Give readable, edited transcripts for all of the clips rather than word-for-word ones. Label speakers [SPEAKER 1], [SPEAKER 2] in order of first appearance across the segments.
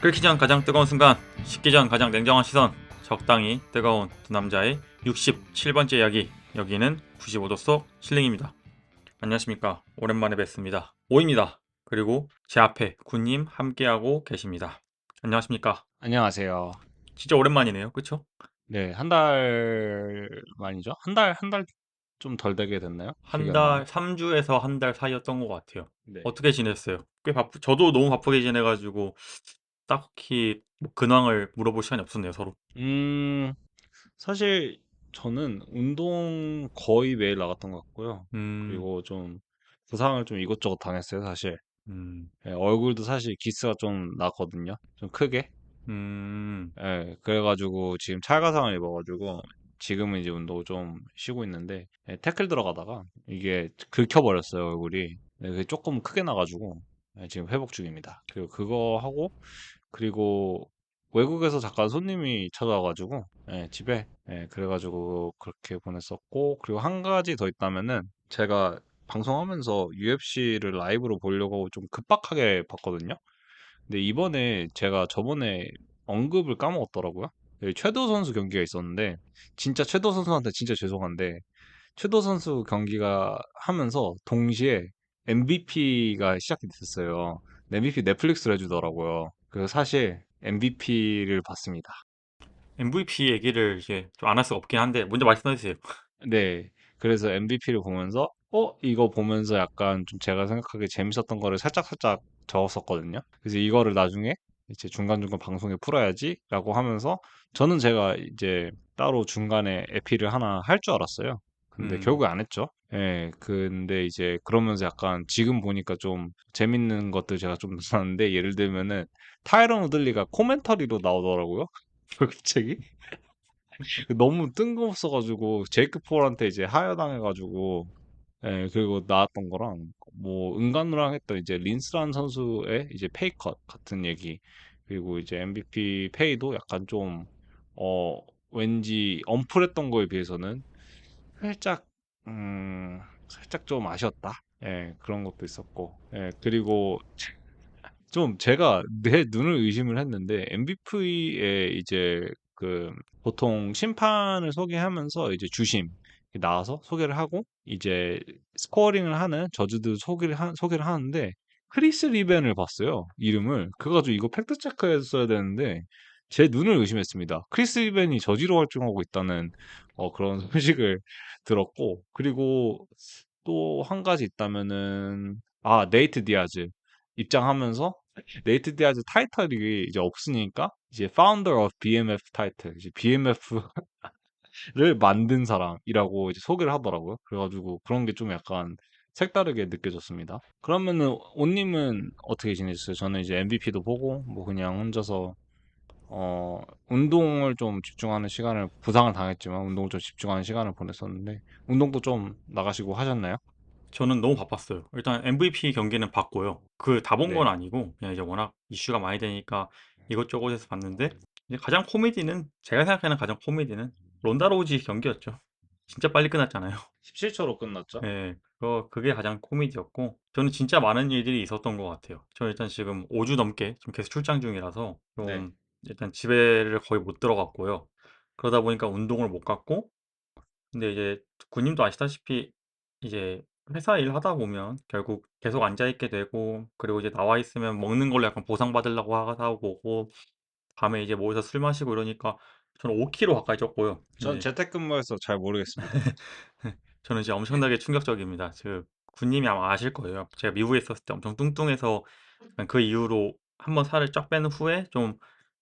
[SPEAKER 1] 끓기 전 가장 뜨거운 순간, 식기 전 가장 냉정한 시선, 적당히 뜨거운 두 남자의 67번째 이야기. 여기는 95도 속 실링입니다. 안녕하십니까. 오랜만에 뵙습니다. 오입니다. 그리고 제 앞에 군님 함께하고 계십니다. 안녕하십니까.
[SPEAKER 2] 안녕하세요.
[SPEAKER 1] 진짜 오랜만이네요. 그쵸?
[SPEAKER 2] 네, 한 달 만이죠? 한 달 좀 덜 되게 됐나요?
[SPEAKER 1] 한
[SPEAKER 2] 기억이 안 나네.
[SPEAKER 1] 달, 3주에서 한 달 사이였던 것 같아요.
[SPEAKER 2] 네.
[SPEAKER 1] 어떻게 지냈어요? 저도 너무 바쁘게 지내가지고 딱히 뭐 근황을 물어볼 시간이 없었네요, 서로.
[SPEAKER 2] 음, 사실 저는 운동 거의 매일 나갔던 것 같고요.
[SPEAKER 1] 음,
[SPEAKER 2] 그리고 좀 부상을 좀 이것저것 당했어요, 사실.
[SPEAKER 1] 음,
[SPEAKER 2] 예, 얼굴도 사실 기스가 좀 났거든요. 좀 크게.
[SPEAKER 1] 음.
[SPEAKER 2] 예, 그래가지고 지금 찰과상을 입어가지고 지금은 이제 운동을 좀 쉬고 있는데 태클 들어가다가 이게 긁혀버렸어요, 얼굴이. 네, 그게 조금 크게 나가지고 지금 회복 중입니다. 그리고 그거 하고 그리고 외국에서 잠깐 손님이 찾아와가지고 집에 그래가지고 그렇게 보냈었고 그리고 한 가지 더 있다면은 제가 방송하면서 UFC를 라이브로 보려고 좀 급박하게 봤거든요. 근데 이번에 제가 저번에 언급을 까먹었더라고요. 최도 선수 경기가 있었는데 진짜 최도 선수한테 진짜 죄송한데 최도 선수 경기가 하면서 동시에 MVP가 시작이 됐어요. MVP 넷플릭스로 해주더라고요. 그래서 사실 MVP를 봤습니다.
[SPEAKER 1] MVP 얘기를 이제 좀 안 할 수가 없긴 한데 먼저 말씀해 주세요.
[SPEAKER 2] 네. 그래서 MVP를 보면서 이거 보면서 약간 좀 제가 생각하기에 재밌었던 거를 살짝살짝 적었었거든요. 그래서 이거를 나중에 이제 중간중간 방송에 풀어야지라고 하면서 저는 제가 이제 따로 중간에 에피를 하나 할 줄 알았어요. 근데
[SPEAKER 1] 음,
[SPEAKER 2] 결국에 안 했죠. 예, 근데 이제 그러면서 약간 지금 보니까 좀 재밌는 것들 제가 좀 났는데 예를 들면은 타이런 우들리가 코멘터리로 나오더라고요. 갑자기. 너무 뜬금없어가지고 제이크 폴한테 이제 하야당해가지고 그리고 나왔던 거랑 뭐 은간우랑 했던 이제 린스란 선수의 이제 페이컷 같은 얘기 그리고 이제 MVP 페이도 약간 좀 어 왠지 엄플했던 거에 비해서는 살짝 살짝 좀 아쉬웠다. 그런 것도 있었고 그리고 좀 제가 내 눈을 의심을 했는데 MVP에 이제 그 보통 심판을 소개하면서 이제 주심 나와서 소개를 하고 이제 스코어링을 하는 저주들 소개를 하는데 크리스 리벤을 봤어요. 이름을. 그래가지고 이거 팩트 체크했어야 되는데 제 눈을 의심했습니다. 크리스 리벤이 저지로 활동하고 있다는 그런 소식을 들었고 그리고 또 한 가지 있다면은 네이트 디아즈 입장하면서 네이트 디아즈 타이틀이 이제 없으니까 이제 Founder of BMF 타이틀, 이제 BMF를 만든 사람이라고 이제 소개를 하더라고요. 그래가지고 그런 게 좀 약간 색다르게 느껴졌습니다. 그러면은 온님은 어떻게 지내셨어요? 저는 이제 MVP도 보고 뭐 그냥 혼자서 어 운동을 좀 집중하는 시간을 부상을 당했지만 운동을 좀 집중하는 시간을 보냈었는데 운동도 좀 나가시고 하셨나요?
[SPEAKER 1] 저는 너무 바빴어요. 일단 MVP 경기는 봤고요. 그 다 본 건
[SPEAKER 2] 네,
[SPEAKER 1] 아니고 그냥 이제 워낙 이슈가 많이 되니까 이것저것에서 봤는데 이제 가장 코미디는 제가 생각하는 가장 코미디는 론다 로우지 경기였죠. 진짜 빨리 끝났잖아요.
[SPEAKER 2] 17초로 끝났죠?
[SPEAKER 1] 예, 그게 가장 코미디였고 저는 진짜 많은 일들이 있었던 것 같아요. 저 일단 지금 5주 넘게 좀 계속 출장 중이라서
[SPEAKER 2] 네.
[SPEAKER 1] 좀 일단 집에를 거의 못 들어갔고요. 그러다 보니까 운동을 못 갔고 근데 이제 군님도 아시다시피 이제 회사 일 하다 보면 결국 계속 앉아 있게 되고 그리고 이제 나와 있으면 먹는 걸로 약간 보상받으려고 하다 보고 밤에 이제 모여서 술 마시고 이러니까 저는 5kg 가까이 쪘고요.
[SPEAKER 2] 전
[SPEAKER 1] 네.
[SPEAKER 2] 재택근무해서 잘 모르겠습니다.
[SPEAKER 1] 저는 이제 엄청나게 충격적입니다. 군님이 아마 아실 거예요. 제가 미국에 있었을 때 엄청 뚱뚱해서 그 이후로 한번 살을 쫙 뺀 후에 좀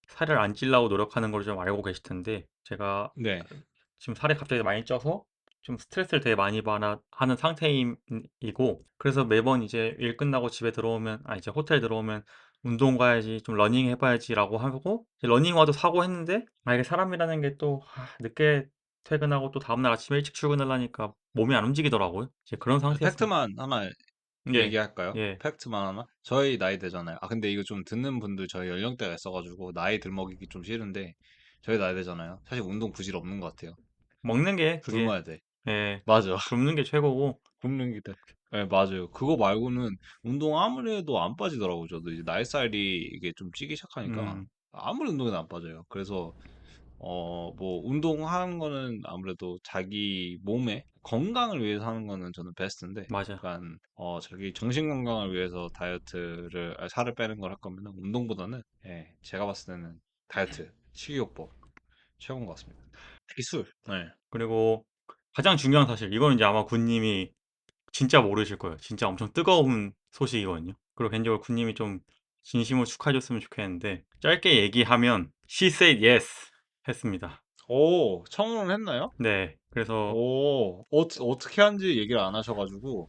[SPEAKER 1] 살을 안 찌려고 노력하는 걸 좀 알고 계실 텐데 제가
[SPEAKER 2] 네.
[SPEAKER 1] 지금 살이 갑자기 많이 쪄서 좀 스트레스를 되게 많이 하는 상태이고 그래서 매번 이제 일 끝나고 집에 들어오면 이제 호텔 들어오면 운동 가야지 좀 러닝 해봐야지라고 하고 이제 러닝화도 사고 했는데 이게 사람이라는 게 또 늦게 퇴근하고 또 다음날 아침에 일찍 출근을 하니까 몸이 안 움직이더라고요. 이제 그런 상태였습니다.
[SPEAKER 2] 팩트만 하나
[SPEAKER 1] 예,
[SPEAKER 2] 얘기할까요?
[SPEAKER 1] 예.
[SPEAKER 2] 팩트만 하나? 저희 나이 되잖아요. 근데 이거 좀 듣는 분들 저희 연령대가 있어가지고 나이 들먹이기 좀 싫은데 저희 나이 되잖아요. 사실 운동 부질 없는 것 같아요.
[SPEAKER 1] 먹는 게 그게
[SPEAKER 2] 굶어야 돼.
[SPEAKER 1] 예,
[SPEAKER 2] 맞아.
[SPEAKER 1] 굶는 게 최고고
[SPEAKER 2] 굽는 게 네, 맞아요. 그거 말고는 운동 아무리 해도 안 빠지더라고요. 저도 이제 나이살이 이게 좀 찌기 시작하니까
[SPEAKER 1] 음,
[SPEAKER 2] 아무리 운동해도 안 빠져요. 그래서 뭐 운동하는 거는 아무래도 자기 몸의 건강을 위해서 하는 거는 저는 베스트인데
[SPEAKER 1] 맞아.
[SPEAKER 2] 약간 자기 정신 건강을 위해서 다이어트를 살을 빼는 걸 할 거면 운동보다는 예, 제가 봤을 때는 다이어트, 식이요법 최고인 것 같습니다. 특히 술. 네.
[SPEAKER 1] 그리고 가장 중요한 사실, 이거는 이제 아마 군님이 진짜 모르실 거예요. 진짜 엄청 뜨거운 소식이거든요. 그리고 개인적으로 군님이 좀 진심으로 축하해줬으면 좋겠는데, 짧게 얘기하면 she said yes 했습니다.
[SPEAKER 2] 오, 청혼을 했나요?
[SPEAKER 1] 네, 그래서
[SPEAKER 2] 어떻게 하는지 얘기를 안 하셔가지고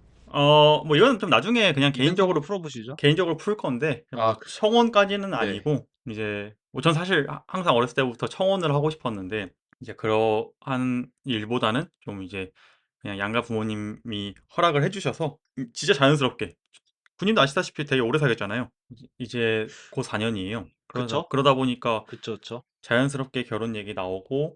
[SPEAKER 1] 뭐 이거는 좀 나중에 그냥
[SPEAKER 2] 이벤트 한번
[SPEAKER 1] 개인적으로
[SPEAKER 2] 풀어보시죠.
[SPEAKER 1] 풀 건데, 뭐
[SPEAKER 2] 아,
[SPEAKER 1] 청혼까지는
[SPEAKER 2] 네,
[SPEAKER 1] 아니고, 이제 뭐 전 사실 항상 어렸을 때부터 청혼을 하고 싶었는데, 이제 그러한 일보다는 좀 이제 그냥 양가 부모님이 허락을 해주셔서 진짜 자연스럽게, 군님도 아시다시피 되게 오래 사귀었잖아요. 이제 곧 4년이에요.
[SPEAKER 2] 그쵸?
[SPEAKER 1] 그러다 보니까
[SPEAKER 2] 그쵸, 그쵸.
[SPEAKER 1] 자연스럽게 결혼 얘기 나오고,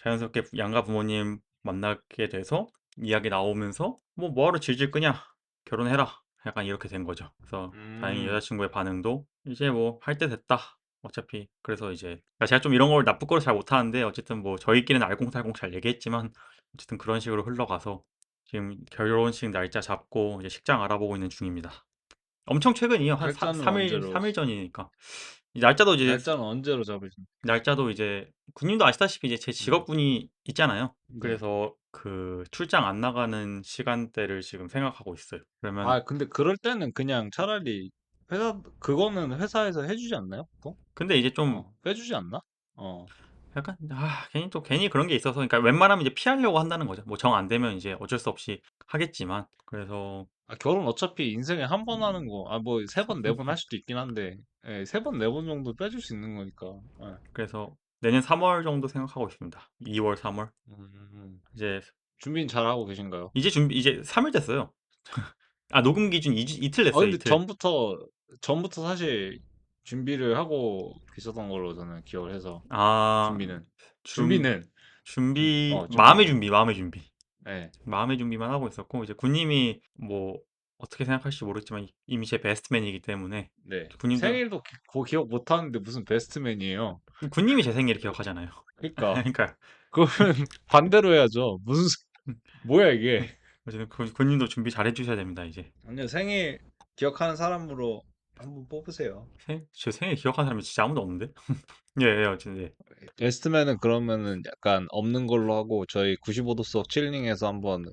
[SPEAKER 1] 자연스럽게 양가 부모님 만나게 돼서 이야기 나오면서, 뭐 뭐하러 질질 끄냐, 결혼해라, 약간 이렇게 된 거죠. 그래서 다행히
[SPEAKER 2] 음,
[SPEAKER 1] 여자친구의 반응도 이제 뭐 할 때 됐다, 어차피. 그래서 이제 그러니까 제가 좀 이런 걸 나쁘고를 잘 못하는데, 어쨌든 뭐 저희끼리는 알콩달콩 잘 얘기했지만, 어쨌든 그런 식으로 흘러가서 지금 결혼식 날짜 잡고 이제 식장 알아보고 있는 중입니다. 엄청 최근이에요. 한
[SPEAKER 2] 날짜는
[SPEAKER 1] 3일,
[SPEAKER 2] 언제로,
[SPEAKER 1] 3일 전이니까. 이 날짜도 이제
[SPEAKER 2] 날짜는 언제로 잡으신,
[SPEAKER 1] 군님도 아시다시피 이제 제
[SPEAKER 2] 네.
[SPEAKER 1] 직업군이 있잖아요.
[SPEAKER 2] 네.
[SPEAKER 1] 그래서 그 출장 안 나가는 시간대를 지금 생각하고 있어요. 그러면
[SPEAKER 2] 아, 근데 그럴 때는 그냥 차라리 그거는 회사에서 해주지 않나요? 보통?
[SPEAKER 1] 근데 이제 좀
[SPEAKER 2] 빼주지 않나? 어.
[SPEAKER 1] 약간 괜히 그런 게 있어서, 그러니까 웬만하면 이제 피하려고 한다는 거죠. 뭐 정 안 되면 이제 어쩔 수 없이 하겠지만, 그래서
[SPEAKER 2] 아, 결혼 어차피 인생에 한 번 하는 거, 뭐, 세 번, 네 번 할 수도 있긴 한데, 예, 세 번, 네 번 정도 빼줄 수 있는 거니까. 예.
[SPEAKER 1] 그래서 내년 3월 정도 생각하고 있습니다. 2월, 3월.
[SPEAKER 2] 음,
[SPEAKER 1] 이제
[SPEAKER 2] 준비는 잘 하고 계신가요?
[SPEAKER 1] 이제 3일 됐어요. 녹음 기준 이틀 됐어요,
[SPEAKER 2] 근데
[SPEAKER 1] 이틀.
[SPEAKER 2] 전부터 사실 준비를 하고 계셨던 걸로 저는 기억을 해서,
[SPEAKER 1] 아,
[SPEAKER 2] 준비는.
[SPEAKER 1] 준,
[SPEAKER 2] 준비는, 준비는.
[SPEAKER 1] 마음의 준비.
[SPEAKER 2] 예,
[SPEAKER 1] 마음의 준비만 하고 있었고, 이제 군님이 뭐 어떻게 생각하실지 모르겠지만 이미 제 베스트맨이기 때문에,
[SPEAKER 2] 네.
[SPEAKER 1] 군님도
[SPEAKER 2] 생일도 기억 못 하는데 무슨 베스트맨이에요.
[SPEAKER 1] 군님이 제 생일을 기억하잖아요.
[SPEAKER 2] 그러니까,
[SPEAKER 1] 그러니까
[SPEAKER 2] 그거는 반대로 해야죠. 뭐야 이게.
[SPEAKER 1] 어쨌든 군님도 준비 잘 해주셔야 됩니다. 이제
[SPEAKER 2] 아니요, 생일 기억하는 사람으로 한번 뽑으세요.
[SPEAKER 1] 제 생일 기억하는 사람이 진짜 아무도 없는데. 예, 예, 어쨌든 예.
[SPEAKER 2] 베스트맨은 그러면은 약간 없는 걸로 하고 저희 95도석 칠링에서 한번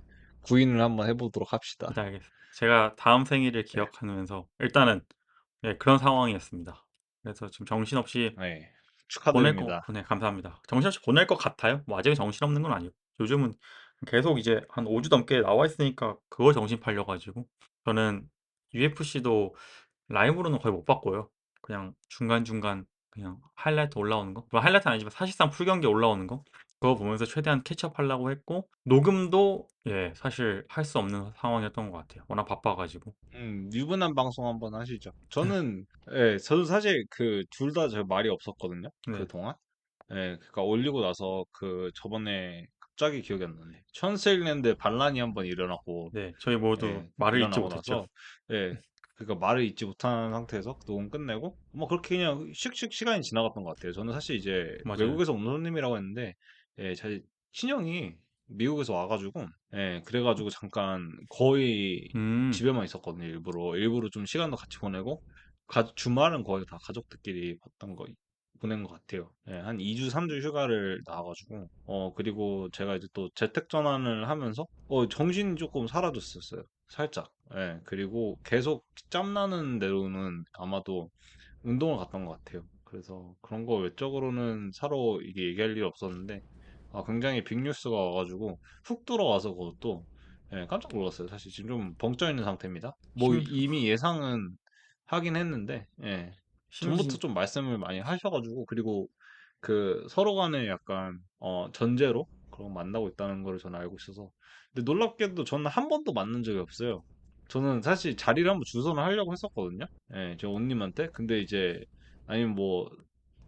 [SPEAKER 2] 구인을 한번 해보도록 합시다.
[SPEAKER 1] 일단 알겠습니다. 제가 다음 생일을
[SPEAKER 2] 네,
[SPEAKER 1] 기억하면서 일단은, 예, 그런 상황이었습니다. 그래서 지금 정신없이
[SPEAKER 2] 네. 축하드립니다.
[SPEAKER 1] 네, 감사합니다. 정신없이 보낼 것 같아요. 뭐 아직은 정신없는 건 아니고. 요즘은 계속 이제 한 5주 넘게 나와 있으니까 그거 정신 팔려가지고. 저는 UFC도 라이브로는 거의 못 봤고요. 그냥 중간중간 그냥 하이라이트 올라오는 거. 뭐 하이라이트는 아니지만 사실상 풀경기 올라오는 거. 그거 보면서 최대한 캐치업 하려고 했고, 녹음도 예, 사실 할 수 없는 상황이었던 것 같아요. 워낙 바빠가지고.
[SPEAKER 2] 유부남 방송 한번 하시죠. 저도 사실 그 둘 다 저 말이 없었거든요.
[SPEAKER 1] 네,
[SPEAKER 2] 그동안. 예, 그니까 올리고 나서 그 저번에 갑자기 기억이 안 나네. 천스일랜드 반란이 한번 일어나고,
[SPEAKER 1] 네, 저희 모두
[SPEAKER 2] 예,
[SPEAKER 1] 말을 잊지
[SPEAKER 2] 일어나고
[SPEAKER 1] 못했죠.
[SPEAKER 2] 나서, 예, 그니까 말을 잊지 못한 상태에서 녹음 끝내고, 뭐 그렇게 그냥 씩씩 시간이 지나갔던 것 같아요. 저는 사실 이제
[SPEAKER 1] 맞아요.
[SPEAKER 2] 외국에서 온 손님이라고 했는데, 예, 제 친형이 미국에서 와가지고, 예, 그래가지고 잠깐 거의
[SPEAKER 1] 음,
[SPEAKER 2] 집에만 있었거든요. 일부러 좀 시간도 같이 보내고, 주말은 거의 다 가족들끼리 보낸 것 같아요. 예, 한 2주, 3주 휴가를 나와가지고, 그리고 제가 이제 또 재택 전환을 하면서, 정신이 조금 사라졌었어요. 살짝. 예, 그리고 계속 짬나는 대로는 아마도 운동을 갔던 것 같아요. 그래서 그런 거 외적으로는 서로 이게 얘기할 일 없었는데, 굉장히 빅뉴스가 와가지고, 훅 들어와서 그것도, 예, 깜짝 놀랐어요. 사실 지금 좀 벙쪄 있는 상태입니다. 뭐
[SPEAKER 1] 심,
[SPEAKER 2] 이미 예상은 하긴 했는데, 예, 전부터
[SPEAKER 1] 심지,
[SPEAKER 2] 좀 말씀을 많이 하셔가지고, 그리고 그 서로 간에 약간, 전제로 그런 거 만나고 있다는 걸 저는 알고 있어서. 근데 놀랍게도 저는 한 번도 만난 적이 없어요. 저는 사실 자리를 한번 주선을 하려고 했었거든요. 예, 저 온님한테. 근데 이제, 아니면 뭐,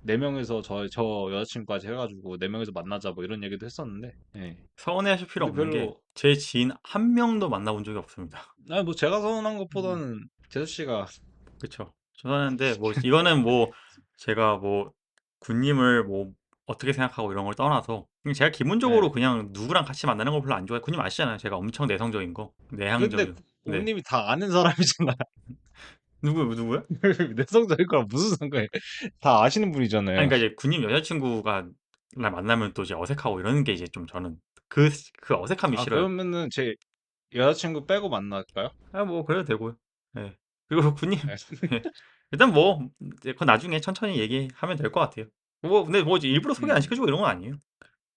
[SPEAKER 2] 4명에서 저 여자친구까지 해가지고 4명에서 만나자 뭐 이런 얘기도 했었는데, 예.
[SPEAKER 1] 서운해하실 필요
[SPEAKER 2] 근데
[SPEAKER 1] 없는 게
[SPEAKER 2] 별로,
[SPEAKER 1] 제 지인 한 명도 만나본 적이 없습니다.
[SPEAKER 2] 아니 뭐 제가 서운한
[SPEAKER 1] 음,
[SPEAKER 2] 것보다는 제수 씨가,
[SPEAKER 1] 그쵸. 저는데 뭐 이거는 뭐 제가 뭐 군님을 뭐 어떻게 생각하고 이런 걸 떠나서 그냥 제가 기본적으로
[SPEAKER 2] 예.
[SPEAKER 1] 그냥 누구랑 같이 만나는 걸 별로 안 좋아해요. 군님 아시잖아요. 제가 엄청 내성적인 거,
[SPEAKER 2] 근데
[SPEAKER 1] 내향적인. 네.
[SPEAKER 2] 옹님이 다 아는 사람이잖아.
[SPEAKER 1] 누구요?
[SPEAKER 2] 내성적일 거랑 무슨 상관이에요? 다 아시는
[SPEAKER 1] 아니
[SPEAKER 2] 분이잖아요.
[SPEAKER 1] 그러니까 이제 군님 여자친구가 날 만나면 또 이제 어색하고 이러는 게 이제 좀 저는 그 어색함이
[SPEAKER 2] 아,
[SPEAKER 1] 싫어요.
[SPEAKER 2] 그러면은 제 여자친구 빼고 만날까요?
[SPEAKER 1] 아, 뭐 그래도 되고요. 네. 그리고 군님
[SPEAKER 2] 예.
[SPEAKER 1] 예. 일단 뭐 이제 그건 나중에 천천히 얘기하면 될 것 같아요. 뭐 근데 뭐 이제 일부러 소개 안
[SPEAKER 2] 음.
[SPEAKER 1] 시켜주고 이런 건 아니에요.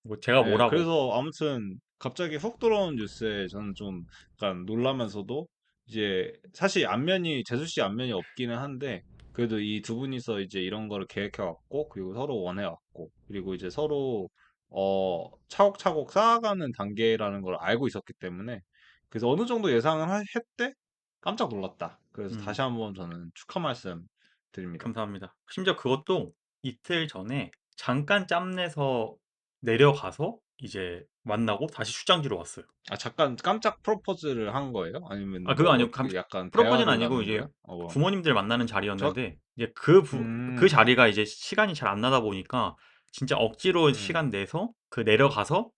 [SPEAKER 1] 뭐 제가
[SPEAKER 2] 예,
[SPEAKER 1] 뭐라고.
[SPEAKER 2] 그래서 아무튼 갑자기 훅 들어온 뉴스에 저는 좀 약간 놀라면서도 이제 사실 안면이 재수 씨 안면이 없기는 한데 그래도 이 두 분이서 이제 이런 거를 계획해 왔고 그리고 서로 원해 왔고 그리고 이제 서로 차곡차곡 쌓아가는 단계라는 걸 알고 있었기 때문에 그래서 어느 정도 예상을 했대 깜짝 놀랐다. 그래서
[SPEAKER 1] 음,
[SPEAKER 2] 다시 한번 저는 축하 말씀 드립니다.
[SPEAKER 1] 감사합니다. 심지어 그것도 이틀 전에 잠깐 짬내서 내려가서 이제 만나고 다시 출장지로 왔어요.
[SPEAKER 2] 아, 잠깐 깜짝 프로포즈를 한 거예요?
[SPEAKER 1] 아,
[SPEAKER 2] 아니면
[SPEAKER 1] 그거
[SPEAKER 2] 뭐
[SPEAKER 1] 아니고
[SPEAKER 2] 어떻게 약간
[SPEAKER 1] 프로포즈는
[SPEAKER 2] 대화를
[SPEAKER 1] 아니고
[SPEAKER 2] 나눈
[SPEAKER 1] 이제
[SPEAKER 2] 거예요? 뭐.
[SPEAKER 1] 부모님들 만나는
[SPEAKER 2] 저,
[SPEAKER 1] 자리였는데 이제 그
[SPEAKER 2] 음,
[SPEAKER 1] 자리가 이제 시간이 잘 안 나다 보니까 진짜 억지로
[SPEAKER 2] 음,
[SPEAKER 1] 시간 내서 그 내려가서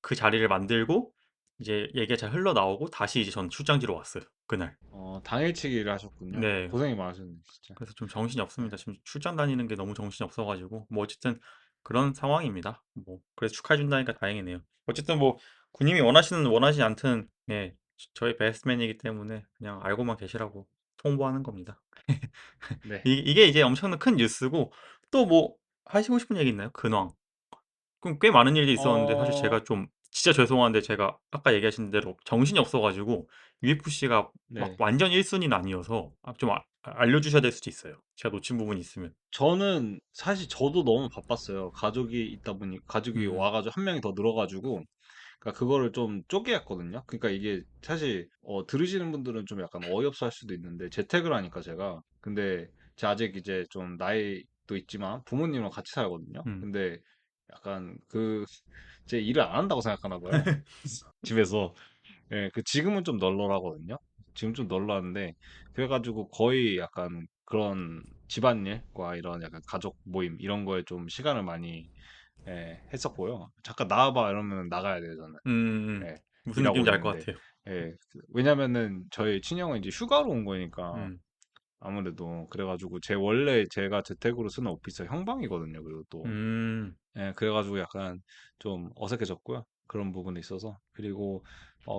[SPEAKER 1] 그 자리를 만들고 이제 얘기가 잘 흘러나오고 다시 이제 전 출장지로 왔어요. 그날.
[SPEAKER 2] 당일치기를 하셨군요.
[SPEAKER 1] 네.
[SPEAKER 2] 고생이 많으셨네, 진짜.
[SPEAKER 1] 그래서 좀 정신이
[SPEAKER 2] 네,
[SPEAKER 1] 없습니다. 지금 출장 다니는 게 너무 정신이 없어가지고 뭐 어쨌든 그런 상황입니다. 뭐 그래서 축하해 준다니까 다행이네요. 어쨌든 뭐 군님이 원하시는 원하지 않든 예 저희 베스트맨이기 때문에 그냥 알고만 계시라고 통보하는 겁니다.
[SPEAKER 2] 네.
[SPEAKER 1] 이게 이제 엄청난 큰 뉴스고 또 뭐 하시고 싶은 얘기 있나요? 근황. 그럼 꽤 많은 일이 있었는데 사실
[SPEAKER 2] 어,
[SPEAKER 1] 제가 좀 진짜 죄송한데 제가 아까 얘기하신 대로 정신이 없어가지고 UFC가 막
[SPEAKER 2] 네.
[SPEAKER 1] 완전 1순위는 아니어서 좀 알려주셔야 될 수도 있어요. 제가 놓친 부분이 있으면.
[SPEAKER 2] 저는 사실 저도 너무 바빴어요. 가족이 있다 보니, 가족이
[SPEAKER 1] 음,
[SPEAKER 2] 와가지고 한 명이 더 늘어가지고, 그러니까 그거를 좀 쪼개 했거든요. 그러니까 이게 사실 들으시는 분들은 좀 약간 어이없어 할 수도 있는데 재택을 하니까 제가 근데 제가 아직 이제 좀 나이도 있지만 부모님이랑 같이 살거든요.
[SPEAKER 1] 음.
[SPEAKER 2] 근데 약간 제 일을 안 한다고 생각하나 봐요. 집에서. 예, 지금은 좀 널널하거든요. 지금 좀 널널한데 그래가지고 거의 약간 그런 집안일과 이런 약간 가족 모임 이런 거에 좀 시간을 많이 했었고요. 잠깐 나와봐 이러면 나가야 돼요, 저는.
[SPEAKER 1] 음,
[SPEAKER 2] 예,
[SPEAKER 1] 무슨
[SPEAKER 2] 일하고
[SPEAKER 1] 느낌인지 알 것
[SPEAKER 2] 있는데.
[SPEAKER 1] 같아요.
[SPEAKER 2] 예, 왜냐면은 저희 친형은 이제 휴가로 온 거니까
[SPEAKER 1] 음,
[SPEAKER 2] 아무래도 그래가지고 원래 제가 재택으로 쓰는 오피스 형방이거든요. 그리고 또
[SPEAKER 1] 음,
[SPEAKER 2] 예, 그래가지고 약간 좀 어색해졌고요. 그런 부분이 있어서. 그리고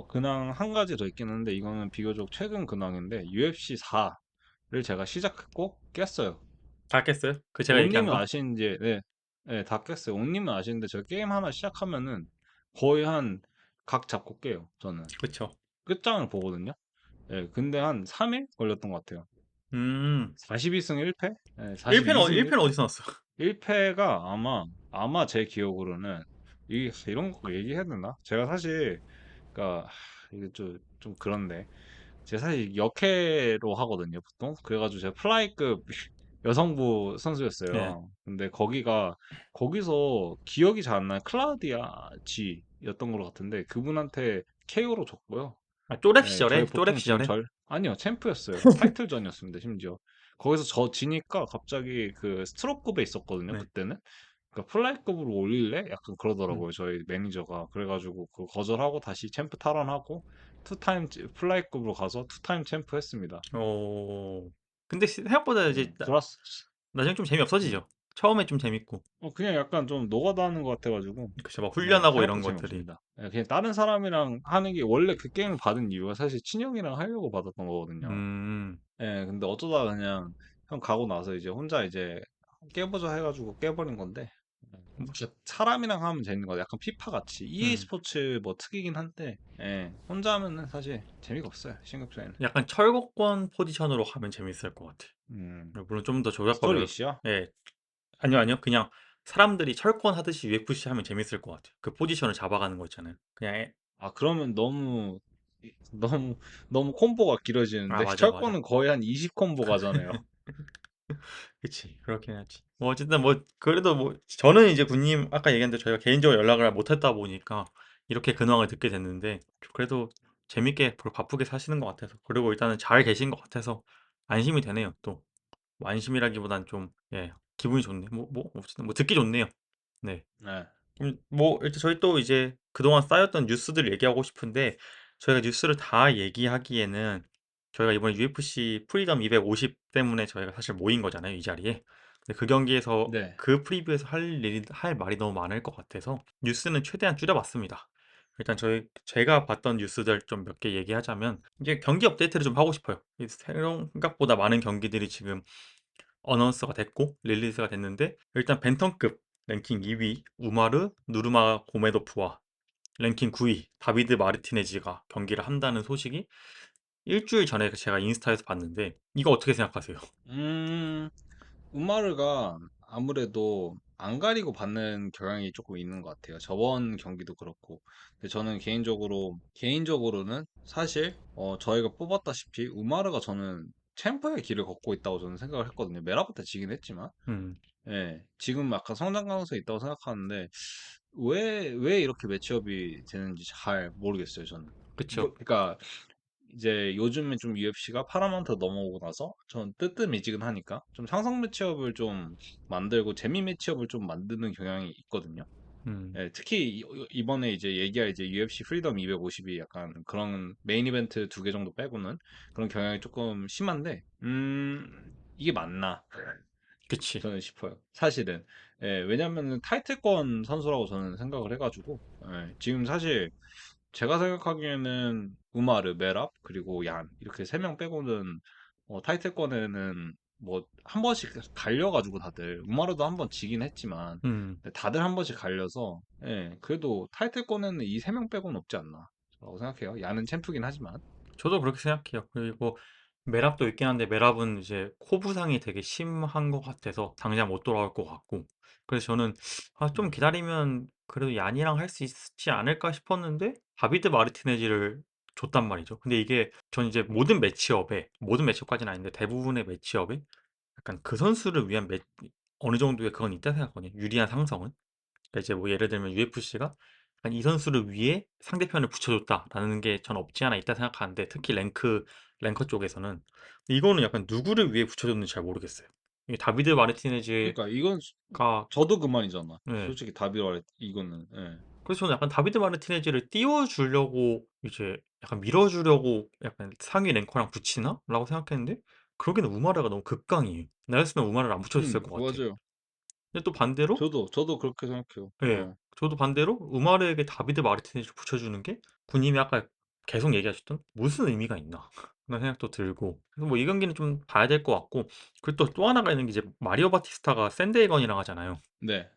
[SPEAKER 2] 근황 한 가지 더 있긴 한데 이거는 비교적 최근 근황인데 UFC 4를 제가 시작했고 깼어요.
[SPEAKER 1] 다 깼어요? 그 제가 얘기한
[SPEAKER 2] 온님은
[SPEAKER 1] 거?
[SPEAKER 2] 아시는지, 네, 네, 다 깼어요. 온님은 아시는데 제가 게임 하나 시작하면은 거의 한 각 잡고 깨요. 저는
[SPEAKER 1] 그쵸.
[SPEAKER 2] 끝장을 보거든요. 예, 근데 한 3일 걸렸던 것 같아요.
[SPEAKER 1] 음,
[SPEAKER 2] 42승 1패? 네,
[SPEAKER 1] 1패는,
[SPEAKER 2] 42승
[SPEAKER 1] 1패는
[SPEAKER 2] 1패?
[SPEAKER 1] 어디서 났어?
[SPEAKER 2] 1패가 아마 제 기억으로는 이런 거 얘기해야 되나? 제가 사실 그러니까 이게 좀 그런데 제가 사실 역회로 하거든요, 보통. 그래가지고 제가 플라이급 여성부
[SPEAKER 1] 예.
[SPEAKER 2] 선수였어요. 근데 거기서 기억이 잘 안 나요. 클라우디아 G였던 것 같은데 그분한테 KO로 졌고요.
[SPEAKER 1] 아, 쪼랩
[SPEAKER 2] 예, 저희
[SPEAKER 1] 시절에? 쪼랩
[SPEAKER 2] 보통 지금
[SPEAKER 1] 시절에?
[SPEAKER 2] 아니요, 챔프였어요. 타이틀전이었습니다, 심지어. 거기서 지니까 갑자기 그 스트로급에 있었거든요,
[SPEAKER 1] 네.
[SPEAKER 2] 그때는. 그러니까 플라이급으로 올릴래? 약간
[SPEAKER 1] 음.
[SPEAKER 2] 그러더라고요, 저희 매니저가. 그래가지고 그 거절하고 다시 챔프 탈환하고 투타임 플라이급으로 가서 투타임 챔프 했습니다.
[SPEAKER 1] 근데 생각보다 이제
[SPEAKER 2] 그렇스.
[SPEAKER 1] 나중에 좀
[SPEAKER 2] 음.
[SPEAKER 1] 재미없어지죠. 처음에 좀 재밌고.
[SPEAKER 2] 그냥 약간 좀 노가다하는 것 같아가지고.
[SPEAKER 1] 그쵸, 막
[SPEAKER 2] 네,
[SPEAKER 1] 훈련하고 이런
[SPEAKER 2] 생각보다
[SPEAKER 1] 것들이.
[SPEAKER 2] 재미없습니다. 그냥 다른 사람이랑 하는 게 원래 그 게임을 받은 이유가 사실 친형이랑 하려고 받았던 거거든요.
[SPEAKER 1] 음,
[SPEAKER 2] 근데 어쩌다 그냥 형 가고 나서 이제 혼자 이제 깨보자 해가지고 깨버린 건데 사람이랑 하면 재밌는 거 약간 피파 같이 EA
[SPEAKER 1] 음.
[SPEAKER 2] 스포츠 뭐 특이긴 한데 혼자 하면은 사실 재미가 없어요 신급전에는.
[SPEAKER 1] 약간 철거권 포지션으로 가면 재밌을 것 같아.
[SPEAKER 2] 음,
[SPEAKER 1] 물론 좀 더 조작가로,
[SPEAKER 2] 스토리 이슈야?
[SPEAKER 1] 예. 아니요, 아니요. 그냥 사람들이 철권 하듯이 UFC 하면 재밌을 것 같아요. 그 포지션을 잡아가는 거 있잖아요. 그냥,
[SPEAKER 2] 아 그러면 너무 너무 콤보가
[SPEAKER 1] 아,
[SPEAKER 2] 길어지는데
[SPEAKER 1] 맞아, 맞아.
[SPEAKER 2] 철거는 거의 한 20 콤보 가잖아요.
[SPEAKER 1] 그치. 그렇긴 하지. 뭐 어쨌든 뭐 그래도 뭐 저는 이제 군님 아까 얘기했는데 저희가 개인적으로 연락을 못했다 보니까 이렇게 근황을 듣게 됐는데 그래도 재밌게 바쁘게 사시는 것 같아서 그리고 일단은 잘 계신 것 같아서 안심이 되네요. 또 뭐 안심이라기보단 좀 예, 기분이 좋네. 뭐 어쨌든 뭐 듣기 좋네요. 네.
[SPEAKER 2] 네.
[SPEAKER 1] 뭐 일단 저희 또 이제 그동안 쌓였던 뉴스들 얘기하고 싶은데 저희가 뉴스를 다 얘기하기에는 저희가 이번에 UFC 프리덤 250 때문에 저희가 사실 모인 거잖아요, 이 자리에. 근데 그 경기에서
[SPEAKER 2] 네.
[SPEAKER 1] 그 프리뷰에서 할 말이 너무 많을 것 같아서 뉴스는 최대한 줄여봤습니다. 일단 제가 봤던 뉴스들 좀 몇 개 얘기하자면 이제 경기 업데이트를 좀 하고 싶어요. 이 새로운 생각보다 많은 경기들이 지금 어나운스가 됐고 릴리즈가 됐는데 일단 벤턴급 랭킹 2위 우마르 누르마 고메도프와 랭킹 9위 다비드 마르티네즈가 경기를 한다는 소식이 일주일 전에 제가 인스타에서 봤는데 이거 어떻게 생각하세요?
[SPEAKER 2] 음, 우마르가 아무래도 안 가리고 받는 경향이 조금 있는 것 같아요. 저번 경기도 그렇고. 근데 저는 개인적으로는 사실, 저희가 뽑았다시피 우마르가 저는 챔프의 길을 걷고 있다고 저는 생각을 했거든요. 메라부터 지긴 했지만.
[SPEAKER 1] 음,
[SPEAKER 2] 예, 지금 약간 성장 가능성이 있다고 생각하는데, 왜 이렇게 매치업이 되는지 잘 모르겠어요, 저는.
[SPEAKER 1] 그쵸.
[SPEAKER 2] 그러니까 이제 요즘에 좀 UFC가 파라마운트 넘어오고 나서 전 뜨뜻미지근하니까 좀 상성 매치업을 좀 만들고 재미 매치업을 좀 만드는 경향이 있거든요.
[SPEAKER 1] 음,
[SPEAKER 2] 예, 특히 이번에 이제 얘기할 이제 UFC 프리덤 250이 약간 그런 메인 이벤트 두 개 정도 빼고는 그런 경향이 조금 심한데, 이게 맞나?
[SPEAKER 1] 그치.
[SPEAKER 2] 저는 싶어요. 사실은. 예, 왜냐면은 타이틀권 선수라고 저는 생각을 해가지고, 예, 지금 사실 제가 생각하기에는 우마르, 메랍, 그리고 얀 이렇게 세 명 빼고는 타이틀권에는 뭐 한 번씩 갈려가지고 다들 우마르도 한 번 지긴 했지만
[SPEAKER 1] 음.
[SPEAKER 2] 네, 다들 한 번씩 갈려서 예, 그래도 타이틀권에는 이 세 명 빼고는 없지 않나 라고 생각해요. 얀은 챔프긴 하지만
[SPEAKER 1] 저도 그렇게 생각해요. 그리고 메랍도 있긴 한데 메랍은 이제 코 부상이 되게 심한 것 같아서 당장 못 돌아올 것 같고 그래서 저는 아, 좀
[SPEAKER 2] 음,
[SPEAKER 1] 기다리면 그래도 얀이랑 할 수 있지 않을까 싶었는데 다비드 마르티네즈를 줬단 말이죠. 근데 이게 전 이제 모든 매치업까지는 아닌데 대부분의 매치업에 약간 그 선수를 위한 어느 정도의 그건 있다 생각하거든요. 유리한 상성은. 그러니까 이제 뭐 예를 들면 UFC가 이 선수를 위해 상대편을 붙여줬다라는 게 전 없지 않아 있다 생각하는데 특히 랭커 쪽에서는 이거는 약간 누구를 위해 붙여줬는지 잘 모르겠어요. 이 다비드 마르티네즈가
[SPEAKER 2] 그러니까 이건 저도 그 말이잖아.
[SPEAKER 1] 네.
[SPEAKER 2] 솔직히 답이라 이거는 예.
[SPEAKER 1] 그래서 저는 약간 다비드 마르티네즈를 띄워주려고 이제 약간 밀어주려고 약간 상위 랭커랑 붙이나? 라고 생각했는데 그러기는 우마르가 너무 극강이에요. 나였으면 우마르를 안 붙여줬을 것 같아.
[SPEAKER 2] 맞아요.
[SPEAKER 1] 근데 또 반대로
[SPEAKER 2] 저도 그렇게 생각해요.
[SPEAKER 1] 예. 저도 반대로 우마르에게 다비드 마르티네즈를 붙여주는 게 군님이 아까 계속 얘기하셨던 '무슨 의미가 있나?' 그런 생각도 들고 그래서 뭐 이 경기는 좀 봐야 될 것 같고 그리고 또 하나가 있는 게 이제 마리오 바티스타가 샌드에건이랑 하잖아요.
[SPEAKER 2] 네.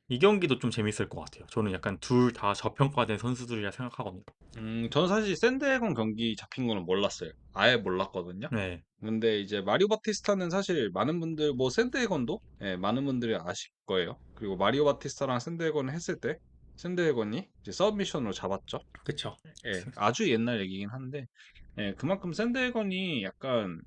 [SPEAKER 1] 이 경기도 좀 재밌을 것 같아요. 저는 약간 둘 다 저평가된 선수들이라 생각하거든요.
[SPEAKER 2] 저는 사실 샌드해건 경기 잡힌 거는 몰랐어요. 아예 몰랐거든요.
[SPEAKER 1] 네.
[SPEAKER 2] 근데 이제 마리오 바티스타는 사실 많은 분들 뭐 샌드해건도 예, 많은 분들이 아실 거예요. 그리고 마리오 바티스타랑 샌드해건을 했을 때 샌드해건이 이제 서브미션으로 잡았죠.
[SPEAKER 1] 그쵸.
[SPEAKER 2] 예, 아주 옛날 얘기긴 한데 예, 그만큼 샌드해건이 약간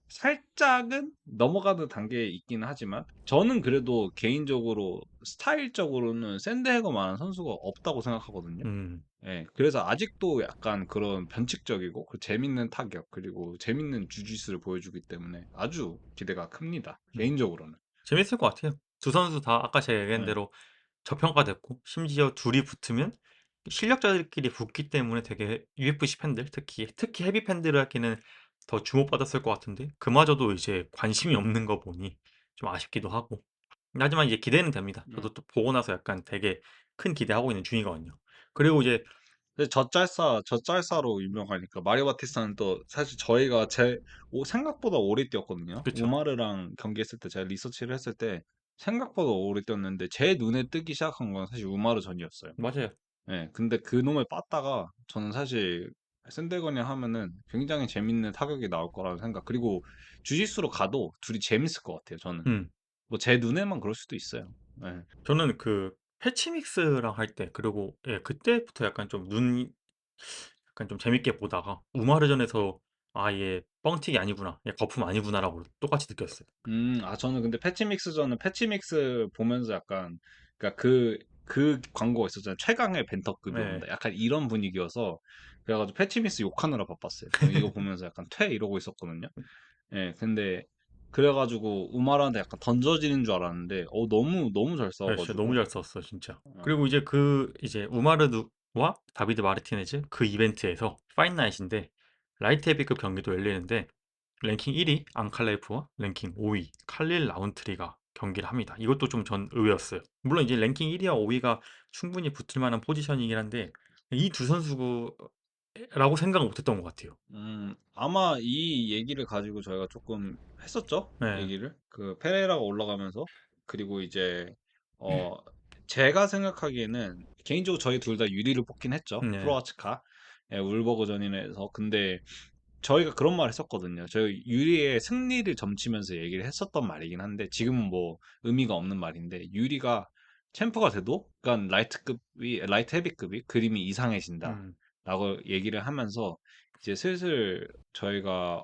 [SPEAKER 2] 살짝은 넘어가는 단계에 있긴 하지만 저는 그래도 개인적으로 스타일적으로는 샌드해건만한 선수가 없다고 생각하거든요.
[SPEAKER 1] 음.
[SPEAKER 2] 예, 그래서 아직도 약간 그런 변칙적이고 그 재밌는 타격 그리고 재밌는 주짓수를 보여주기 때문에 아주 기대가 큽니다.
[SPEAKER 1] 음.
[SPEAKER 2] 개인적으로는.
[SPEAKER 1] 재밌을 것 같아요. 두 선수 다 아까 제가 얘기한
[SPEAKER 2] 네.
[SPEAKER 1] 대로 저평가됐고 심지어 둘이 붙으면 실력자들끼리 붙기 때문에 되게 UFC 팬들 특히 헤비 팬들에게는 더 주목받았을 것 같은데 그마저도 이제 관심이 없는 거 보니 좀 아쉽기도 하고 하지만 이제 기대는 됩니다.
[SPEAKER 2] 네.
[SPEAKER 1] 저도 또 보고 나서 약간 되게 큰 기대하고 있는 중이거든요. 그리고 이제
[SPEAKER 2] 근데 젖잘싸로 유명하니까 마리오 바티스타는 또 사실 저희가 생각보다 오래 뛰었거든요.
[SPEAKER 1] 그쵸.
[SPEAKER 2] 우마르랑 경기했을 때 제가 리서치를 했을 때 생각보다 오래 뛰었는데 제 눈에 뜨기 시작한 건 사실 우마르 전이었어요.
[SPEAKER 1] 맞아요.
[SPEAKER 2] 예, 근데 그놈을 빻다가 저는 사실 샌드건이 하면은 굉장히 재밌는 타격이 나올 거라는 생각. 그리고 주짓수로 가도 둘이 재밌을 것 같아요, 저는.
[SPEAKER 1] 음.
[SPEAKER 2] 뭐 제 눈에만 그럴 수도 있어요. 예.
[SPEAKER 1] 저는 그 패치믹스랑 할 때 그리고 예 그때부터 약간 좀 재밌게 보다가 우마르전에서 얘 뻥튀기 아니구나. 얘 거품 아니구나라고 똑같이 느꼈어요.
[SPEAKER 2] 저는 근데 패치믹스 보면서 약간, 그러니까 그 광고가 있었잖아요. 최강의 벤터급이
[SPEAKER 1] 네.
[SPEAKER 2] 온다. 약간 이런 분위기여서, 그래가지고 패치믹스 욕하느라 바빴어요. 저 이거 보면서 약간 퇴 이러고 있었거든요. 예, 근데, 그래가지고 우마라한테 약간 던져지는 줄 알았는데, 너무, 너무 잘
[SPEAKER 1] 네, 진짜 너무
[SPEAKER 2] 싸워가지고,
[SPEAKER 1] 잘 썼어, 진짜. 그리고
[SPEAKER 2] 어,
[SPEAKER 1] 이제 이제 우마르드와 다비드 마르티네즈 그 이벤트에서 파인나잇인데, 라이트 헤비급 경기도 열리는데, 랭킹 1위 앙칼라이프와 랭킹 5위 칼릴 라운트리가 경기를 합니다. 이것도 좀 전 의외였어요. 물론 이제 랭킹 1위와 5위가 충분히 붙을 만한 포지션이긴 한데, 이 두 선수라고 생각은 못했던 것 같아요.
[SPEAKER 2] 아마 이 얘기를 가지고 저희가 조금 했었죠?
[SPEAKER 1] 네,
[SPEAKER 2] 얘기를. 그 페레이라가 올라가면서. 그리고 이제, 어, 제가 생각하기에는 개인적으로 저희 둘 다 유리를 뽑긴 했죠.
[SPEAKER 1] 네,
[SPEAKER 2] 크로아츠카. 예, 울버거전인에서. 근데 저희가 그런 말 했었거든요. 저희 유리의 승리를 점치면서 얘기를 했었던 말이긴 한데 지금은 뭐 의미가 없는 말인데 유리가 챔프가 돼도 그러니까 라이트 헤비급이 그림이 이상해진다.
[SPEAKER 1] 음,
[SPEAKER 2] 라고 얘기를 하면서 이제 슬슬 저희가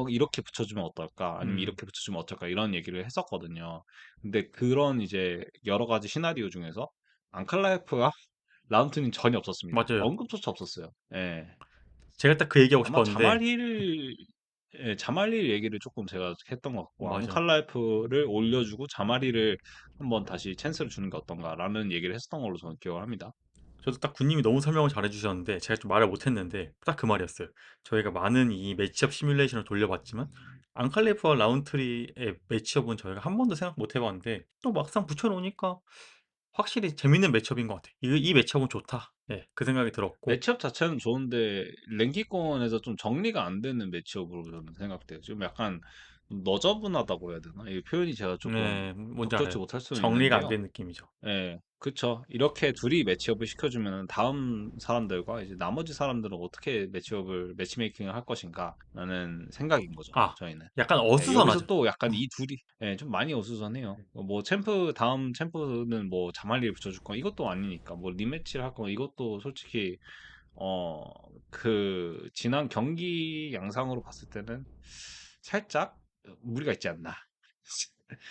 [SPEAKER 2] 이렇게 붙여주면 어떨까? 아니면
[SPEAKER 1] 음,
[SPEAKER 2] 이렇게 붙여주면 어떨까? 이런 얘기를 했었거든요. 근데 그런 이제 여러 가지 시나리오 중에서 앙칼라이프가 라운트는 전혀 없었습니다.
[SPEAKER 1] 맞아요.
[SPEAKER 2] 언급조차 없었어요. 예.
[SPEAKER 1] 제가 딱 그 얘기하고
[SPEAKER 2] 아마
[SPEAKER 1] 싶었는데,
[SPEAKER 2] 자말릴 얘기를 조금 제가 했던 것 같고,
[SPEAKER 1] 맞아.
[SPEAKER 2] 앙칼라이프를 올려주고 자말리를 한번 다시 찬스를 주는 게 어떤가라는 얘기를 했었던 걸로 저는 기억을 합니다.
[SPEAKER 1] 저도 딱 군님이 너무 설명을 잘해주셨는데 제가 좀 말을 못했는데 딱 그 말이었어요. 저희가 많은 이 매치업 시뮬레이션을 돌려봤지만 앙칼리프와 라운트리의 매치업은 저희가 한 번도 생각 못 해봤는데 또 막상 붙여놓으니까 확실히 재밌는 매치업인 것 같아요. 이 매치업은 좋다. 예, 그 생각이 들었고
[SPEAKER 2] 매치업 자체는 좋은데, 랭키권에서 좀 정리가 안 되는 매치업으로 저는 생각돼요. 좀 약간 너저분하다고 해야 되나? 이 표현이 제가 조금
[SPEAKER 1] 네, 뭔지
[SPEAKER 2] 적절치
[SPEAKER 1] 알아요.
[SPEAKER 2] 못할 수는
[SPEAKER 1] 정리가 안
[SPEAKER 2] 있는데요.
[SPEAKER 1] 된 느낌이죠.
[SPEAKER 2] 예, 그쵸. 이렇게 둘이 매치업을 시켜주면 다음 사람들과 이제 나머지 사람들은 어떻게 매치메이킹을 할 것인가 라는 생각인 거죠,
[SPEAKER 1] 아,
[SPEAKER 2] 저희는.
[SPEAKER 1] 약간
[SPEAKER 2] 예, 여기서
[SPEAKER 1] 어수선하죠.
[SPEAKER 2] 또 약간 이 둘이, 예, 좀 많이 어수선해요. 뭐, 다음 챔프는 뭐, 자말리를 붙여줄 거, 이것도 아니니까. 뭐, 리매치를 할 거, 이것도 솔직히, 어, 지난 경기 양상으로 봤을 때는 살짝 무리가 있지 않나.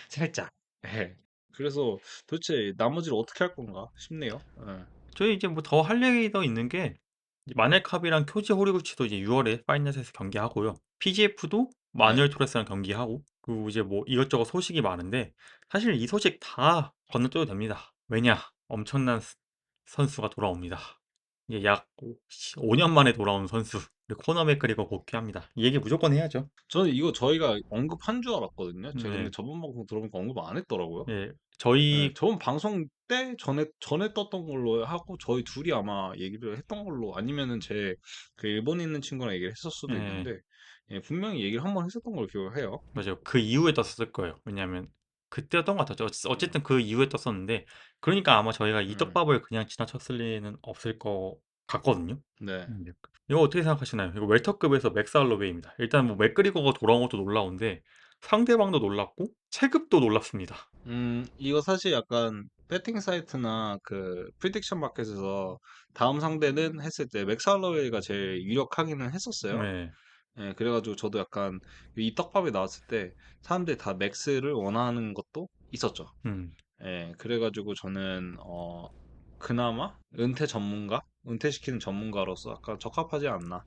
[SPEAKER 2] 살짝. 예. 그래서 도대체 나머지를 어떻게 할 건가 싶네요. 예.
[SPEAKER 1] 저희 이제 뭐 더 할 얘기 더 있는 게 마넬캅이랑 쿄지 호리구치도 이제 6월에 파이널에서 경기하고요. PGF도
[SPEAKER 2] 네.
[SPEAKER 1] 마누엘 토레스랑 경기하고 그리고 이제 뭐 이것저것 소식이 많은데 사실 이 소식 다 건너뛰어도 됩니다. 왜냐? 엄청난 선수가 돌아옵니다. 이게 약 5년 만에 돌아온 선수. 그리고 코너 맥그리거 복귀합니다. 이 얘기 무조건 해야죠.
[SPEAKER 2] 저는 이거 저희가 언급한 줄 알았거든요. 제가 근데
[SPEAKER 1] 네.
[SPEAKER 2] 저번 방송 들어보니까 언급 안 했더라고요.
[SPEAKER 1] 예.
[SPEAKER 2] 예,
[SPEAKER 1] 저희
[SPEAKER 2] 저번 방송 때 전에 떴던 걸로 하고 저희 둘이 아마 얘기를 했던 걸로 아니면은 그 일본에 있는 친구랑 얘기를 했을 수도
[SPEAKER 1] 예.
[SPEAKER 2] 있는데 예, 분명히 얘기를 한번 했었던 걸로 기억을 해요.
[SPEAKER 1] 맞아요. 그 이후에 떴을 거예요. 왜냐하면 그때였던 것 같았죠.
[SPEAKER 2] 음,
[SPEAKER 1] 어쨌든 그 이후에 떴었는데 그러니까 아마 저희가 이
[SPEAKER 2] 음,
[SPEAKER 1] 떡밥을 그냥 지나쳤을 리는 없을 것 같거든요.
[SPEAKER 2] 네.
[SPEAKER 1] 네. 이거 어떻게 생각하시나요? 이거 웰터급에서 맥스 할로웨이입니다. 일단 뭐 맥그리거가 돌아온 것도 놀라운데 상대방도 놀랍고 체급도 놀랍습니다.
[SPEAKER 2] 이거 사실 약간 배팅 사이트나 그 프리딕션 마켓에서 다음 상대는 했을 때 맥스 할러웨이가 제일 유력하기는 했었어요.
[SPEAKER 1] 네.
[SPEAKER 2] 예, 그래가지고 저도 약간 이 떡밥이 나왔을 때 사람들이 다 맥스를 원하는 것도 있었죠.
[SPEAKER 1] 음.
[SPEAKER 2] 예, 그래가지고 저는 그나마 은퇴시키는 전문가로서 약간 적합하지 않나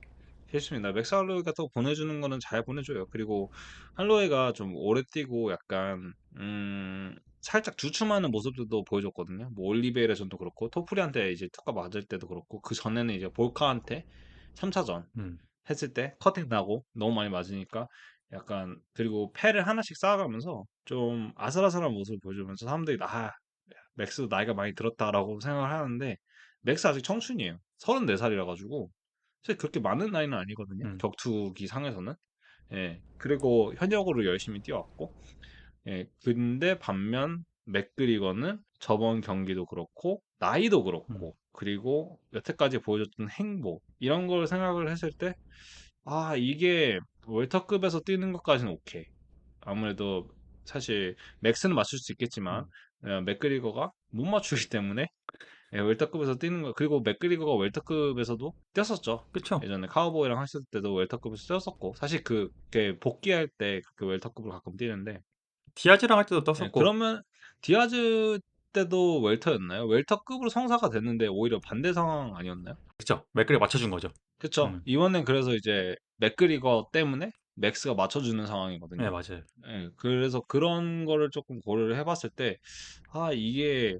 [SPEAKER 2] 싶습니다. 맥스 할로웨이가 또 보내주는 거는 잘 보내줘요. 그리고 할로웨이가 좀 오래 뛰고 약간 살짝 주춤하는 모습들도 보여줬거든요. 뭐 올리베이레전도 그렇고 토프리한테 이제 특가 맞을 때도 그렇고 그 전에는 이제 볼카한테 3차전
[SPEAKER 1] 음.
[SPEAKER 2] 했을 때 커팅 나고 너무 많이 맞으니까 약간 그리고 패를 하나씩 쌓아가면서 좀 아슬아슬한 모습을 보여주면서 사람들이 맥스 나이가 많이 들었다라고 생각을 하는데 맥스 아직 청춘이에요. 34살이라 가지고 사실 그렇게 많은 나이는 아니거든요.
[SPEAKER 1] 음.
[SPEAKER 2] 격투기 상에서는. 예. 그리고 현역으로 열심히 뛰어왔고 예. 근데 반면 맥그리거는 저번 경기도 그렇고 나이도
[SPEAKER 1] 음.
[SPEAKER 2] 그렇고 그리고 여태까지 보여줬던 행보 이런 걸 생각을 했을 때 이게 월터급에서 뛰는 것까지는 오케이. 아무래도 사실 맥스는 맞출 수 있겠지만
[SPEAKER 1] 음.
[SPEAKER 2] 맥그리거가 못 맞추기 때문에 예, 웰터급에서 뛰는 거. 그리고 맥그리거가 웰터급에서도 뛰었었죠.
[SPEAKER 1] 그쵸?
[SPEAKER 2] 예전에 카우보이랑 했을 때도 웰터급에서 뛰었었고, 사실 그게 복귀할 때 그 웰터급을 가끔 뛰는데,
[SPEAKER 1] 디아즈랑 할 때도
[SPEAKER 2] 예,
[SPEAKER 1] 떴었고,
[SPEAKER 2] 그러면 디아즈 때도 웰터였나요? 웰터급으로 성사가 됐는데 오히려 반대 상황 아니었나요?
[SPEAKER 1] 그쵸? 맥그리가 맞춰준 거죠.
[SPEAKER 2] 그쵸.
[SPEAKER 1] 음,
[SPEAKER 2] 이번엔 그래서 이제 맥그리거 때문에 맥스가 맞춰주는
[SPEAKER 1] 네,
[SPEAKER 2] 상황이거든요.
[SPEAKER 1] 맞아요.
[SPEAKER 2] 예, 그래서 그런 거를 조금 고려를 해봤을 때, 아, 이게,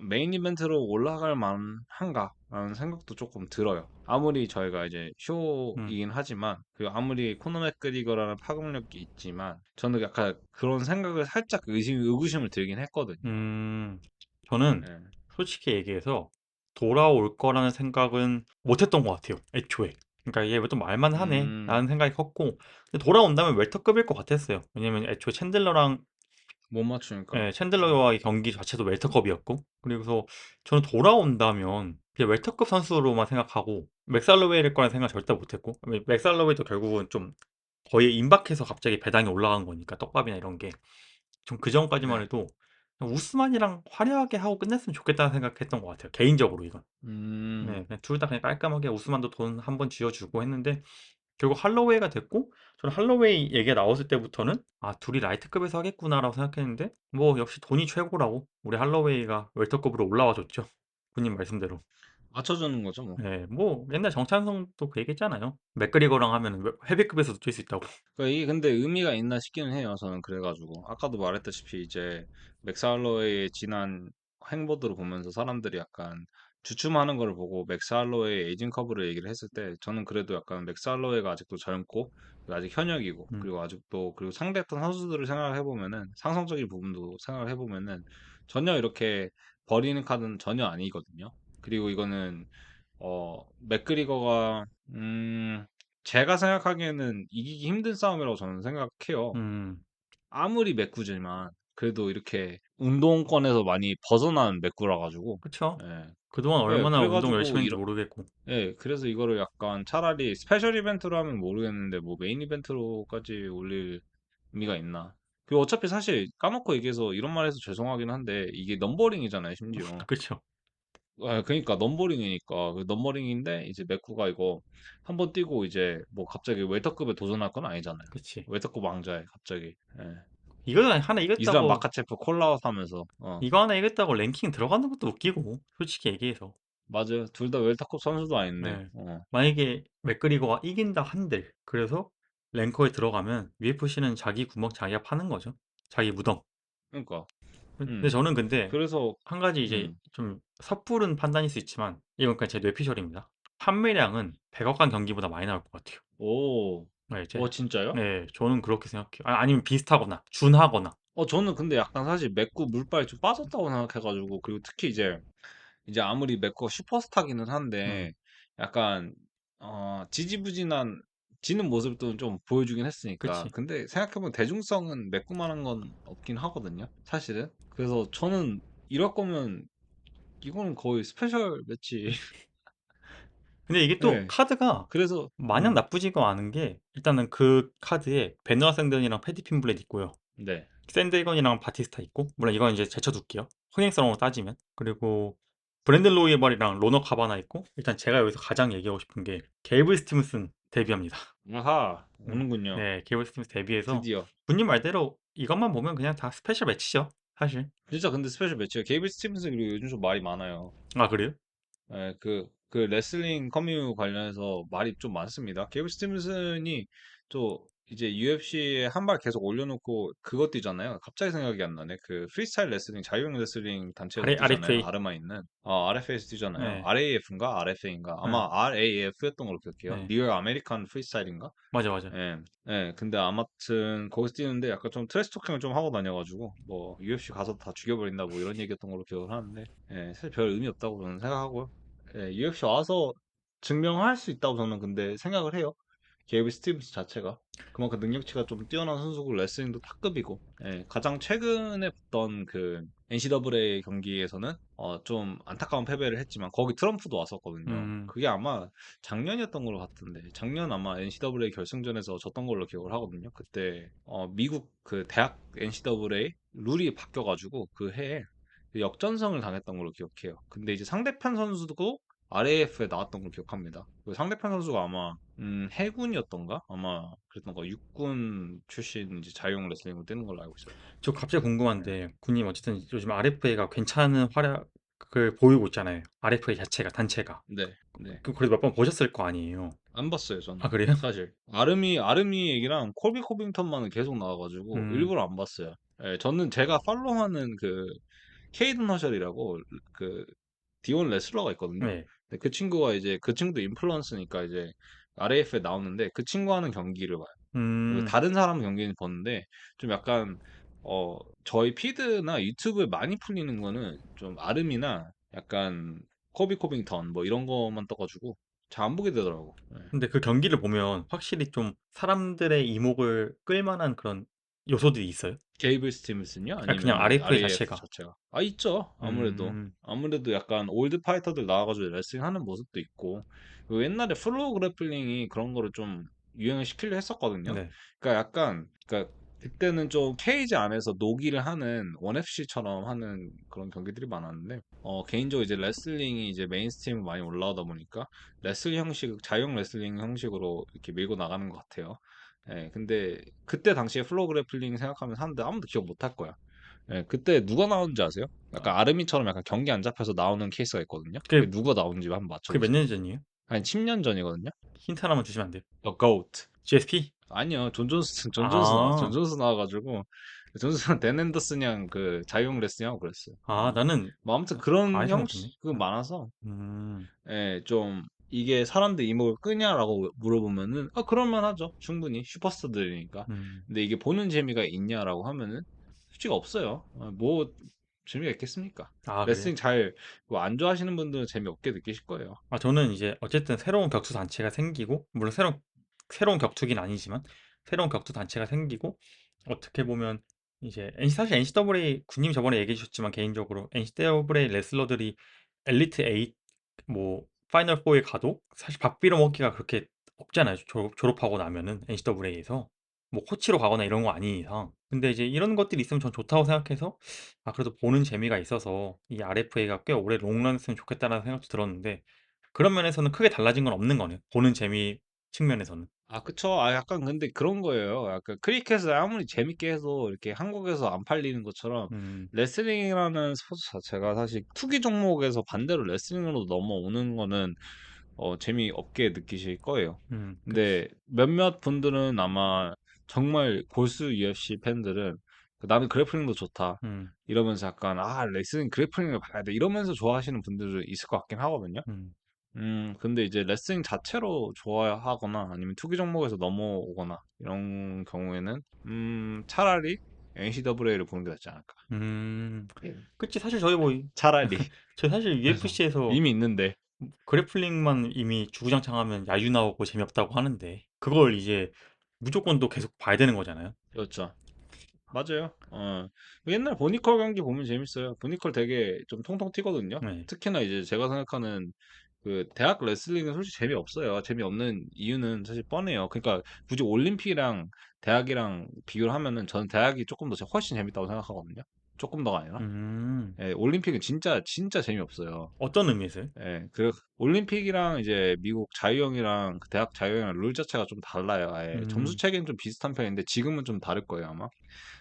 [SPEAKER 2] 메인 이벤트로 올라갈 만한가? 라는 생각도 조금 들어요. 아무리 저희가 이제
[SPEAKER 1] 음,
[SPEAKER 2] 쇼이긴 하지만, 그 아무리 코너 맥그리거라는 파급력이 있지만, 저는 약간 그런 생각을 살짝 의구심을 들긴 했거든요.
[SPEAKER 1] 음, 저는
[SPEAKER 2] 예.
[SPEAKER 1] 솔직히 얘기해서 돌아올 거라는 생각은 못 했던 것 같아요. 애초에. 그러니까 얘 왜 또 말만 하네?
[SPEAKER 2] 음,
[SPEAKER 1] 라는 생각이 컸고, 근데 돌아온다면 웰터급일 것 같았어요. 왜냐면 애초에 챈들러랑
[SPEAKER 2] 못 맞추니까.
[SPEAKER 1] 예,
[SPEAKER 2] 예.
[SPEAKER 1] 챈들러와의 경기 자체도 웰터급이었고, 그리고 저는 돌아온다면 그냥 웰터급 선수로만 생각하고, 맥살로웨이일 거라는 생각 절대 못 했고, 맥살로웨이도 결국은 좀 거의 임박해서 갑자기 배당이 올라간 거니까, 떡밥이나 이런 게. 좀 그 전까지만
[SPEAKER 2] 네.
[SPEAKER 1] 해도 그냥 우스만이랑 화려하게 하고 끝냈으면 좋겠다는 생각했던 것 같아요. 개인적으로 이건.
[SPEAKER 2] 음,
[SPEAKER 1] 네, 그냥 둘 다 그냥 깔끔하게 우스만도 돈 한 번 쥐어주고 했는데, 결국 할로웨이가 됐고, 저는 할로웨이 얘기가 나왔을 때부터는 아 둘이 라이트급에서 하겠구나라고 생각했는데 뭐 역시 돈이 최고라고 우리 할로웨이가 웰터급으로 올라와 줬죠. 군님 말씀대로.
[SPEAKER 2] 맞춰주는 거죠, 뭐.
[SPEAKER 1] 네, 뭐 옛날 정찬성도 그 얘기했잖아요. 맥그리거랑 하면 헤비급에서도 뛸 수 있다고.
[SPEAKER 2] 그러니까 이게 근데 의미가 있나 싶기는 해요. 저는 그래가지고 아까도 말했다시피 이제 맥스할로웨이의 지난 행보들을 보면서 사람들이 약간 주춤하는 걸 보고 맥스할로웨이 에이징 커브를 얘기를 했을 때 저는 그래도 약간 맥스할로웨이가 아직도 젊고 그리고 아직 현역이고
[SPEAKER 1] 음,
[SPEAKER 2] 그리고 아직도 그리고 상대했던 선수들을 생각을 해보면은 상성적인 부분도 생각을 해보면은 전혀 이렇게 버리는 카드는 전혀 아니거든요. 그리고 이거는 맥그리거가 제가 생각하기에는 이기기 힘든 싸움이라고 저는 생각해요.
[SPEAKER 1] 음,
[SPEAKER 2] 아무리 맥구지만 그래도 이렇게 운동권에서 많이 벗어난 맥구라 가지고
[SPEAKER 1] 그쵸.
[SPEAKER 2] 예.
[SPEAKER 1] 그동안
[SPEAKER 2] 예,
[SPEAKER 1] 얼마나 운동
[SPEAKER 2] 그래가지고
[SPEAKER 1] 열심히 했는지 모르겠고.
[SPEAKER 2] 예, 그래서 이거를 약간 차라리 스페셜 이벤트로 하면 모르겠는데 뭐 메인 이벤트로까지 올릴 의미가 있나? 그리고 어차피 사실 까먹고 얘기해서 이런 말 해서 죄송하긴 한데 이게 넘버링이잖아요, 심지어.
[SPEAKER 1] 그쵸.
[SPEAKER 2] 그러니까 넘버링이니까 그 넘버링인데 이제 맥구가 이거 한번 뛰고 이제 뭐 갑자기 웰터급에 도전할 건 아니잖아요.
[SPEAKER 1] 그치.
[SPEAKER 2] 웰터급 왕자에 갑자기. 예.
[SPEAKER 1] 이거 하나
[SPEAKER 2] 이스람
[SPEAKER 1] 이겼다고
[SPEAKER 2] 마카체프 콜라웃 하면서
[SPEAKER 1] 이거 하나 이겼다고 랭킹 들어가는 것도 웃기고 솔직히 얘기해서.
[SPEAKER 2] 맞아요. 둘 다 웰터급 선수도 아닌데.
[SPEAKER 1] 네. 만약에 맥그리거가 이긴다 한들 그래서 랭커에 들어가면 UFC는 자기 구멍 자기가 파는 거죠. 자기 무덤.
[SPEAKER 2] 그러니까
[SPEAKER 1] 근데
[SPEAKER 2] 음.
[SPEAKER 1] 저는 근데
[SPEAKER 2] 그래서
[SPEAKER 1] 한 가지 이제
[SPEAKER 2] 음.
[SPEAKER 1] 좀 섣부른 판단일 수 있지만 이건 그냥 제 뇌피셜입니다. 판매량은 100억 간 경기보다 많이 나올 것 같아요.
[SPEAKER 2] 오.
[SPEAKER 1] 네, 이제
[SPEAKER 2] 진짜요?
[SPEAKER 1] 네, 저는 그렇게 생각해요. 아니면 비슷하거나 준하거나.
[SPEAKER 2] 저는 근데 약간 사실 맥구 물빨이 좀 빠졌다고 생각해 가지고 그리고 특히 이제 아무리 맥거가 슈퍼스타기는
[SPEAKER 1] 음,
[SPEAKER 2] 한데 약간 지지부진한 지는 모습도 좀 보여주긴 했으니까
[SPEAKER 1] 그치.
[SPEAKER 2] 근데 생각해보면 대중성은 맥구만한 건 없긴 하거든요 사실은 그래서 저는 이럴 거면 이거는 거의 스페셜 매치
[SPEAKER 1] 근데 이게 또
[SPEAKER 2] 네
[SPEAKER 1] 카드가
[SPEAKER 2] 그래서
[SPEAKER 1] 마냥 나쁘지가 않은 게 일단은 그 카드에 베너아 샌든이랑 패티 핀블렛 있고요.
[SPEAKER 2] 네
[SPEAKER 1] 샌드이건이랑 바티스타 있고 물론 이건 이제 제쳐둘게요. 흥행성으로 따지면. 그리고 브랜든 로이벌이랑 로너 카바나 있고 일단 제가 여기서 가장 얘기하고 싶은 게 게이블 스티븐슨 데뷔합니다.
[SPEAKER 2] 아하
[SPEAKER 1] 네,
[SPEAKER 2] 오는군요
[SPEAKER 1] 네, 게이블 스티븐슨 데뷔해서
[SPEAKER 2] 드디어
[SPEAKER 1] 군님 말대로 이것만 보면 그냥 다 스페셜 매치죠. 사실.
[SPEAKER 2] 진짜 근데 스페셜 매치가 게이블 스티븐슨 그리고 요즘 좀 말이 많아요
[SPEAKER 1] 아, 그래요?
[SPEAKER 2] 예, 그 레슬링 커뮤 관련해서 말이 좀 많습니다. 게이블 스티븐슨이 또 이제 UFC에 한 발 계속 올려놓고 그것 뛰잖아요. 갑자기 생각이 안 나네. 그 프리스타일 레슬링, 자유형 레슬링 단체에서 뛰잖아요.
[SPEAKER 1] RFA.
[SPEAKER 2] 아르마 있는. RFA에서 뛰잖아요.
[SPEAKER 1] 네,
[SPEAKER 2] RAF인가? RFA인가?
[SPEAKER 1] 네,
[SPEAKER 2] 아마 RAF였던 걸로 기억해요.
[SPEAKER 1] 네.
[SPEAKER 2] 뉴욕 아메리칸 프리스타일인가?
[SPEAKER 1] 맞아, 맞아.
[SPEAKER 2] 예, 예. 근데 아무튼 거기서 뛰는데 약간 좀 트래시 토킹을 좀 하고 다녀가지고 뭐 UFC 가서 다 죽여버린다 뭐 이런 얘기했던 걸로 기억을 하는데 예, 사실 별 의미 없다고 저는 생각하고요. 예, UFC 와서 증명할 수 있다고 저는 근데 생각을 해요. 게이비 스티븐스 자체가 그만큼 능력치가 좀 뛰어난 선수고 레슬링도 탑급이고 예, 가장 최근에 봤던 그 NCAA 경기에서는 좀 안타까운 패배를 했지만 거기 트럼프도 왔었거든요.
[SPEAKER 1] 음,
[SPEAKER 2] 그게 아마 작년이었던 걸로 같은데 작년 아마 NCAA 결승전에서 졌던 걸로 기억을 하거든요. 그때 미국 그 대학 NCAA 룰이 바뀌어가지고 그 해에 역전승을 당했던 걸로 기억해요. 근데 이제 상대편 선수도 RAF에 나왔던 걸로 기억합니다. 그 상대편 선수가 아마 해군이었던가? 아마 그랬던 거 육군 출신 이제 자유형 레슬링을 뛰는 걸로 알고 있어요.
[SPEAKER 1] 저 갑자기
[SPEAKER 2] 네.
[SPEAKER 1] 궁금한데 군님 어쨌든 요즘 RFA가 괜찮은 활약을 보이고 있잖아요. RFA 자체가 단체가.
[SPEAKER 2] 네. 네.
[SPEAKER 1] 그래도 몇 번 보셨을 거 아니에요.
[SPEAKER 2] 안 봤어요,
[SPEAKER 1] 아
[SPEAKER 2] 저는.
[SPEAKER 1] 그래요?
[SPEAKER 2] 사실. 아르미 얘기랑 콜비 코빙턴만은 계속 나와가지고
[SPEAKER 1] 음,
[SPEAKER 2] 일부러 안 봤어요. 예, 저는 제가 팔로우하는 그 케이든 허셜이라고 그 디온 레슬러가 있거든요.
[SPEAKER 1] 네.
[SPEAKER 2] 근데 그 친구가 이제 그 친구도 인플루언서니까 이제 RAF에 나오는데 그 친구 하는 경기를 봐요. 그리고
[SPEAKER 1] 음,
[SPEAKER 2] 다른 사람 경기는 보는데 좀 약간 어 저희 피드나 유튜브에 많이 풀리는 거는 좀 아름이나 약간 코비 코빙턴 뭐 이런 것만 떠가지고 잘 안 보게 되더라고. 예.
[SPEAKER 1] 근데 그 경기를 보면 확실히 좀 사람들의 이목을 끌만한 그런 요소들이 있어요.
[SPEAKER 2] 게이블 스티븐슨요?
[SPEAKER 1] 아, 그냥
[SPEAKER 2] 아니면은
[SPEAKER 1] RFA
[SPEAKER 2] RAF
[SPEAKER 1] 자체가.
[SPEAKER 2] 자체가? 아, 있죠. 아무래도.
[SPEAKER 1] 음,
[SPEAKER 2] 아무래도 약간 올드 파이터들 나와가지고 레슬링 하는 모습도 있고. 그리고 옛날에 플로우 그래플링이 그런 거를 좀 유행을 시키려 했었거든요.
[SPEAKER 1] 네.
[SPEAKER 2] 그러니까 약간, 그러니까 그때는 좀 케이지 안에서 노기를 하는 ONFC처럼 하는 그런 경기들이 많았는데, 개인적으로 이제 레슬링이 이제 메인스트림으로 많이 올라오다 보니까 레슬링 형식, 자유형 레슬링 형식으로 이렇게 밀고 나가는 것 같아요. 예, 근데 그때 당시에 플로우 그래플링 생각하면 사람들 아무도 기억 못 할 거야. 예, 그때 누가 나오는지 아세요? 약간 아르미처럼 약간 경기 안 잡혀서 나오는 케이스가 있거든요. 그게
[SPEAKER 1] 그게,
[SPEAKER 2] 누가 나오는지 한번
[SPEAKER 1] 그게 몇
[SPEAKER 2] 맞춰보세요.
[SPEAKER 1] 년 전이에요?
[SPEAKER 2] 한 10년 전이거든요.
[SPEAKER 1] 힌트 하나만 주시면 안 돼요?
[SPEAKER 2] The GOAT.
[SPEAKER 1] GSP?
[SPEAKER 2] 아니요, 존 존스 나와. 존
[SPEAKER 1] 아,
[SPEAKER 2] 존스 나와가지고 존 존스는 댄 앤더슨이랑 그 자유형 레슬링하고 그랬어요.
[SPEAKER 1] 아, 나는
[SPEAKER 2] 뭐 아무튼
[SPEAKER 1] 다
[SPEAKER 2] 그런
[SPEAKER 1] 알지 못했네.
[SPEAKER 2] 형식이 많아서
[SPEAKER 1] 음,
[SPEAKER 2] 예, 좀 이게 사람들 이목을 끄냐라고 물어보면은 그럴만 하죠. 충분히 슈퍼스타들이니까.
[SPEAKER 1] 음.
[SPEAKER 2] 근데 이게 보는 재미가 있냐라고 하면은 솔직히 없어요. 뭐 재미가 있겠습니까?
[SPEAKER 1] 아, 그래요?
[SPEAKER 2] 레슬링 잘 뭐 안 좋아하시는 분들은 재미없게 느끼실 거예요.
[SPEAKER 1] 아, 저는 이제 어쨌든 새로운 격투 단체가 생기고, 물론 새로운 격투기는 아니지만, 새로운 격투 단체가 생기고, 어떻게 보면 이제, 사실 NCAA, 군님 저번에 얘기해 주셨지만, 개인적으로 NCAA 레슬러들이 엘리트 8, 뭐, 파이널 4에 가도 사실 밥 빌어먹기가 그렇게 없잖아요. 졸업하고 나면은 NCAA에서. 뭐, 코치로 가거나 이런 거 아닌 이상. 근데 이제 이런 것들이 있으면 전 좋다고 생각해서, 아, 그래도 보는 재미가 있어서 이 RFA가 꽤 오래 롱런 했으면 좋겠다는 생각도 들었는데, 그런 면에서는 크게 달라진 건 없는 거네요. 보는 재미 측면에서는.
[SPEAKER 2] 그쵸. 약간 근데 그런 거예요. 약간 크리켓을 아무리 재밌게 해도 이렇게 한국에서 안 팔리는 것처럼
[SPEAKER 1] 음,
[SPEAKER 2] 레슬링이라는 스포츠 자체가 사실 투기 종목에서 반대로 레슬링으로 넘어오는 거는 재미없게 느끼실 거예요.
[SPEAKER 1] 그,
[SPEAKER 2] 근데 몇몇 분들은 아마 정말 골수 UFC 팬들은 나는 그래플링도 좋다.
[SPEAKER 1] 음,
[SPEAKER 2] 이러면서 약간 레슬링 그래플링을 봐야 돼. 이러면서 좋아하시는 분들도 있을 것 같긴 하거든요.
[SPEAKER 1] 음.
[SPEAKER 2] 근데 이제 레슬링 자체로 좋아하거나 아니면 투기 종목에서 넘어오거나 이런 경우에는 차라리 NCAA를 보는 게 낫지 않을까.
[SPEAKER 1] 음.
[SPEAKER 2] 예.
[SPEAKER 1] 그치, 사실 저희 뭐,
[SPEAKER 2] 차라리.
[SPEAKER 1] 저희 사실
[SPEAKER 2] 그래서
[SPEAKER 1] UFC에서
[SPEAKER 2] 이미 있는데.
[SPEAKER 1] 그래플링만 이미 주구장창 하면 야유 나오고 재미없다고 하는데, 그걸 이제 무조건 또 계속 봐야 되는 거잖아요.
[SPEAKER 2] 그렇죠. 맞아요. 옛날 보니컬 경기 보면 재밌어요. 보니컬 되게 좀 통통 튀거든요.
[SPEAKER 1] 네.
[SPEAKER 2] 특히나 이제 제가 생각하는 그 대학 레슬링은 솔직히 재미없어요. 재미없는 이유는 사실 뻔해요. 그러니까 굳이 올림픽이랑 대학이랑 비교를 하면은 저는 대학이 조금 더 훨씬 재밌다고 생각하거든요. 조금 더가 아니라.
[SPEAKER 1] 음.
[SPEAKER 2] 예, 올림픽은 진짜 진짜 재미없어요.
[SPEAKER 1] 어떤 의미에서요?
[SPEAKER 2] 예, 그 올림픽이랑 이제 미국 자유형이랑 그 대학 자유형이랑 룰 자체가 좀 달라요. 아예 점수
[SPEAKER 1] 음,
[SPEAKER 2] 체계는 좀 비슷한 편인데 지금은 좀 다를 거예요 아마.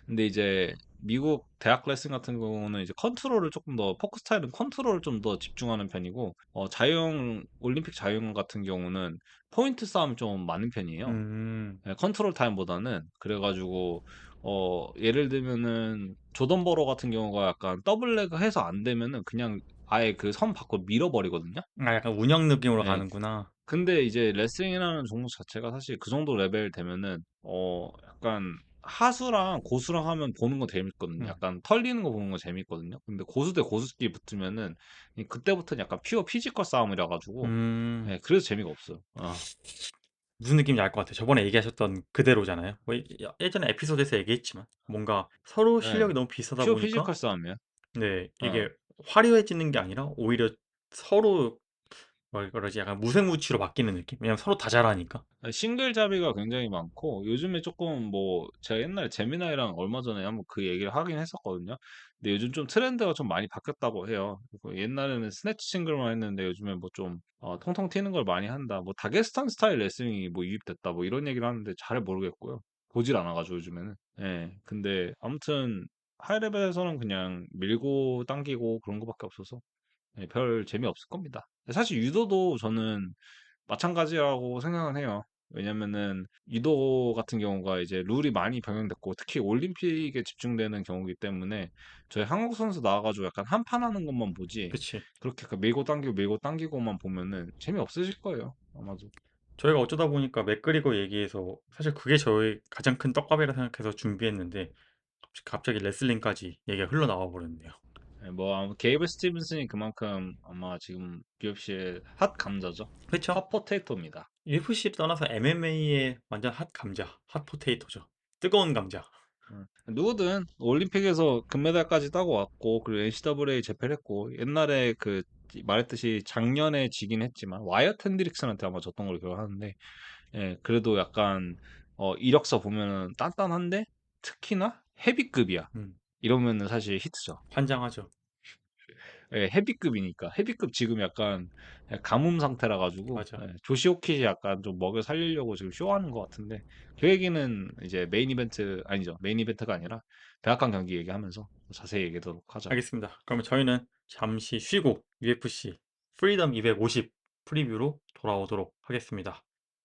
[SPEAKER 2] 근데 이제 미국 대학 레슨 같은 경우는 이제 컨트롤을 조금 더 포크 스타일은 컨트롤을 좀 더 집중하는 편이고 자유형 올림픽 자유형 같은 경우는 포인트 싸움이 좀 많은 편이에요.
[SPEAKER 1] 음,
[SPEAKER 2] 예, 컨트롤 타임보다는 그래가지고 예를 들면은 조던 버러 같은 경우가 약간 더블 레그 해서 안 되면은 그냥 아예 그 선 밖으로 밀어버리거든요.
[SPEAKER 1] 아, 약간 운영 느낌으로
[SPEAKER 2] 예,
[SPEAKER 1] 가는구나.
[SPEAKER 2] 근데 이제 레슬링이라는 종목 자체가 사실 그 정도 레벨 되면은 약간 하수랑 고수랑 하면 보는 거 재밌거든요.
[SPEAKER 1] 네.
[SPEAKER 2] 약간 털리는 거 보는 거 재밌거든요. 근데 고수 대 고수끼리 붙으면은 그때부터는 약간 퓨어 피지컬 싸움이라 가지고
[SPEAKER 1] 음,
[SPEAKER 2] 예, 그래서 재미가 없어요.
[SPEAKER 1] 무슨 느낌인지 알 것 같아요. 저번에 얘기하셨던 그대로잖아요. 뭐 예전에 에피소드에서 얘기했지만 뭔가 서로
[SPEAKER 2] 예,
[SPEAKER 1] 실력이 너무 비슷하다
[SPEAKER 2] 퓨어
[SPEAKER 1] 보니까
[SPEAKER 2] 피지컬 싸움이야.
[SPEAKER 1] 네,
[SPEAKER 2] 어,
[SPEAKER 1] 이게 화려해지는 게 아니라 오히려 서로 그러지 약간 무색무취로 바뀌는 느낌? 왜냐면 서로 다 잘하니까.
[SPEAKER 2] 싱글 잡이가 굉장히 많고 요즘에 조금 뭐 제가 옛날에 제미나이랑 얼마 전에 한번 그 얘기를 하긴 했었거든요. 근데 요즘 좀 트렌드가 좀 많이 바뀌었다고 해요. 그리고 옛날에는 스네치 싱글만 했는데 요즘에 뭐 좀 통통 튀는 걸 많이 한다. 뭐 다게스탄 스타일 레슬링이 뭐 유입됐다. 뭐 이런 얘기를 하는데 잘 모르겠고요. 보질 않아가지고 요즘에는. 예. 근데 아무튼 하이레벨에서는 그냥 밀고 당기고 그런 거밖에 없어서 예, 별 재미없을 겁니다. 사실 유도도 저는 마찬가지라고 생각은 해요. 왜냐면은 유도 같은 경우가 이제 룰이 많이 변경됐고 특히 올림픽에 집중되는 경우이기 때문에 저희 한국 선수 나와가지고 약간 한판 하는 것만 보지
[SPEAKER 1] 그치.
[SPEAKER 2] 그렇게 약간 밀고 당기고만 보면은 재미없으실 거예요. 아마도.
[SPEAKER 1] 저희가 어쩌다 보니까 맥그리거 얘기해서 사실 그게 저희 가장 큰 떡밥이라 생각해서 준비했는데 갑자기 레슬링까지 얘기가 흘러나와 버렸네요.
[SPEAKER 2] 예, 뭐 게이블 스티븐슨이 그만큼 아마 지금 UFC의 핫 감자죠.
[SPEAKER 1] 그쵸?
[SPEAKER 2] 핫 포테이토입니다.
[SPEAKER 1] UFC를 떠나서 MMA의 완전 핫 감자, 핫 포테이토죠. 뜨거운 감자.
[SPEAKER 2] 누구든 올림픽에서 금메달까지 따고 왔고 그리고 NCAA 재패했고 옛날에 그 말했듯이 작년에 지긴 했지만 와이어트 핸드릭슨한테 아마 졌던 걸로 기억하는데 예, 그래도 약간 이력서 보면은 단단한데 특히나 헤비급이야.
[SPEAKER 1] 음,
[SPEAKER 2] 이러면은 사실 히트죠.
[SPEAKER 1] 환장하죠.
[SPEAKER 2] 예, 헤비급이니까 헤비급 지금 약간 가뭄 상태라 가지고
[SPEAKER 1] 맞아.
[SPEAKER 2] 예, 조시 오킷이 약간 좀 먹여 살리려고 지금 쇼하는 것 같은데 그 얘기는 이제 메인 이벤트 아니죠 메인 이벤트가 아니라 백악관 경기 얘기하면서 자세히 얘기하도록 하죠.
[SPEAKER 1] 알겠습니다. 그러면 저희는 잠시 쉬고 UFC 프리덤 250 프리뷰로 돌아오도록 하겠습니다.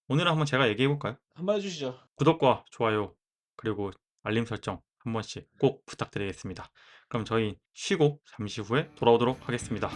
[SPEAKER 1] 오늘은 한번 제가 얘기해 볼까요?
[SPEAKER 2] 한번 해주시죠.
[SPEAKER 1] 구독과 좋아요 그리고 알림 설정 한 번씩 꼭 부탁드리겠습니다. 그럼 저희 쉬고 잠시 후에 돌아오도록 하겠습니다.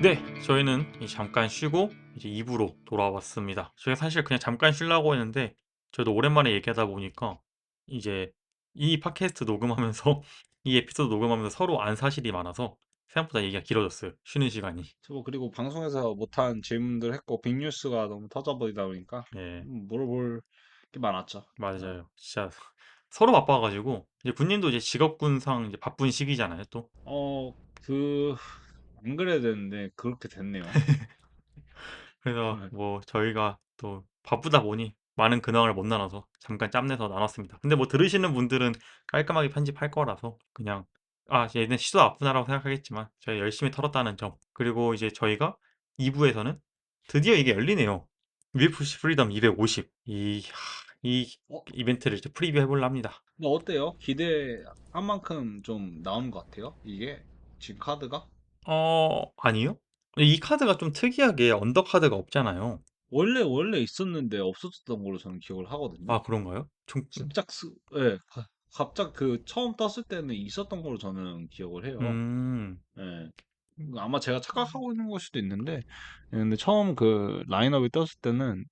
[SPEAKER 1] 네, 저희는 잠깐 쉬고 이제 2부로 돌아왔습니다. 저희가 사실 그냥 잠깐 쉬려고 했는데 저희도 오랜만에 얘기하다 보니까 이제 이 팟캐스트 녹음하면서 이 에피소드 녹음하면서 서로 안 사실이 많아서 생각보다 얘기가 길어졌어요. 쉬는 시간이.
[SPEAKER 2] 저 그리고 방송에서 못한 질문들 했고 빅뉴스가 너무 터져버리다 보니까
[SPEAKER 1] 예,
[SPEAKER 2] 물어볼 게 많았죠. 어,
[SPEAKER 1] 맞아요. 진짜 서로 바빠가지고 이제 군님도 이제 직업군상 이제 바쁜 시기잖아요, 또.
[SPEAKER 2] 어, 그, 안 그래야 되는데 그렇게 됐네요.
[SPEAKER 1] 그래서 뭐 저희가 또 바쁘다 보니 많은 근황을 못 나눠서 잠깐 짬내서 나눴습니다. 근데 뭐 들으시는 분들은 깔끔하게 편집할 거라서 그냥 얘는 시도 아프다라고 생각하겠지만 저희 열심히 털었다는 점. 그리고 이제 저희가 2부에서는 드디어 이게 열리네요. UFC 프리덤 250. 이
[SPEAKER 2] 어,
[SPEAKER 1] 이벤트를 이제 프리뷰 해보려 합니다.
[SPEAKER 2] 근데 어때요? 기대한 만큼 좀 나온 것 같아요? 이게 지금 카드가?
[SPEAKER 1] 아니요? 이 카드가 좀 특이하게 언더카드가 없잖아요.
[SPEAKER 2] 원래 있었는데 없어졌던 걸로 저는 기억을 하거든요.
[SPEAKER 1] 아, 그런가요?
[SPEAKER 2] 예, 갑작 그 처음 떴을 때는 있었던 걸로 저는 기억을 해요.
[SPEAKER 1] 음,
[SPEAKER 2] 예. 아마 제가 착각하고 있는 걸 수도 있는데, 근데 처음 그 라인업이 떴을 때는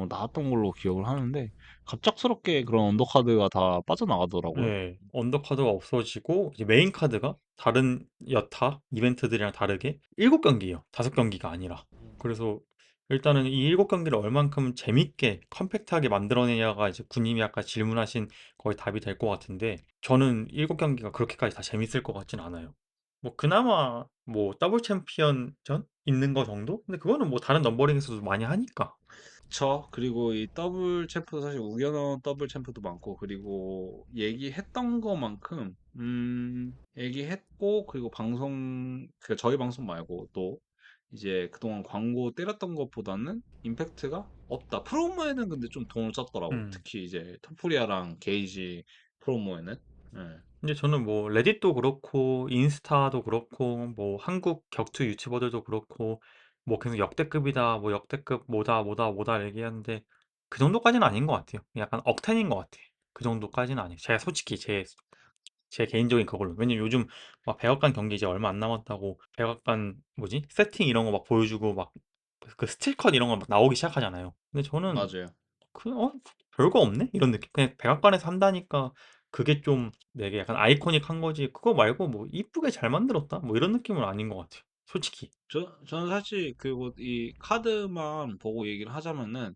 [SPEAKER 2] 나왔던 걸로 기억을 하는데 갑작스럽게 그런 언더카드가 다 빠져나가더라고요.
[SPEAKER 1] 네, 언더카드가 없어지고 이제 메인 카드가 다른 여타 이벤트들이랑 다르게 7경기예요. 5경기가 아니라. 그래서 일단은 이 7경기를 얼만큼 재밌게 컴팩트하게 만들어내냐가 이제 군님이 아까 질문하신 거의 답이 될 것 같은데 저는 7경기가 그렇게까지 다 재밌을 것 같진 않아요. 뭐 그나마 뭐 더블 챔피언전 있는 거 정도? 근데 그거는 뭐 다른 넘버링에서도 많이 하니까.
[SPEAKER 2] 그리고 이 더블 챔프도 사실 우겨넣은 더블 챔프도 많고, 그리고 얘기했던 것만큼, 얘기했고, 그리고 그 저희 방송 말고 또, 이제 그동안 광고 때렸던 것보다는 임팩트가 없다. 프로모에는 근데 좀 돈을 썼더라고요.
[SPEAKER 1] 음.
[SPEAKER 2] 특히 이제 토프리아랑 게이지 프로모에는. 예.
[SPEAKER 1] 근데 저는 뭐 레딧도 그렇고 인스타도 그렇고 뭐 한국 격투 유튜버들도 그렇고 뭐 계속 역대급이다 뭐 역대급 뭐다 얘기하는데 그 정도까지는 아닌 것 같아요. 약간 억텐인 것 같아. 그 정도까지는 아니에요. 제가 솔직히 제 개인적인 그걸로. 왜냐면 요즘 막 백악관 경기 이제 얼마 안 남았다고 백악관 뭐지 세팅 이런 거 막 보여주고 막 그 스틸컷 이런 거 막 나오기 시작하잖아요. 근데 저는
[SPEAKER 2] 맞아요.
[SPEAKER 1] 별거 없네? 이런 느낌. 그냥 백악관에서 한다니까 그게 좀 되게 약간 아이코닉한 거지. 그거 말고 뭐 이쁘게 잘 만들었다? 뭐 이런 느낌은 아닌 것 같아요. 솔직히.
[SPEAKER 2] 저는 사실 그이 카드만 보고 얘기를 하자면은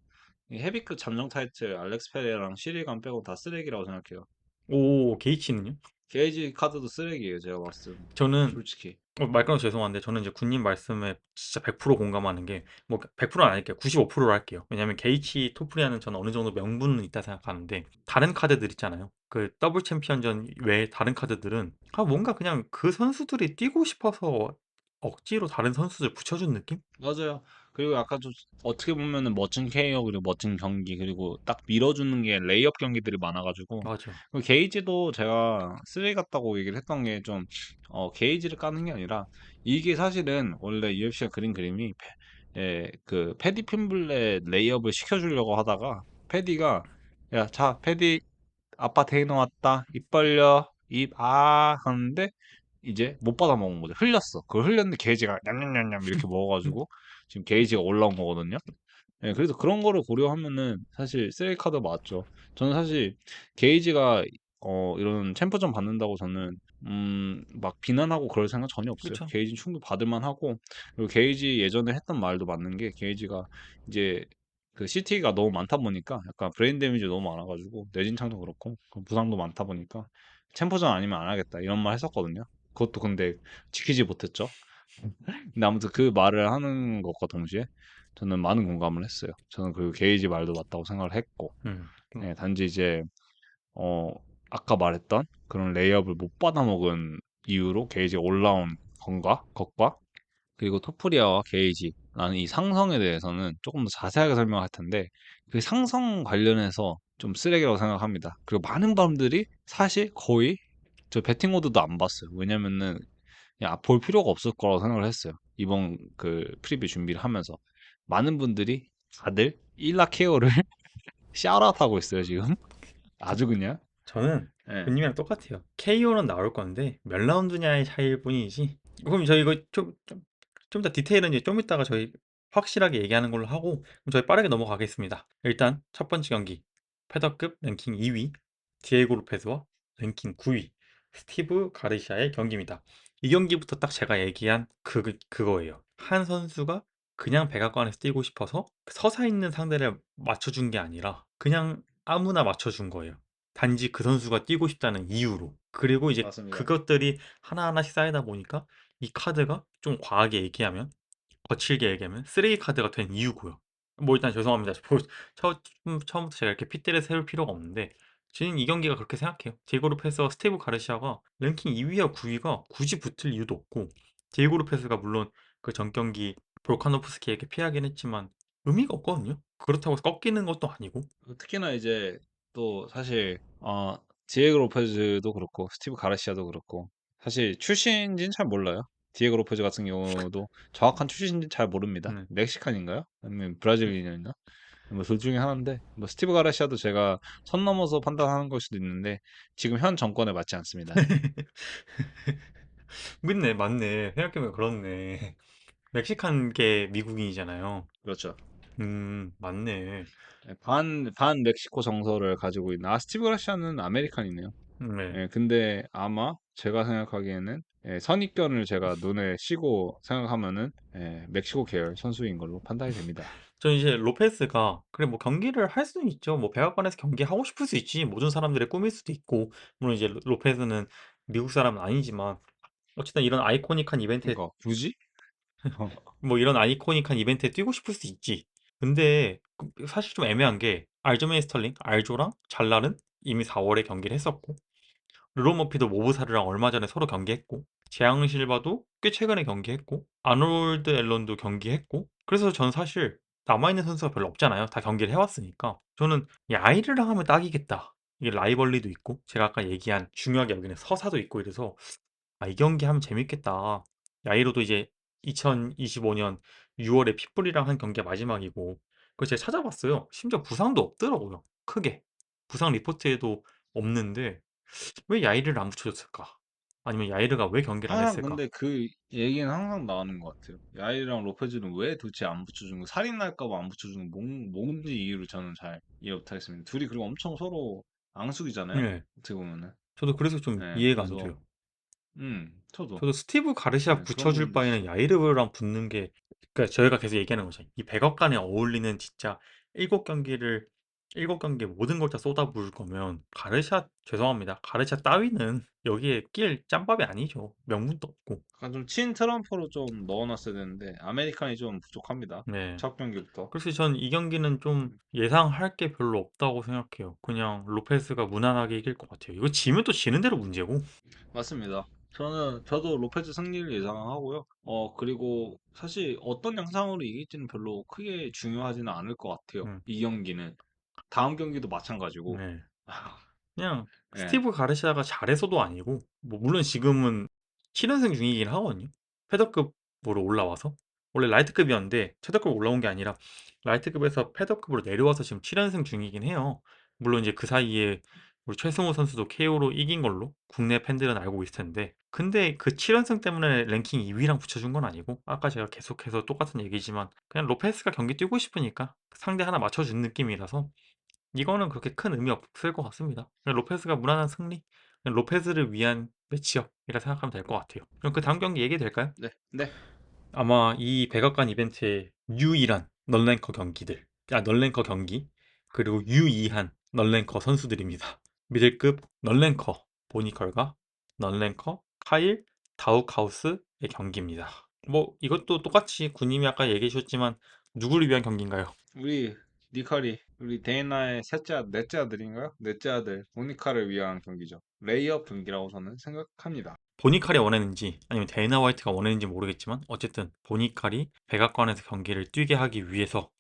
[SPEAKER 2] 이 헤비급 잠정 타이틀 알렉스 페레랑 시리간 빼고 다 쓰레기라고 생각해요.
[SPEAKER 1] 오, 게이치는요?
[SPEAKER 2] 게이지 카드도 쓰레기예요, 제가 봤을 때는.
[SPEAKER 1] 저는
[SPEAKER 2] 솔직히.
[SPEAKER 1] 말 끊어서 죄송한데 저는 이제 군님 말씀에 진짜 100% 공감하는 게 뭐 100%는 아닐게요. 95%로 할게요. 왜냐면 게이치 토프리아는 저는 어느 정도 명분은 있다 생각하는데 다른 카드들 있잖아요. 그 더블 챔피언전 외에 다른 카드들은 뭔가 그냥 그 선수들이 뛰고 싶어서 억지로 다른 선수들 붙여준 느낌?
[SPEAKER 2] 맞아요. 그리고 약간 좀 어떻게 보면은 멋진 KO 그리고 멋진 경기 그리고 딱 밀어주는 게 레이업 경기들이 많아가지고
[SPEAKER 1] 맞아.
[SPEAKER 2] 그리고 게이지도 제가 쓰레기 같다고 얘기를 했던 게 좀 게이지를 까는 게 아니라 이게 사실은 원래 UFC가 그린 그림이 그 패디 핀블렛 레이업을 시켜주려고 하다가 패디가 야, 자, 패디 아빠 데이너 왔다. 입 벌려. 하는데 이제 못 받아 먹은 거죠. 흘렸어. 그걸 흘렸는데 게이지가 냠냠냠냠 이렇게 먹어가지고 지금 게이지가 올라온 거거든요. 예, 그래서 그런 거를 고려하면은 사실 쓰레기 카드 맞죠. 저는 사실 게이지가 이런 챔프전 받는다고 저는 막 비난하고 그럴 생각 전혀 없어요.
[SPEAKER 1] 그쵸?
[SPEAKER 2] 게이지 충분히 받을 만하고 그리고 게이지 예전에 했던 말도 맞는 게 게이지가 이제 그 CT가 너무 많다 보니까 약간 브레인 데미지 너무 많아가지고 뇌진창도 그렇고 그 부상도 많다 보니까 챔프전 아니면 안 하겠다 이런 말 했었거든요. 그것도 근데 지키지 못했죠. 근데 아무튼 그 말을 하는 것과 동시에 저는 많은 공감을 했어요. 저는 그 게이지 말도 맞다고 생각을 했고,
[SPEAKER 1] 음.
[SPEAKER 2] 예, 단지 이제 어 아까 말했던 그런 레이업을 못 받아먹은 이유로 게이지가 올라온 것과 그리고 토프리아와 게이지라는 이 상성에 대해서는 조금 더 자세하게 설명할 텐데 그 상성 관련해서 좀 쓰레기라고 생각합니다. 그리고 많은 분들이 사실 거의 저 베팅 모드도 안 봤어요. 왜냐면은 볼 필요가 없을 거라고 생각을 했어요. 이번 그 프리뷰 준비를 하면서 많은 분들이 다들 일라 케어를 샤웃 하고 있어요 지금. 아주 그냥.
[SPEAKER 1] 저는
[SPEAKER 2] 예.
[SPEAKER 1] 군님이랑 똑같아요. KO는 나올 건데 몇 라운드냐의 차이일 뿐이지. 그럼 저희 이거 좀 더 디테일은 이제 좀 이따가 저희 확실하게 얘기하는 걸로 하고 그럼 저희 빠르게 넘어가겠습니다. 일단 첫 번째 경기 패더급 랭킹 2위 디에고 로페즈와 랭킹 9위 스티브 가르시아의 경기입니다. 이 경기부터 딱 제가 얘기한 그거예요. 한 선수가 그냥 백악관에서 뛰고 싶어서 서사 있는 상대를 맞춰준 게 아니라 그냥 아무나 맞춰준 거예요. 단지 그 선수가 뛰고 싶다는 이유로. 그리고 이제
[SPEAKER 2] 맞습니다.
[SPEAKER 1] 그것들이 하나하나씩 쌓이다 보니까 이 카드가 좀 과하게 얘기하면, 거칠게 얘기하면 쓰레기 카드가 된 이유고요. 뭐 일단 죄송합니다. 처음부터 제가 이렇게 핏대를 세울 필요가 없는데 저는 이 경기가 그렇게 생각해요. 디에고 로페스와 스티브 가르시아가 랭킹 2위와 9위가 굳이 붙을 이유도 없고 디에고 로페스가 물론 그 전 경기 볼카노프스키에게 피하긴 했지만 의미가 없거든요. 그렇다고 해서 꺾이는 것도 아니고.
[SPEAKER 2] 특히나 이제 또 사실 디에고 로페즈도 그렇고 스티브 가르시아도 그렇고 사실 출신지는 잘 몰라요. 디에고 로페즈 같은 경우도 정확한 출신지 잘 모릅니다.
[SPEAKER 1] 네.
[SPEAKER 2] 멕시칸인가요? 아니면 브라질리언인가? 뭐 둘 중에 하나인데 뭐 스티브 가르시아도 제가 선 넘어서 판단하는 걸 수도 있는데 지금 현 정권에 맞지 않습니다.
[SPEAKER 1] 맞네, 맞네. 생각해보면 그렇네. 멕시칸계 미국인이잖아요.
[SPEAKER 2] 그렇죠.
[SPEAKER 1] 맞네.
[SPEAKER 2] 예, 반 멕시코 정서를 가지고 있는 스티브 가르시아는 아메리칸이네요.
[SPEAKER 1] 네.
[SPEAKER 2] 예, 근데 아마 제가 생각하기에는 선입견을 제가 눈에 씌고 생각하면은 멕시코 계열 선수인 걸로 판단이 됩니다.
[SPEAKER 1] 저 이제 로페스가 그래 뭐 경기를 할 수는 있죠. 뭐 백악관에서 경기하고 싶을 수 있지. 모든 사람들의 꿈일 수도 있고. 물론 이제 로페스는 미국 사람은 아니지만 어쨌든 이런 아이코닉한 이벤트에
[SPEAKER 2] 그러니까 굳이?
[SPEAKER 1] 뭐 이런 아이코닉한 이벤트에 뛰고 싶을 수 있지. 근데 사실 좀 애매한 게 알저메인 스털링, 알조랑 잘랄은 이미 4월에 경기를 했었고 르로 머피도 모브사르랑 얼마 전에 서로 경기했고 재앙 실바도 꽤 최근에 경기했고 아놀드 앨런도 경기했고 그래서 전 사실 남아있는 선수가 별로 없잖아요. 다 경기를 해왔으니까 저는 이 아이르랑 하면 딱이겠다. 이게 라이벌리도 있고 제가 아까 얘기한 중요하게 여기는 서사도 있고 이래서 이 경기 하면 재밌겠다. 야이로도 이제 2025년 6월에 핏불이랑 한 경기가 마지막이고 그거 제가 찾아봤어요. 심지어 부상도 없더라고요. 크게. 부상 리포트에도 없는데 왜 야이르를 안 붙여줬을까? 아니면 야이르가 왜 경기를 안
[SPEAKER 2] 항상
[SPEAKER 1] 했을까?
[SPEAKER 2] 근데 그 얘기는 항상 나오는 것 같아요. 야이랑 로페즈는 왜 도대체 안 붙여준 거, 살인 날까 봐 안 붙여주는 거, 뭔지 이유를 저는 잘 이해 못하겠습니다. 둘이 그리고 엄청 서로 앙숙이잖아요.
[SPEAKER 1] 네.
[SPEAKER 2] 어떻게 보면은.
[SPEAKER 1] 저도 그래서 좀
[SPEAKER 2] 네,
[SPEAKER 1] 이해가 안
[SPEAKER 2] 그래서
[SPEAKER 1] 돼요.
[SPEAKER 2] 저도
[SPEAKER 1] 저도 스티브 가르시아
[SPEAKER 2] 그런
[SPEAKER 1] 붙여줄
[SPEAKER 2] 부분도
[SPEAKER 1] 바에는
[SPEAKER 2] 있어요.
[SPEAKER 1] 야이르랑 붙는 게 그러니까 저희가 계속 얘기하는 거죠. 이 백악관에 어울리는 진짜 일곱 경기를 일곱 경기에 모든 걸 다 쏟아부을 거면 가르샤 죄송합니다. 가르샤 따위는 여기에 낄 짬밥이 아니죠. 명분도 없고.
[SPEAKER 2] 약간 좀 친트럼프로 좀 넣어놨어야 되는데 아메리칸이 좀 부족합니다.
[SPEAKER 1] 네.
[SPEAKER 2] 첫 경기부터.
[SPEAKER 1] 그래서 전 이 경기는 좀 예상할 게 별로 없다고 생각해요. 그냥 로페스가 무난하게 이길 것 같아요. 이거 지면 또 지는 대로 문제고.
[SPEAKER 2] 맞습니다. 저도 로페즈 승리를 예상하고요. 그리고 사실 어떤 양상으로 이길지는 별로 크게 중요하지는 않을 것 같아요.
[SPEAKER 1] 음,
[SPEAKER 2] 이 경기는. 다음 경기도 마찬가지고.
[SPEAKER 1] 네. 그냥
[SPEAKER 2] 예.
[SPEAKER 1] 스티브 가르시아가 잘해서도 아니고 뭐 물론 지금은 7연승 중이긴 하거든요. 패더급으로 올라와서 원래 라이트급이었는데 패더급 올라온 게 아니라 라이트급에서 패더급으로 내려와서 지금 7연승 중이긴 해요. 물론 이제 그 사이에 우리 최승호 선수도 KO로 이긴 걸로 국내 팬들은 알고 있을 텐데 근데 그 7연승 때문에 랭킹 2위랑 붙여준 건 아니고 아까 제가 계속해서 똑같은 얘기지만 그냥 로페스가 경기 뛰고 싶으니까 상대 하나 맞춰준 느낌이라서 이거는 그렇게 큰 의미 없을 것 같습니다. 그냥 로페스가 무난한 승리, 그냥 로페스를 위한 매치업이라 생각하면 될 것 같아요. 그럼 그 다음 경기 얘기 될까요?
[SPEAKER 2] 네. 네.
[SPEAKER 1] 아마 이 백악관 이벤트의 유일한 넌랭커 경기들, 넌랭커 경기, 그리고 유의한 넌랭커 선수들입니다. 미들급 넌랭커 보니컬과 넌랭커 카일 다우카우스의 경기입니다. 뭐 이것도 똑같이 군님이 아까 얘기해 주셨지만 누구를 위한 경기인가요?
[SPEAKER 2] 우리 니카리, 우리 데이나의 넷째 아들인가요? 넷째 아들 모니카를 위한 경기죠. 레이업 경기라고 저는 생각합니다.
[SPEAKER 1] 보니칼이 원했는지 아니면 데이나 화이트가 원했는지 모르겠지만 어쨌든 보니칼이 백악관에서 경기를 뛰게 하기 위해서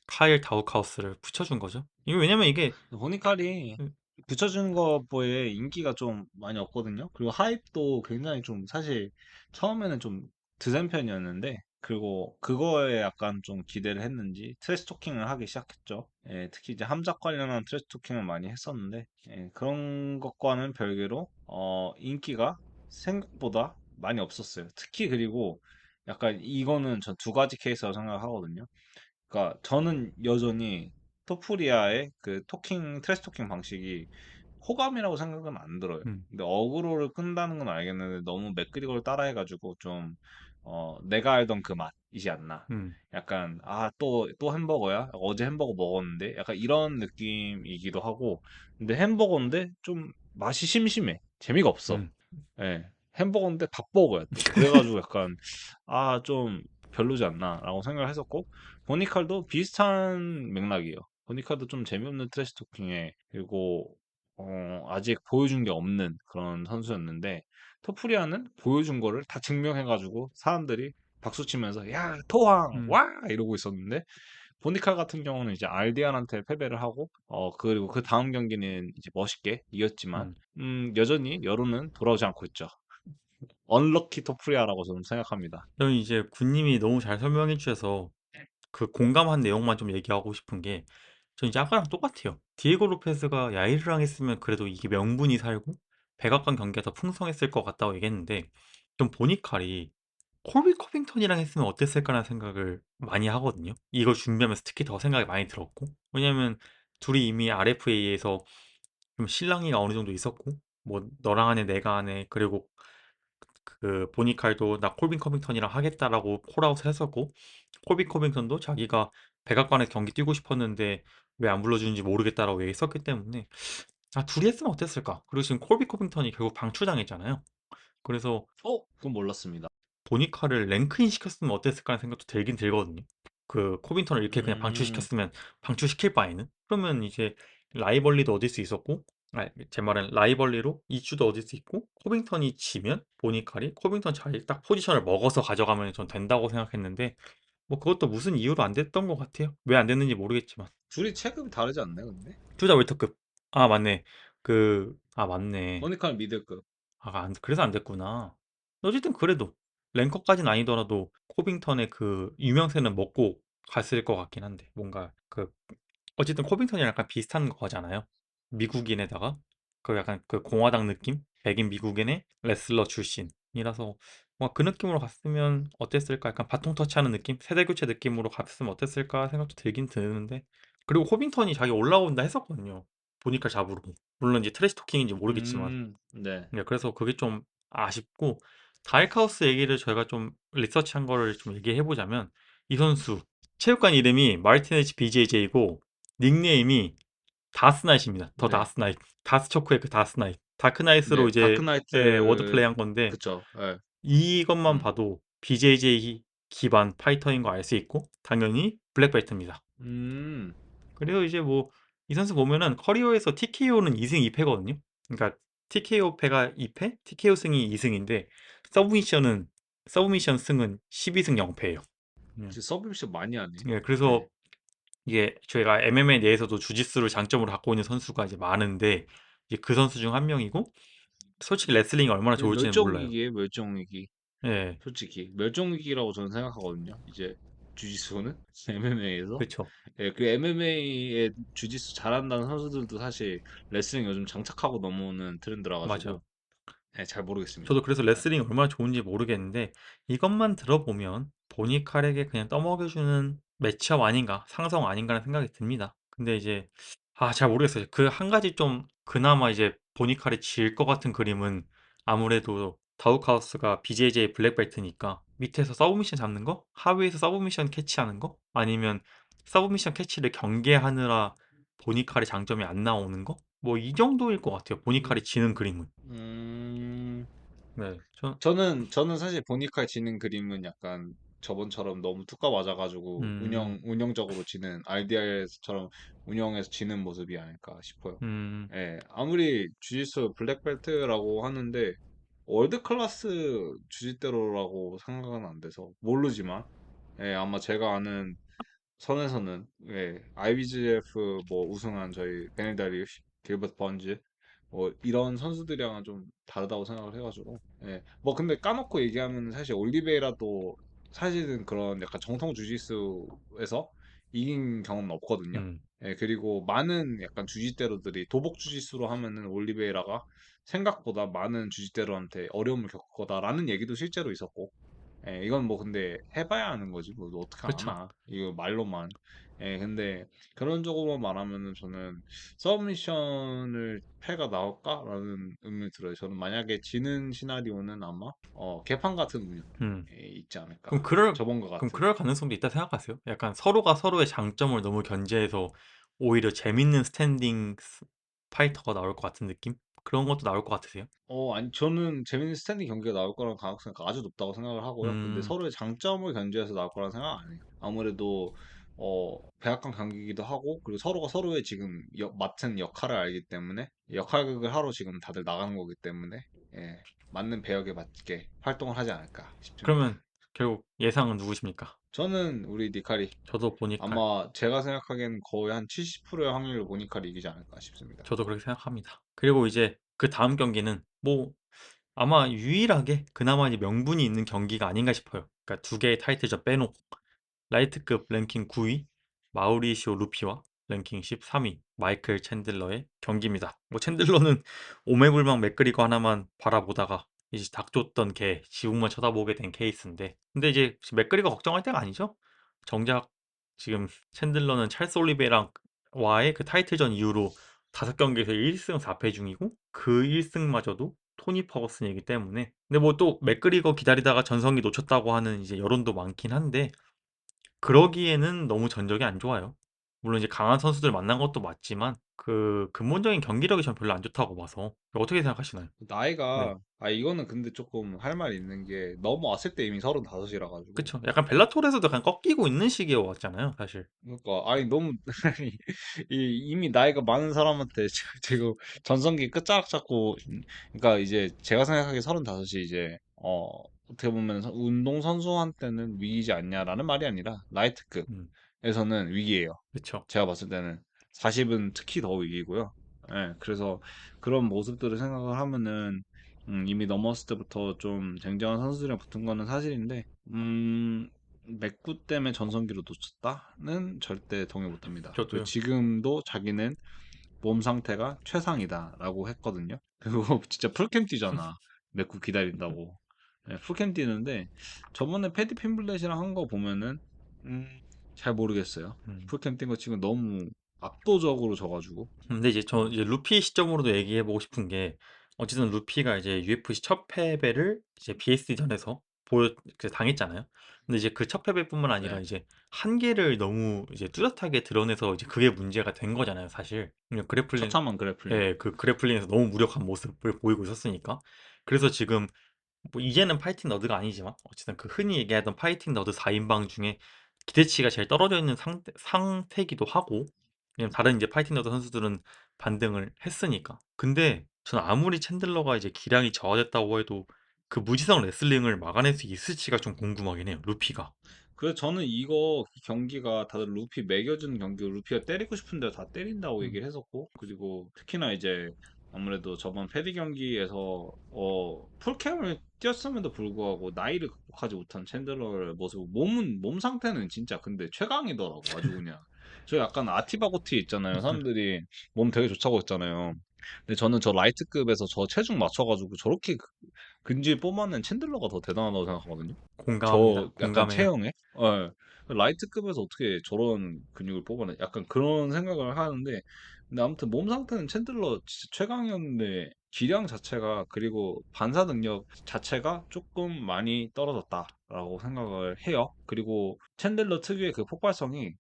[SPEAKER 1] 카일 다우카우스를 붙여준 거죠. 이거 왜냐면 이게
[SPEAKER 2] 모니칼이
[SPEAKER 1] 음,
[SPEAKER 2] 붙여주는 거에 인기가 좀 많이 없거든요. 그리고 하입도 굉장히 좀 사실 처음에는 좀 드센 편이었는데 그리고 그거에 약간 좀 기대를 했는지 트래시 토킹을 하기 시작했죠. 예, 특히 이제 함작 관련한 트래시 토킹을 많이 했었는데 예, 그런 것과는 별개로 인기가 생각보다 많이 없었어요. 특히 그리고 약간 이거는 전 두 가지 케이스라고 생각하거든요. 그러니까 저는 여전히 토프리아의 그 트래시 토킹 방식이 호감이라고 생각은 안 들어요.
[SPEAKER 1] 음,
[SPEAKER 2] 근데 어그로를 끈다는 건 알겠는데 너무 맥그리거를 따라해가지고 좀 내가 알던 그 맛이지 않나.
[SPEAKER 1] 음,
[SPEAKER 2] 약간 또 햄버거야? 어제 햄버거 먹었는데 약간 이런 느낌이기도 하고 근데 햄버거인데 좀 맛이 심심해. 재미가 없어.
[SPEAKER 1] 음.
[SPEAKER 2] 예. 햄버거인데 밥버거야 또. 그래가지고 약간 좀 별로지 않나라고 생각을 했었고 보니칼도 비슷한 맥락이에요. 보니칼도 좀 재미없는 트래시 토킹에 그리고 아직 보여준 게 없는 그런 선수였는데 토프리아는 보여준 거를 다 증명해가지고 사람들이 박수 치면서 야 토왕
[SPEAKER 1] 음,
[SPEAKER 2] 와 이러고 있었는데 보니칼 같은 경우는 이제 알디안한테 패배를 하고 그리고 그 다음 경기는 이제 멋있게 이겼지만
[SPEAKER 1] 음.
[SPEAKER 2] 여전히 여론은 돌아오지 않고 있죠. 언럭키 토프리아라고 저는 생각합니다.
[SPEAKER 1] 저는 이제 군님이 너무 잘 설명해 주셔서 그 공감한 내용만 좀 얘기하고 싶은 게 저 이제 아까랑 똑같아요. 디에고 로페스가 야이르랑 했으면 그래도 이게 명분이 살고 백악관 경기가 더 풍성했을 것 같다고 얘기했는데 좀 보니칼이 콜비 코빙턴이랑 했으면 어땠을까라는 생각을 많이 하거든요. 이걸 준비하면서 특히 더 생각이 많이 들었고 왜냐면 둘이 이미 RFA에서 좀 실랑이가 어느 정도 있었고 뭐 너랑 하네 내가 하네 그리고 그 보니칼도 나 콜빈 커빙턴이랑 하겠다라고 콜아웃을 했었고 콜빈 커빙턴도 자기가 백악관에서 경기 뛰고 싶었는데 왜 안 불러주는지 모르겠다라고 얘기했었기 때문에 둘이 했으면 어땠을까? 그리고 지금 콜비 커빙턴이 결국 방출당했잖아요. 그래서
[SPEAKER 2] 그건 몰랐습니다.
[SPEAKER 1] 보니카를 랭크인 시켰으면 어땠을까 하는 생각도 들긴 들거든요. 그 코빈턴을 이렇게 그냥
[SPEAKER 2] 음,
[SPEAKER 1] 방출시켰으면 방출시킬 바에는 그러면 이제 라이벌리도 얻을 수 있었고 제 말은 라이벌리로 이슈도 얻을 수 있고 코빙턴이 지면 보니칼이 코빙턴 자리 딱 포지션을 먹어서 가져가면 전 된다고 생각했는데 뭐 그것도 무슨 이유로 안 됐던 것 같아요. 왜 안 됐는지 모르겠지만
[SPEAKER 2] 둘이 체급이 다르지 않나요, 근데?
[SPEAKER 1] 둘 다 웰터급. 맞네. 맞네.
[SPEAKER 2] 보니칼 미들급.
[SPEAKER 1] 그래서 안 됐구나. 어쨌든 그래도 랭커까지는 아니더라도 코빙턴의 그 유명세는 먹고 갔을 것 같긴 한데 뭔가 어쨌든 코빙턴이랑 약간 비슷한 거잖아요. 미국인에다가 그 약간 그 공화당 느낌? 백인 미국인의 레슬러 출신이라서 뭔가 그 느낌으로 갔으면 어땠을까? 약간 바통 터치하는 느낌? 세대 교체 느낌으로 갔으면 어땠을까 생각도 들긴 드는데 그리고 코빙턴이 자기 올라온다 했었거든요. 보니까 잡으로. 물론 이제 트래시 토킹인지 모르겠지만
[SPEAKER 2] 네.
[SPEAKER 1] 네, 그래서 그게 좀 아쉽고 다이크하우스 얘기를 저희가 좀 리서치한 거를 좀 얘기해 보자면 이 선수 체육관 이름이 마르티네지 BJJ고 닉네임이 다스나잇입니다. 더
[SPEAKER 2] 네.
[SPEAKER 1] 다스나잇. 다스초크의 그 다스나잇. 다크나잇으로
[SPEAKER 2] 네.
[SPEAKER 1] 이제 예, 워드플레이
[SPEAKER 2] 다크나이트
[SPEAKER 1] 한 건데
[SPEAKER 2] 그쵸. 예.
[SPEAKER 1] 이것만
[SPEAKER 2] 음.
[SPEAKER 1] 봐도 BJJ 기반 파이터인 거 알 수 있고 당연히 블랙벨트입니다.
[SPEAKER 2] 음.
[SPEAKER 1] 그리고 이제 뭐 이 선수 보면은 커리어에서 TKO는 2승 2패거든요. 그러니까 TKO 패가 2패, TKO 승이 2승인데 서브미션 승은 12승 0패예요.
[SPEAKER 2] 진짜 서브미션 많이 하네.
[SPEAKER 1] 예,
[SPEAKER 2] 예.
[SPEAKER 1] 그래서 이게 저희가 MMA 내에서도 주짓수를 장점으로 갖고 있는 선수가 이제 많은데 이제 그 선수 중 한 명이고 솔직히 레슬링이 얼마나
[SPEAKER 2] 근데
[SPEAKER 1] 좋을지는 몰라요.
[SPEAKER 2] 멸종위기에 멸종위기.
[SPEAKER 1] 예,
[SPEAKER 2] 솔직히 멸종위기라고 저는 생각하거든요. 이제 주짓수는 MMA에서
[SPEAKER 1] 그렇죠.
[SPEAKER 2] 예, 그 MMA에 주짓수 잘한다는 선수들도 사실 레슬링 요즘 장착하고 넘어오는 트렌드라
[SPEAKER 1] 맞아요.
[SPEAKER 2] 가지고 예, 잘
[SPEAKER 1] 저도
[SPEAKER 2] 모르겠습니다.
[SPEAKER 1] 그래서
[SPEAKER 2] 예.
[SPEAKER 1] 레슬링이 얼마나 좋은지 모르겠는데 이것만 들어보면 보니칼에게 그냥 떠먹여주는 매치업 아닌가, 상성 아닌가라는 생각이 듭니다. 근데 이제 잘 모르겠어요. 그 한 가지 좀 그나마 이제 보니칼이 질 것 같은 그림은 아무래도 다우카우스가 BJJ 블랙벨트니까 밑에서 서브미션 잡는 거, 하위에서 서브미션 캐치하는 거, 아니면 서브미션 캐치를 경계하느라 보니칼의 장점이 안 나오는 거, 뭐 이 정도일 것 같아요.
[SPEAKER 2] 음,
[SPEAKER 1] 보니칼이 지는 그림은.
[SPEAKER 2] 음,
[SPEAKER 1] 네,
[SPEAKER 2] 저는 사실 보니까 지는 그림은 약간 저번처럼 너무 뚜까 맞아가지고
[SPEAKER 1] 음,
[SPEAKER 2] 운영적으로 지는 RDR처럼 운영해서 지는 모습이 아닐까 싶어요.
[SPEAKER 1] 음,
[SPEAKER 2] 예, 아무리 주짓수 블랙벨트라고 하는데 월드 클래스 주짓대로라고 생각은 안 돼서 모르지만 예, 아마 제가 아는 선에서는 예, IBJF 뭐 우승한 저희 베네다리우시, 길버트 번즈 뭐 이런 선수들이랑은 좀 다르다고 생각을 해가지고 예. 뭐 근데 까놓고 얘기하면 사실 올리베이라도 사실은 그런 약간 정통 주짓수에서 이긴 경험은 없거든요.
[SPEAKER 1] 음,
[SPEAKER 2] 예, 그리고 많은 약간 주짓대로들이 도복 주짓수로 하면은 올리베이라가 생각보다 많은 주짓대로한테 어려움을 겪을 거다라는 얘기도 실제로 있었고 예, 이건 뭐 근데 해봐야 아는 거지 뭐 어떻게
[SPEAKER 1] 그쵸.
[SPEAKER 2] 아나 이거 말로만 예, 근데 그런 쪽으로 말하면은 저는 서브미션을 패가 나올까라는 의문이 들어요. 저는 만약에 지는 시나리오는 아마 개판 같은 운영이
[SPEAKER 1] 음.
[SPEAKER 2] 있지
[SPEAKER 1] 그럼
[SPEAKER 2] 않을까.
[SPEAKER 1] 그럴,
[SPEAKER 2] 저번과
[SPEAKER 1] 그럼
[SPEAKER 2] 같은.
[SPEAKER 1] 그럴 가능성도 있다 생각하세요? 약간 서로가 서로의 장점을 너무 견제해서 오히려 재밌는 스탠딩 파이터가 나올 것 같은 느낌? 그런 것도 나올 것 같으세요?
[SPEAKER 2] 아니, 저는 재밌는 스탠딩 경기가 나올 거라는 가능성이 아주 높다고 생각을 하고요. 근데
[SPEAKER 1] 음,
[SPEAKER 2] 서로의 장점을 견제해서 나올 거라는 생각 안 해요. 아무래도, 백악관 경기이기도 하고, 그리고 서로가 서로의 지금 맡은 역할을 알기 때문에, 역할극을 하러 지금 다들 나가는 거기 때문에, 예, 맞는 배역에 맞게 활동을 하지 않을까 싶습니다.
[SPEAKER 1] 그러면 결국 예상은 누구십니까?
[SPEAKER 2] 저는 우리 니카리,
[SPEAKER 1] 저도 보니칼.
[SPEAKER 2] 아마 제가 생각하기에는 거의 한 70%의 확률로 보니카리 이기지 않을까 싶습니다.
[SPEAKER 1] 저도 그렇게 생각합니다. 그리고 이제 그 다음 경기는 뭐 아마 유일하게 그나마 이제 명분이 있는 경기가 아닌가 싶어요. 그러니까 두 개의 타이틀전 빼놓고 라이트급 랭킹 9위 마우리시오 루피와 랭킹 13위 마이클 챈들러의 경기입니다. 뭐 챈들러는 오매불망 맥그리거 하나만 바라보다가 이제 닥쳤던 개 지붕만 쳐다보게 된 케이스인데 근데 이제 맥그리거 걱정할 때가 아니죠. 정작 지금 챈들러는 찰스 올리베랑 와의 그 타이틀전 이후로 5경기에서 1승 4패 중이고 그 1승마저도 토니 퍼거슨이기 때문에 근데 뭐 또 맥그리거 기다리다가 전성기 놓쳤다고 하는 이제 여론도 많긴 한데 그러기에는 너무 전적이 안 좋아요. 물론 이제 강한 선수들 만난 것도 맞지만 그 근본적인 경기력이 전 별로 안 좋다고 봐서 어떻게 생각하시나요? 네.
[SPEAKER 2] 나이가 이거는 근데 조금 할 말이 있는 게 넘어왔을 때 이미 35이라 가지고
[SPEAKER 1] 그쵸. 약간 벨라토르에서도 약간 꺾이고 있는 시기에 왔잖아요, 사실.
[SPEAKER 2] 그러니까 아니 너무 아니, 이미 나이가 많은 사람한테 지금 전성기 끝자락 잡고 그러니까 이제 제가 생각하기에 35이 이제 어떻게 보면 운동 선수한테는 위기지 않냐라는 말이 아니라
[SPEAKER 1] 음,
[SPEAKER 2] 라이트급에서는 위기예요.
[SPEAKER 1] 그쵸.
[SPEAKER 2] 제가 봤을 때는 40은 특히 더 위기고요. 예, 그래서 그런 모습들을 생각을 하면은 이미 넘었을 때부터 좀 쟁쟁한 선수들이랑 붙은 거는 사실인데 맥구 때문에 전성기로 놓쳤다는 절대 동의 못합니다. 그리고
[SPEAKER 1] 저도요.
[SPEAKER 2] 지금도 자기는 몸 상태가 최상이다라고 했거든요. 그리고 진짜 풀캠 뛰잖아. 맥구 기다린다고. 예, 풀캠 뛰는데 저번에 패디 핀블렛이랑 한 거 보면은 음, 잘 모르겠어요.
[SPEAKER 1] 음.
[SPEAKER 2] 풀캠 뛴 거 치고 너무 압도적으로 져가지고
[SPEAKER 1] 근데 이제 저
[SPEAKER 2] 어,
[SPEAKER 1] 이제 루피 시점으로도 얘기해 보고 싶은 게 어쨌든 루피가 이제 UFC 첫 패배를 이제 BSD전에서 보여 그 당했잖아요. 근데 이제 그 첫 패배뿐만 아니라
[SPEAKER 2] 네.
[SPEAKER 1] 이제 한계를 너무 이제 뚜렷하게 드러내서 이제 그게 문제가 된 거잖아요, 사실. 그래플링
[SPEAKER 2] 처참한 그래플링.
[SPEAKER 1] 예, 그 그래플링에서 너무 무력한 모습을 보이고 있었으니까. 그래서 지금 뭐 이제는 파이팅 너드가 아니지만 어쨌든 그 흔히 얘기하던 파이팅 너드 4인방 중에 기대치가 제일 떨어져 있는 상태이기도 하고, 왜냐면 다른 이제 파이팅 너드 선수들은 반등을 했으니까. 근데 저는 아무리 챈들러가 이제 기량이 저하됐다고 해도 그 무지성 레슬링을 막아낼 수 있을지가 좀 궁금하긴 해요, 루피가.
[SPEAKER 2] 그래서 저는 이거 경기가 다들 루피 매겨주는 경기고 루피가 때리고 싶은 대로 다 때린다고
[SPEAKER 1] 음,
[SPEAKER 2] 얘기를 했었고 그리고 특히나 이제 아무래도 저번 패디 경기에서 풀캠을 뛰었음에도 불구하고 나이를 극복하지 못한 챈들러의 모습 몸 상태는 진짜 근데 최강이더라고 아주 그냥 저 약간 아티바고티 있잖아요 사람들이 몸 되게 좋다고 했잖아요 근데 저는 저 라이트급에서 저 체중 맞춰가지고 저렇게 근질 뽑아낸 챈들러가 더 대단하다고 생각하거든요
[SPEAKER 1] 공감합니다.
[SPEAKER 2] 저 약간
[SPEAKER 1] 공감해요.
[SPEAKER 2] 체형에 라이트급에서 어떻게 저런 근육을 뽑아내? 약간 그런 생각을 하는데 근데 아무튼 몸 상태는 챈들러 진짜 최강이었는데 기량 자체가 그리고 반사 능력 자체가 조금 많이 떨어졌다라고 생각을 해요. 그리고 챈들러 특유의 그 폭발성이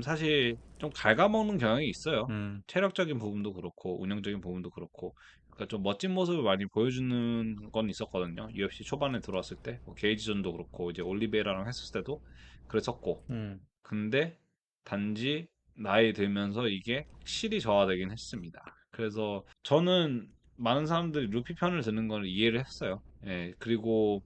[SPEAKER 2] 사실 좀 갉아먹는 경향이 있어요.
[SPEAKER 1] 음,
[SPEAKER 2] 체력적인 부분도 그렇고 운영적인 부분도 그렇고 그러니까 좀 멋진 모습을 많이 보여주는 건 있었거든요. UFC 초반에 들어왔을 때, 뭐 게이지전도 그렇고, 이제 올리베이라랑 했을 때도 그랬었고.
[SPEAKER 1] 음,
[SPEAKER 2] 근데 단지 나이 들면서 이게 확실히 저하되긴 했습니다. 그래서 저는 많은 사람들이 루피 편을 드는 걸 이해를 했어요. 예, 그리고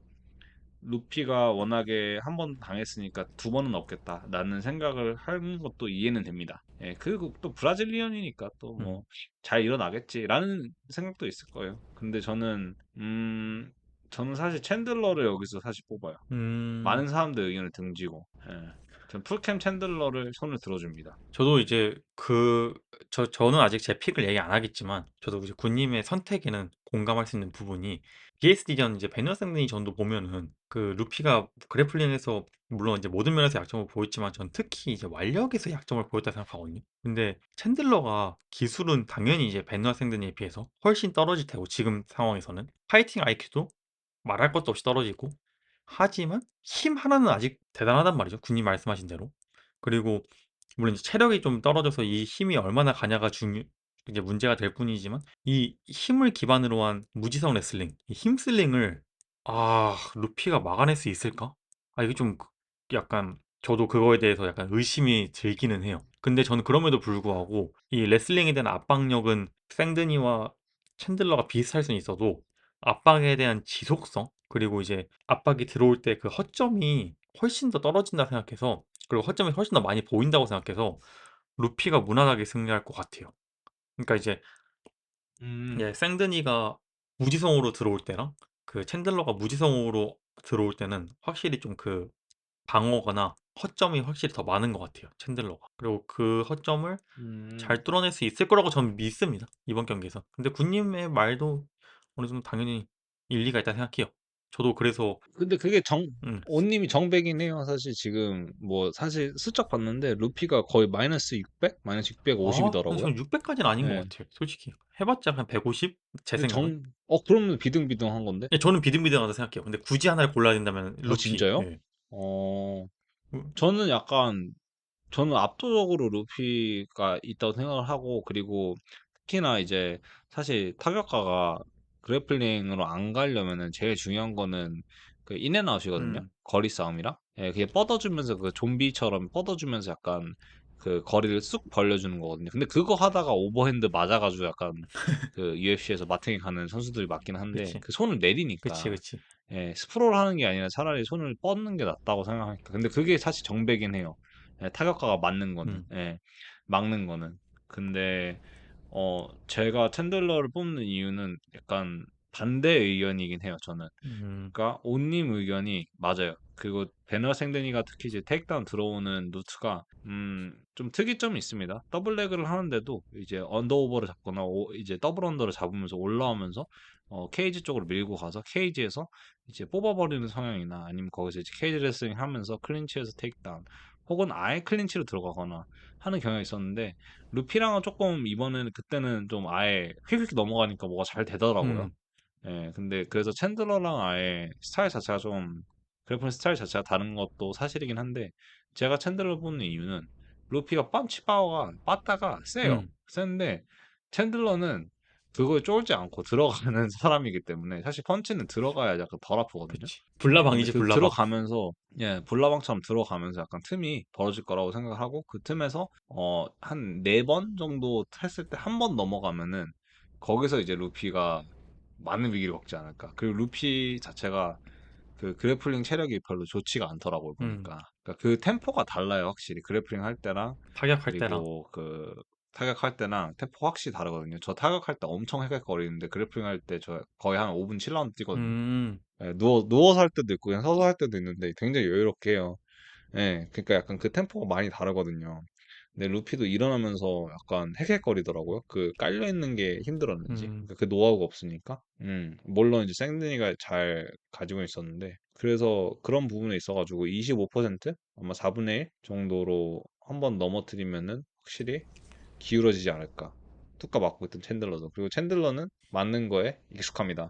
[SPEAKER 2] 루피가 워낙에 한 번 당했으니까 두 번은 없겠다라는 생각을 하는 것도 이해는 됩니다. 예, 그리고 또 브라질리언이니까 또
[SPEAKER 1] 음,
[SPEAKER 2] 뭐 잘 일어나겠지라는 생각도 있을 거예요. 근데 저는 사실 챈들러를 여기서 사실 뽑아요.
[SPEAKER 1] 음.
[SPEAKER 2] 많은 사람들 의견을 등지고, 예. 전 풀캠 챈들러를 손을 들어줍니다.
[SPEAKER 1] 저도 이제 저는 아직 제 픽을 얘기 안 하겠지만, 저도 이제 군님의 선택에는 공감할 수 있는 부분이, BSD전 이제 베너 샌드니 전도 보면은, 그 루피가 그래플링에서 물론 이제 모든 면에서 약점을 보였지만, 전 특히 이제 완력에서 약점을 보였다 생각하거든요. 근데 챈들러가 기술은 당연히 이제 베너 샌드니에 비해서 훨씬 떨어질 테고, 지금 상황에서는 파이팅 IQ도 말할 것도 없이 떨어지고, 하지만 힘 하나는 아직 대단하단 말이죠, 군님 말씀하신 대로. 그리고 물론 이제 체력이 좀 떨어져서 이 힘이 얼마나 가냐가 이제 문제가 될 뿐이지만, 이 힘을 기반으로 한 무지성 레슬링, 이 힘슬링을 루피가 막아낼 수 있을까? 이게 좀 약간 저도 그거에 대해서 약간 의심이 들기는 해요. 근데 저는 그럼에도 불구하고 이 레슬링에 대한 압박력은 생드니와 챈들러가 비슷할 수는 있어도, 압박에 대한 지속성, 그리고 이제 압박이 들어올 때 그 허점이 훨씬 더 떨어진다 생각해서, 그리고 허점이 훨씬 더 많이 보인다고 생각해서 루피가 무난하게 승리할 것 같아요. 그러니까 이제
[SPEAKER 2] 음,
[SPEAKER 1] 예, 생드니가 무지성으로 들어올 때랑 그 챈들러가 무지성으로 들어올 때는 확실히 좀 그 방어거나 허점이 확실히 더 많은 것 같아요, 챈들러가. 그리고 그 허점을
[SPEAKER 2] 음.
[SPEAKER 1] 잘 뚫어낼 수 있을 거라고 저는 믿습니다, 이번 경기에서. 근데 군님의 말도 어느 정도 당연히 일리가 있다 생각해요. 저도 그래서
[SPEAKER 2] 근데 그게
[SPEAKER 1] 음.
[SPEAKER 2] 온님이 정백이네요 사실 지금 뭐 사실 슬쩍 봤는데 루피가 거의 마이너스 600? 마이너스
[SPEAKER 1] 근데
[SPEAKER 2] 650이더라고요.
[SPEAKER 1] 저는 600까지는 아닌 것
[SPEAKER 2] 예.
[SPEAKER 1] 같아요, 솔직히. 해봤자 한 150? 제
[SPEAKER 2] 근데
[SPEAKER 1] 생각은.
[SPEAKER 2] 그러면 비등비등한 건데?
[SPEAKER 1] 예, 저는 비등비등하다 생각해요. 근데 굳이 하나를 골라야 된다면 루피.
[SPEAKER 2] 진짜요?
[SPEAKER 1] 예.
[SPEAKER 2] 어,
[SPEAKER 1] 음,
[SPEAKER 2] 저는 약간 저는 압도적으로 루피가 있다고 생각을 하고 그리고 특히나 이제 사실 타격가가 그래플링으로 안 가려면은 제일 중요한 거는 그 인앤아웃이거든요.
[SPEAKER 1] 음,
[SPEAKER 2] 거리 싸움이랑 예, 그게 뻗어주면서 그 좀비처럼 뻗어주면서 약간 그 거리를 쑥 벌려주는 거거든요. 근데 그거 하다가 오버핸드 맞아가지고 약간 그 UFC에서 마탱이 가는 선수들이 맞긴 한데
[SPEAKER 1] 그치.
[SPEAKER 2] 그 손을
[SPEAKER 1] 그치,
[SPEAKER 2] 내리니까
[SPEAKER 1] 그치.
[SPEAKER 2] 예, 스프롤 하는 게 아니라 차라리 손을 뻗는 게 낫다고 생각하니까. 근데 그게 사실 정배긴 해요. 예, 타격가가 맞는 거는,
[SPEAKER 1] 음,
[SPEAKER 2] 막는 거는. 근데, 제가 챈들러를 뽑는 이유는 약간 반대 의견이긴 해요, 저는.
[SPEAKER 1] 음,
[SPEAKER 2] 그러니까 온님 의견이 맞아요. 그리고 배너 생데니가 특히 이제 테이크다운 들어오는 루트가 좀 특이점이 있습니다. 더블 레그를 하는데도 이제 언더오버를 잡거나 이제 더블 언더를 잡으면서 올라오면서 케이지 쪽으로 밀고 가서 케이지에서 이제 뽑아버리는 성향이나 아니면 거기서 이제 케이지 레슬링 하면서 클린치에서 테이크다운 혹은 아예 클린치로 들어가거나 하는 경향이 있었는데 루피랑은 조금 이번에는 그때는 좀 아예 휙휙 넘어가니까 뭐가 잘 되더라고요.
[SPEAKER 1] 음,
[SPEAKER 2] 예, 근데 그래서 챈들러랑 아예 스타일 자체가 좀 그래플링 스타일 자체가 다른 것도 사실이긴 한데 제가 챈들러를 뽑는 이유는 루피가 펀치 파워가 빠따가 세요.
[SPEAKER 1] 음,
[SPEAKER 2] 센데 챈들러는 그거에 쫄지 않고 들어가는 사람이기 때문에 사실 펀치는 들어가야 약간 덜 아프거든요.
[SPEAKER 1] 그치.
[SPEAKER 2] 근데
[SPEAKER 1] 불나방이지,
[SPEAKER 2] 그
[SPEAKER 1] 불나방.
[SPEAKER 2] 들어가면서 예, 볼라방처럼 들어가면서 약간 틈이 벌어질 거라고 생각을 하고 그 틈에서 한 4번 정도 했을 때 한 번 넘어가면은 거기서 이제 루피가 많은 위기를 겪지 않을까. 그리고 루피 자체가 그 그래플링 체력이 별로 좋지가 않더라고요,
[SPEAKER 1] 음,
[SPEAKER 2] 보니까. 그러니까 그 템포가 달라요, 확실히. 그래플링 할 때랑
[SPEAKER 1] 타격할 때랑.
[SPEAKER 2] 그리고 그 타격할 때랑 템포 확실히 다르거든요. 저 타격할 때 엄청 헷갈거리는데 그래플링 할 때 저 거의 한 5분 7라운드 뛰거든요.
[SPEAKER 1] 음,
[SPEAKER 2] 예, 누워서 할 때도 있고 그냥 서서 할 때도 있는데 굉장히 여유롭게 해요. 예, 그러니까 약간 그 템포가 많이 다르거든요. 근데 루피도 일어나면서 약간 헥헥거리더라고요. 그 깔려 있는 게 힘들었는지.
[SPEAKER 1] 음,
[SPEAKER 2] 그러니까 그 노하우가 없으니까. 물론 이제 생든이가 잘 가지고 있었는데. 그래서 그런 부분에 있어가지고 25% 아마 4분의 1 정도로 한번 넘어뜨리면은 확실히 기울어지지 않을까. 뚜까 맞고 있던 챈들러도. 그리고 챈들러는 맞는 거에 익숙합니다.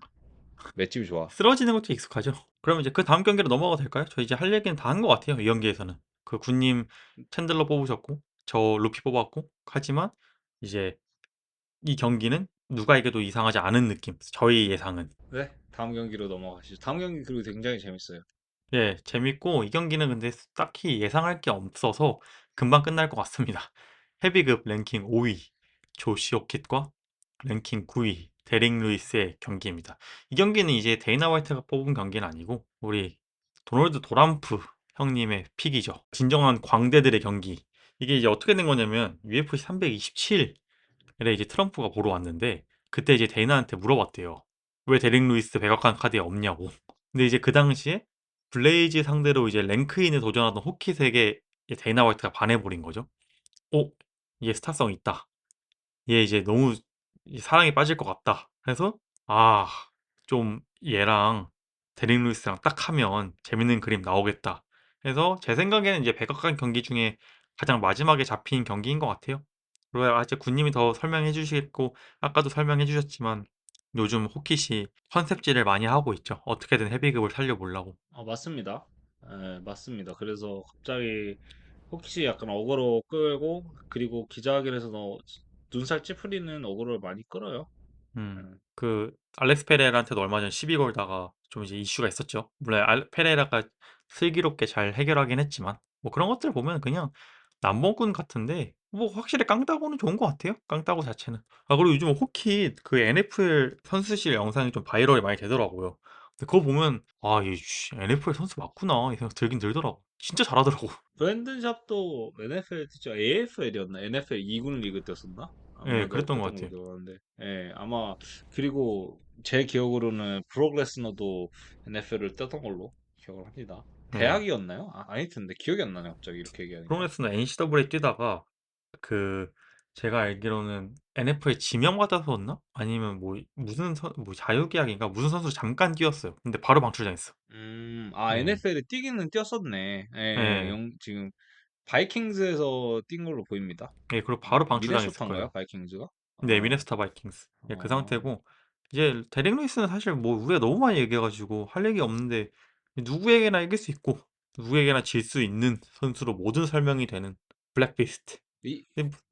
[SPEAKER 2] 맷집이 좋아.
[SPEAKER 1] 쓰러지는 것도 익숙하죠. 그러면 이제 그 다음 경기로 넘어가도 될까요? 저 이제 할 얘기는 다 한 것 같아요. 이 경기에서는. 그 군님 챈들러 뽑으셨고, 저 루피 뽑았고, 하지만 이제 이 경기는 누가 이겨도 이상하지 않은 느낌. 저희 예상은.
[SPEAKER 2] 네, 다음 경기로 넘어가시죠. 다음 경기 그리고 굉장히 재밌어요.
[SPEAKER 1] 예, 재밌고, 이 경기는 근데 딱히 예상할 게 없어서 금방 끝날 것 같습니다. 헤비급 랭킹 5위, 조시 오킷과 랭킹 9위, 데릭 루이스의 경기입니다. 이 경기는 이제 데이나 화이트가 뽑은 경기는 아니고, 우리 도널드 도람프 형님의 픽이죠. 진정한 광대들의 경기. 이게 이제 어떻게 된 거냐면, UFC 327에 이제 트럼프가 보러 왔는데, 그때 이제 데이나한테 물어봤대요. 왜 데릭 루이스 백악관 카드에 없냐고. 근데 이제 그 당시에 블레이즈 상대로 이제 랭크인에 도전하던 호킷에게 데이나 화이트가 반해버린 거죠. 오, 얘 스타성 있다. 얘 이제 너무 사랑에 빠질 것 같다. 그래서 아, 좀 얘랑 데릭 루이스랑 딱 하면 재밌는 그림 나오겠다. 그래서 제 생각에는 이제 백악관 경기 중에 가장 마지막에 잡힌 경기인 것 같아요. 그리고 아직 군님이 더 설명해 주시겠고 아까도 설명해 주셨지만 요즘 호킷이 컨셉질을 많이 하고 있죠. 어떻게든 헤비급을 살려보려고.
[SPEAKER 2] 맞습니다. 맞습니다. 그래서 갑자기 혹시 약간 어그로 끌고 그리고 기자회견에서 눈살 찌푸리는 어그로를 많이 끌어요. 예.
[SPEAKER 1] 그 알렉스 페레라한테도 얼마 전 시비 걸다가 좀 이제 이슈가 있었죠. 물론 페레라가 슬기롭게 잘 해결하긴 했지만 뭐 그런 것들 보면 그냥 남봉꾼 같은데 뭐 확실히 깡따고는 좋은 것 같아요. 깡따고 자체는. 아 그리고 요즘 호키 그 NFL 선수실 영상이 좀 바이럴이 많이 되더라고요. 근데 그거 보면 아이 NFL 선수 맞구나 이 생각 들긴 들더라고. 진짜 잘하더라고.
[SPEAKER 2] 브랜든 샵도 NFL 뛰죠. AFL이었나? NFL 2군 리그 뛰었었나?
[SPEAKER 1] 예,
[SPEAKER 2] 아무래도
[SPEAKER 1] 그랬던 것
[SPEAKER 2] 그랬던 걸로
[SPEAKER 1] 같아요.
[SPEAKER 2] 기억하는데. 예, 아마 그리고 제 기억으로는 브록 레스너도 NFL을 뛰었던 걸로 기억을 합니다.
[SPEAKER 1] 예.
[SPEAKER 2] 대학이었나요? 아닐 텐데 기억이 안 나네 갑자기 이렇게 얘기하니까.
[SPEAKER 1] 프로레스는 NCAA 뛰다가 그 제가 알기로는 NFL 지명받아서였나? 아니면 뭐 무슨 뭐 자유계약인가 무슨 선수로 잠깐 뛰었어요. 근데 바로 방출당했어. 예,
[SPEAKER 2] NFL에 뛰기는 뛰었었네. 예,
[SPEAKER 1] 예,
[SPEAKER 2] 지금 바이킹즈에서 뛴 걸로 보입니다.
[SPEAKER 1] 예. 그리고 바로 방출당했을
[SPEAKER 2] 미네소타인가요?
[SPEAKER 1] 거예요.
[SPEAKER 2] 바이킹즈가?
[SPEAKER 1] 네,
[SPEAKER 2] 어,
[SPEAKER 1] 미네소타 바이킹스. 예, 그
[SPEAKER 2] 어,
[SPEAKER 1] 상태고 이제 데릭 루이스는 사실 뭐 우리가 너무 많이 얘기해가지고 할 얘기 없는데 누구에게나 이길 수 있고 누구에게나 질 수 있는 선수로 모든 설명이 되는 블랙비스트.
[SPEAKER 2] 이,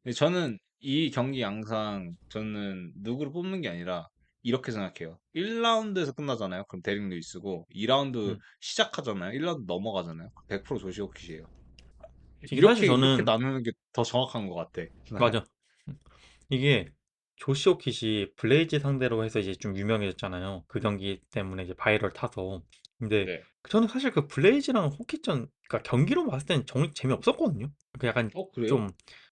[SPEAKER 1] 예,
[SPEAKER 2] 저는 이 경기 양상, 저는 누구를 뽑는 게 아니라 이렇게 생각해요. 1라운드에서 끝나잖아요. 그럼 데릭 루이스고, 2라운드
[SPEAKER 1] 음.
[SPEAKER 2] 시작하잖아요. 1라운드 넘어가잖아요. 100% 조시 호킷이에요.
[SPEAKER 1] 이게 사실
[SPEAKER 2] 이렇게
[SPEAKER 1] 저는
[SPEAKER 2] 나누는 게 더 정확한 것 같아.
[SPEAKER 1] 맞아. 이게 조시 오킷이 블레이즈 상대로 해서 이제 좀 유명해졌잖아요. 그 경기 때문에 이제 바이럴 타서. 근데
[SPEAKER 2] 네.
[SPEAKER 1] 저는 사실 그 블레이즈랑 호킷전, 그러니까 경기로 봤을 때는 정 재미없었거든요. 그 약간
[SPEAKER 2] 그래요?
[SPEAKER 1] 좀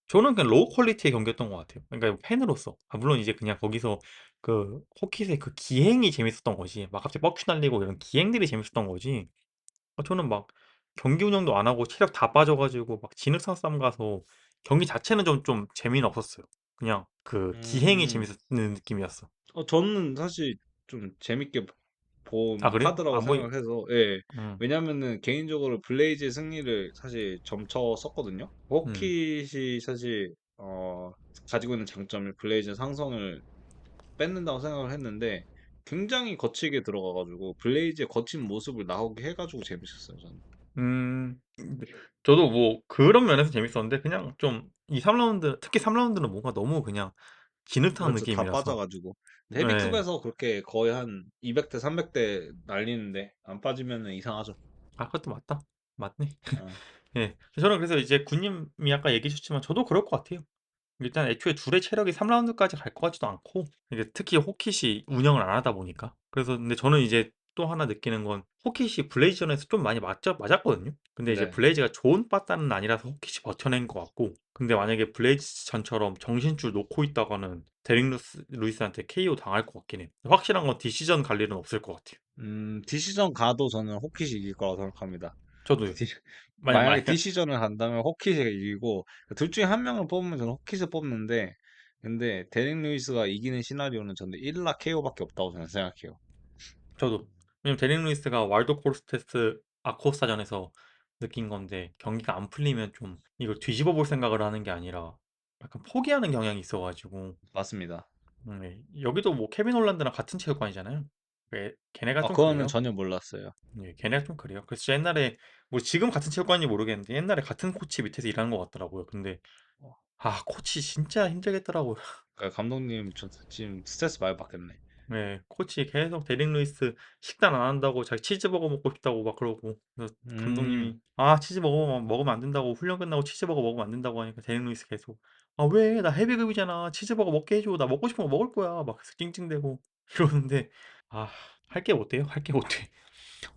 [SPEAKER 1] 저는 그냥 로우 퀄리티의 경기였던 것 같아요. 그러니까 팬으로서. 아, 물론 이제 그냥 거기서 그 호킷의 그 기행이 재밌었던 거지. 막 갑자기 뻑큐 날리고 이런 기행들이 재밌었던 거지. 저는 막 경기 운영도 안 하고 체력 다 빠져가지고 막 진흙탕 싸움 가서 경기 자체는 좀 재미는 없었어요. 그냥 그 기행이
[SPEAKER 2] 음,
[SPEAKER 1] 재밌었는 느낌이었어.
[SPEAKER 2] 저는 사실 좀 재밌게
[SPEAKER 1] 아
[SPEAKER 2] 본
[SPEAKER 1] 그래요?
[SPEAKER 2] 카드라고
[SPEAKER 1] 아 뭐,
[SPEAKER 2] 생각을 해서, 예.
[SPEAKER 1] 음,
[SPEAKER 2] 왜냐면은 개인적으로 블레이즈의 승리를 사실 점쳐섰거든요.
[SPEAKER 1] 음,
[SPEAKER 2] 호킷이 사실, 가지고 있는 장점이 블레이즈의 상성을 뺏는다고 생각을 했는데, 굉장히 거치게 들어가가지고 블레이즈의 거친 모습을 나오게 해가지고 재밌었어요 저는.
[SPEAKER 1] 네. 저도 뭐 그런 면에서 재밌었는데 그냥 좀 2-3라운드 특히 3라운드는 뭔가 너무 그냥 진흙탕
[SPEAKER 2] 그렇죠. 다
[SPEAKER 1] 느낌이라서
[SPEAKER 2] 빠져가지고
[SPEAKER 1] 예.
[SPEAKER 2] 헤비급에서 그렇게 거의 한 200대 300대 날리는데 안 빠지면은 이상하죠.
[SPEAKER 1] 아 그것도 맞다. 맞네.
[SPEAKER 2] 어.
[SPEAKER 1] 예. 저는 그래서 이제 군님이 아까 얘기해 주셨지만 저도 그럴 것 같아요. 일단 애초에 둘의 체력이 3 라운드까지 갈 것 같지도 않고 이게 특히 호킷이 운영을 안 하다 보니까. 그래서 근데 저는 이제 또 하나 느끼는 건 호킷이 블레이즈전에서 좀 많이 맞았거든요. 근데 이제
[SPEAKER 2] 네.
[SPEAKER 1] 블레이즈가 좋은 빠따는 아니라서 호킷이 버텨낸 것 같고 근데 만약에 블레이즈전처럼 정신줄 놓고 있다가는 데릭 루이스한테 KO 당할 것 같긴 해요. 확실한 건 디시전 갈 일은 없을 것 같아요.
[SPEAKER 2] 디시전 가도 저는 호킷이 이길 거라고 생각합니다.
[SPEAKER 1] 저도요.
[SPEAKER 2] 디-
[SPEAKER 1] 만약
[SPEAKER 2] 만약에 디시전을 간다면 호킷이 이기고 둘 중에 한 명을 뽑으면 저는 호킷을 뽑는데 근데 데릭 루이스가 이기는 시나리오는 저는 1라 KO밖에 없다고 저는 생각해요.
[SPEAKER 1] 저도. 왜냐면 데릭 루이스가 와일드 코스테스 아코스타전에서 느낀 건데 경기가 안 풀리면 좀 이걸 뒤집어 볼 생각을 하는 게 아니라 약간 포기하는 경향이 있어가지고
[SPEAKER 2] 맞습니다.
[SPEAKER 1] 네. 여기도 뭐 케빈 홀란드랑 같은 체육관이잖아요. 걔네가
[SPEAKER 2] 아,
[SPEAKER 1] 좀
[SPEAKER 2] 그거는
[SPEAKER 1] 그래요.
[SPEAKER 2] 전혀 몰랐어요.
[SPEAKER 1] 네, 걔네가 좀 그래요. 그래서 저 옛날에 뭐 지금 같은 체육관인지 모르겠는데 옛날에 같은 코치 밑에서 일하는 것 같더라고요. 근데
[SPEAKER 2] 어,
[SPEAKER 1] 아 코치 진짜 힘들겠더라고요.
[SPEAKER 2] 그러니까 감독님 저 지금 스트레스 많이 받겠네.
[SPEAKER 1] 네, 코치 계속 데릭 루이스 식단 안 한다고 자기 치즈버거 먹고 싶다고 막 그러고 그래서
[SPEAKER 2] 음,
[SPEAKER 1] 감독님이 아 치즈버거 먹으면 안 된다고 훈련 끝나고 치즈버거 먹으면 안 된다고 하니까 데릭 루이스 계속 아 왜 나 헤비급이잖아 치즈버거 먹게 해줘 나 먹고 싶은 거 먹을 거야 막 계속 찡찡대고 이러는데 아 할 게 못해요 할 게 못해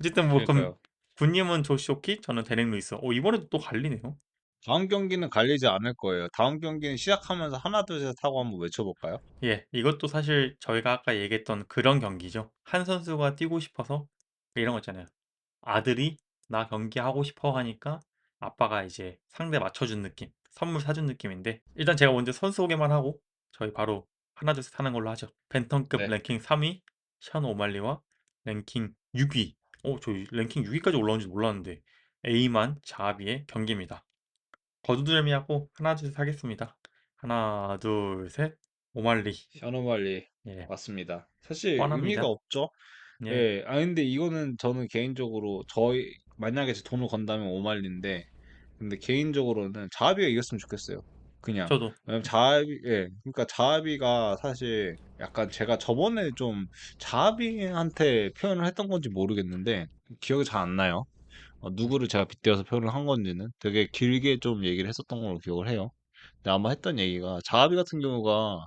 [SPEAKER 1] 어쨌든 뭐 그럼
[SPEAKER 2] 그러니까요.
[SPEAKER 1] 군님은 조시오키 저는 데릭 루이스 이번에도 또 갈리네요.
[SPEAKER 2] 다음 경기는 갈리지 않을 거예요. 다음 경기는 시작하면서 하나, 둘, 셋 하고 한번 외쳐볼까요?
[SPEAKER 1] 예, 이것도 사실 저희가 아까 얘기했던 그런 경기죠. 한 선수가 뛰고 싶어서 이런 거 있잖아요. 아들이 나 경기하고 싶어 하니까 아빠가 이제 상대 맞춰준 느낌, 선물 사준 느낌인데 일단 제가 먼저 선수 소개만 하고 저희 바로 하나 둘 셋 하는 걸로 하죠. 벤턴급
[SPEAKER 2] 네.
[SPEAKER 1] 랭킹 3위 션 오말리와 랭킹 6위 저희 랭킹 6위까지 올라온 지 몰랐는데 에이만 자비의 경기입니다. 거두절미하고 하나 둘 셋 하겠습니다. 하나 둘 셋 오말리
[SPEAKER 2] 샤노말리
[SPEAKER 1] 예
[SPEAKER 2] 맞습니다. 사실 의미가
[SPEAKER 1] 뻔합니다.
[SPEAKER 2] 없죠.
[SPEAKER 1] 예
[SPEAKER 2] 예. 아 근데 이거는 저는 개인적으로 저희 만약에 제 돈을 건다면 오말리인데 근데 개인적으로는 자하비가 이겼으면 좋겠어요. 그냥.
[SPEAKER 1] 저도
[SPEAKER 2] 왜냐면 자하비 예. 그러니까 자하비가 사실 약간 제가 저번에 좀 자하비한테 표현을 했던 건지 모르겠는데 기억이 잘 안 나요. 누구를 제가 빗대어서 표현을 한 건지는 되게 길게 좀 얘기를 했었던 걸로 기억을 해요. 근데 아마 했던 얘기가 자하비 같은 경우가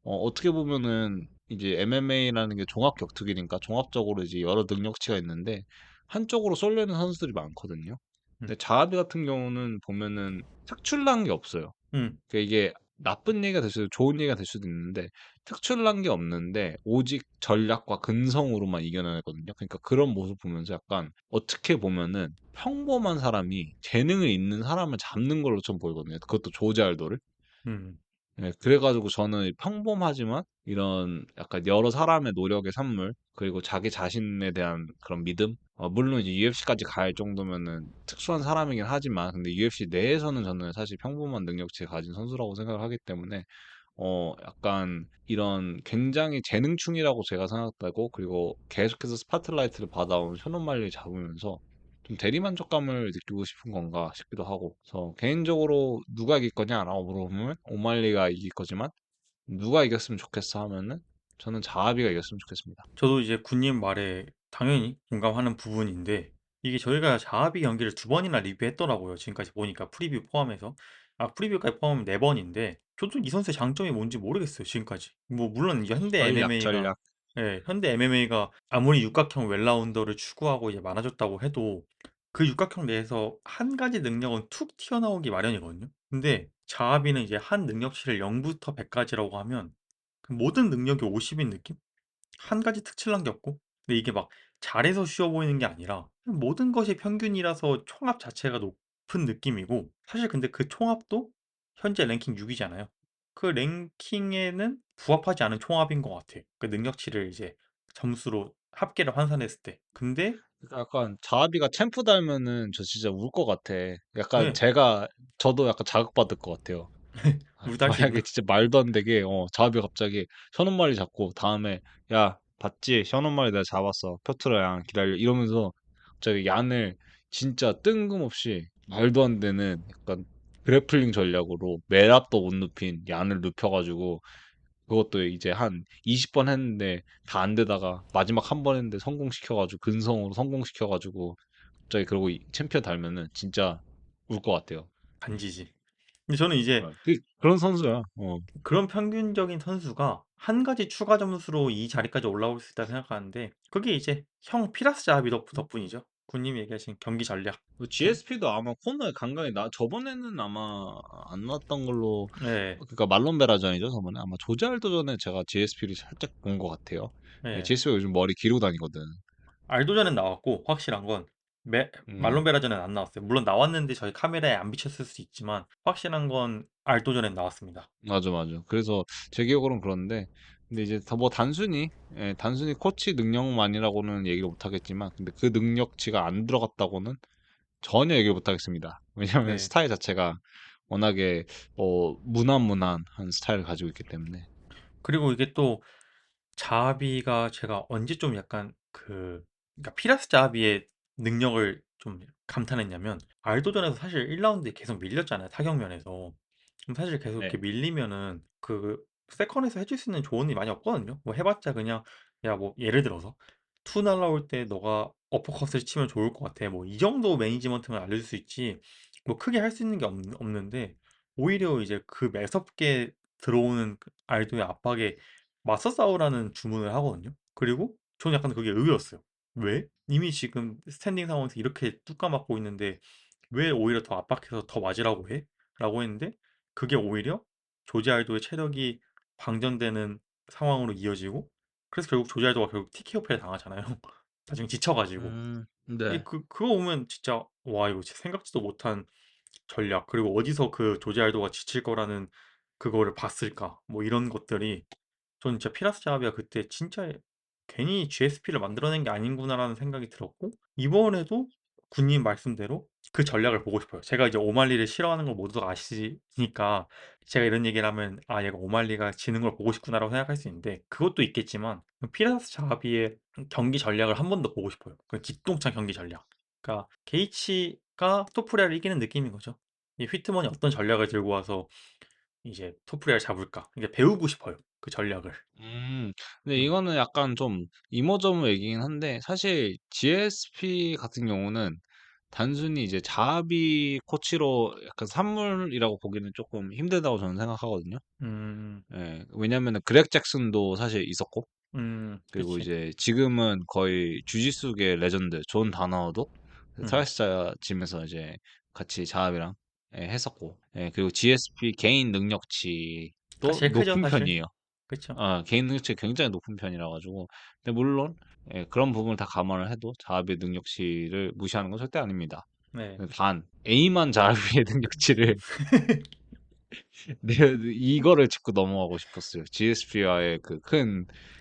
[SPEAKER 2] 어떻게 보면은 이제 MMA라는 게 종합 격투기니까 종합적으로 이제 여러 능력치가 있는데 한쪽으로 쏠리는 선수들이 많거든요.
[SPEAKER 1] 음,
[SPEAKER 2] 근데 자하비 같은 경우는 보면은 특출난 게 없어요.
[SPEAKER 1] 음,
[SPEAKER 2] 그러니까 이게 나쁜 얘기가 될 수도 좋은 얘기가 될 수도 있는데 특출난 게 없는데 오직 전략과 근성으로만 이겨내거든요. 그러니까 그런 모습 보면서 약간 어떻게 보면은 평범한 사람이 재능을 있는 사람을 잡는 걸로 좀 보이거든요. 그것도 조지 알도를.
[SPEAKER 1] 음,
[SPEAKER 2] 네, 그래가지고 저는 평범하지만 이런 약간 여러 사람의 노력의 산물, 그리고 자기 자신에 대한 그런 믿음? 물론 이제 UFC까지 갈 정도면은 특수한 사람이긴 하지만, 근데 UFC 내에서는 저는 사실 평범한 능력치를 가진 선수라고 생각을 하기 때문에, 약간 이런 굉장히 재능충이라고 제가 생각하고, 그리고 계속해서 스파트라이트를 받아온 셔넌 말리를 잡으면서 좀 대리만족감을 느끼고 싶은 건가 싶기도 하고. 그래서 개인적으로 누가 이길 거냐라고 물어보면 오말리가 이길 거지만 누가 이겼으면 좋겠어 하면은 저는 자하비가 이겼으면 좋겠습니다.
[SPEAKER 1] 저도 이제 군님 말에 당연히 공감하는 부분인데 이게 저희가 자하비 경기를 두 번이나 리뷰했더라고요. 지금까지 보니까 프리뷰 포함해서 프리뷰까지 포함하면 네 번인데 저도 이 선수의 장점이 뭔지 모르겠어요. 지금까지 뭐 물론 이제
[SPEAKER 2] 전략, 전략.
[SPEAKER 1] 현대 MMA가 아무리 육각형 웰라운더를 추구하고 이제 많아졌다고 해도 그 육각형 내에서 한 가지 능력은 툭 튀어나오기 마련이거든요. 근데 자하비는 이제 한 능력치를 0부터 100까지라고 하면 그 모든 능력이 50인 느낌? 한 가지 특출난 게 없고 근데 이게 막 잘해서 쉬워 보이는 게 아니라 모든 것이 평균이라서 총합 자체가 높은 느낌이고 사실 근데 그 총합도 현재 랭킹 6이잖아요. 그 랭킹에는 부합하지 않은 총합인 것 같아. 그 능력치를 이제 점수로 합계를 환산했을 때. 근데
[SPEAKER 2] 그러니까 약간 자하비가 챔프 달면은 저 진짜 울 것 같아. 약간
[SPEAKER 1] 왜
[SPEAKER 2] 저도 약간 자극받을 것 같아요.
[SPEAKER 1] 울다 할 수 있나?
[SPEAKER 2] 만약에 진짜 말도 안 되게 자하비가 갑자기 천 원만리 잡고 다음에 야 봤지? 션 원마리 내가 잡았어. 표트라 양 기다려. 이러면서 갑자기 얀을 진짜 뜬금없이 말도 안 되는 약간 그래플링 전략으로 매랍도 못 눕힌 얀을 눕혀가지고 그것도 이제 한 20번 했는데 다 안 되다가 마지막 한 번 했는데 성공시켜가지고 근성으로 성공시켜가지고 갑자기 그러고 챔피언 달면은 진짜 울 것 같아요.
[SPEAKER 1] 간지지. 근데 저는 이제
[SPEAKER 2] 그런 선수야.
[SPEAKER 1] 그런 평균적인 선수가 한 가지 추가 점수로 이 자리까지 올라올 수 있다 생각하는데 그게 이제 형 피라스 자하비 덕분이죠. 군님이 얘기하신 경기 전략.
[SPEAKER 2] GSP도 아마 코너에 간간히 저번에는 아마 안 나왔던 걸로
[SPEAKER 1] 네,
[SPEAKER 2] 그러니까 말론 베라전이죠 저번에 아마 조잘도 전에 제가 GSP를 살짝 본 것 같아요.
[SPEAKER 1] 네.
[SPEAKER 2] GSP가 요즘 머리 기르고 다니거든.
[SPEAKER 1] 알도전은 나왔고 확실한 건
[SPEAKER 2] 음,
[SPEAKER 1] 말론베라전은 안 나왔어요. 물론 나왔는데 저희 카메라에 안 비쳤을 수 있지만 확실한 건 알도전엔 나왔습니다.
[SPEAKER 2] 맞아, 맞아. 그래서 제 기억으로는 그런데 근데 이제 더 뭐 단순히 코치 능력만이라고는 얘기를 못 하겠지만 근데 그 능력치가 안 들어갔다고는 전혀 얘기를 못 하겠습니다. 왜냐하면
[SPEAKER 1] 네.
[SPEAKER 2] 스타일 자체가 워낙에 무난무난한 스타일을 가지고 있기 때문에.
[SPEAKER 1] 그리고 이게 또 자비가 제가 언제 좀 약간 그러니까 피라스 자비의 능력을 좀 감탄했냐면 알도전에서 사실 1라운드에 계속 밀렸잖아요. 타격면에서. 그럼 사실 계속 이렇게
[SPEAKER 2] 네.
[SPEAKER 1] 밀리면은 세컨에서 해줄 수 있는 조언이 많이 없거든요. 뭐 해봤자 그냥 야 뭐 예를 들어서 투 날라올 때 너가 어퍼컷을 치면 좋을 것 같아. 뭐 이 정도 매니지먼트만 알려줄 수 있지. 뭐 크게 할 수 있는 게 없는데 오히려 이제 그 매섭게 들어오는 알도의 압박에 맞서 싸우라는 주문을 하거든요. 그리고 저는 약간 그게 의외였어요. 왜? 이미 지금 스탠딩 상황에서 이렇게 뚜까 맞고 있는데 왜 오히려 더 압박해서 더 맞으라고 해? 라고 했는데 그게 오히려 조지 알도의 체력이 방전되는 상황으로 이어지고 그래서 결국 조지 알도가 결국 TKO 패를 당하잖아요. 나중에 지쳐가지고.
[SPEAKER 2] 네.
[SPEAKER 1] 그거 보면 진짜 와 이거 진짜 생각지도 못한 전략 그리고 어디서 그 조지 알도가 지칠 거라는 그거를 봤을까 뭐 이런 것들이 저는 진짜 피라스 자비가 그때 진짜 괜히 GSP를 만들어낸 게 아닌구나라는 생각이 들었고 이번에도 군님 말씀대로 그 전략을 보고 싶어요. 제가 이제 오말리를 싫어하는 걸 모두가 아시니까 제가 이런 얘기를 하면 아 얘가 오말리가 지는 걸 보고 싶구나라고 생각할 수 있는데 그것도 있겠지만 피라스 자비의 경기 전략을 한 번 더 보고 싶어요. 그 기똥찬 경기 전략. 그러니까 게이치가 토프레아를 이기는 느낌인 거죠. 이 휘트먼이 어떤 전략을 들고 와서 이제 토프레아를 잡을까? 이게 배우고 싶어요. 그 전략을.
[SPEAKER 2] 음, 근데
[SPEAKER 1] 음.
[SPEAKER 2] 이거는 약간 좀 이모저모 얘기긴 한데, 사실 GSP 같은 경우는 단순히 이제 자비 코치로 약간 산물이라고 보기는 조금 힘들다고 저는 생각하거든요.
[SPEAKER 1] 음.
[SPEAKER 2] 예, 왜냐면은 그렉 잭슨도 사실 있었고, 그리고
[SPEAKER 1] 그치.
[SPEAKER 2] 이제 지금은 거의 주짓수계 레전드 존 다나워도
[SPEAKER 1] 음.
[SPEAKER 2] 트라이스타 짐에서 이제 같이 자합이랑 했었고, 그리고 GSP 개인
[SPEAKER 1] 아,
[SPEAKER 2] 능력치도
[SPEAKER 1] 제일 크죠,
[SPEAKER 2] 높은
[SPEAKER 1] 사실.
[SPEAKER 2] 편이에요.
[SPEAKER 1] 그쵸.
[SPEAKER 2] 개인 능력치가 굉장히 높은 편이라 가지고. 근데 물론 그런 부분을 다 감안을 해도 자합의 능력치를 무시하는 건 절대 아닙니다.
[SPEAKER 1] 네.
[SPEAKER 2] 단 A만 자합의 능력치를 네, 이거를 짚고 넘어가고 싶었어요. GSP와의 그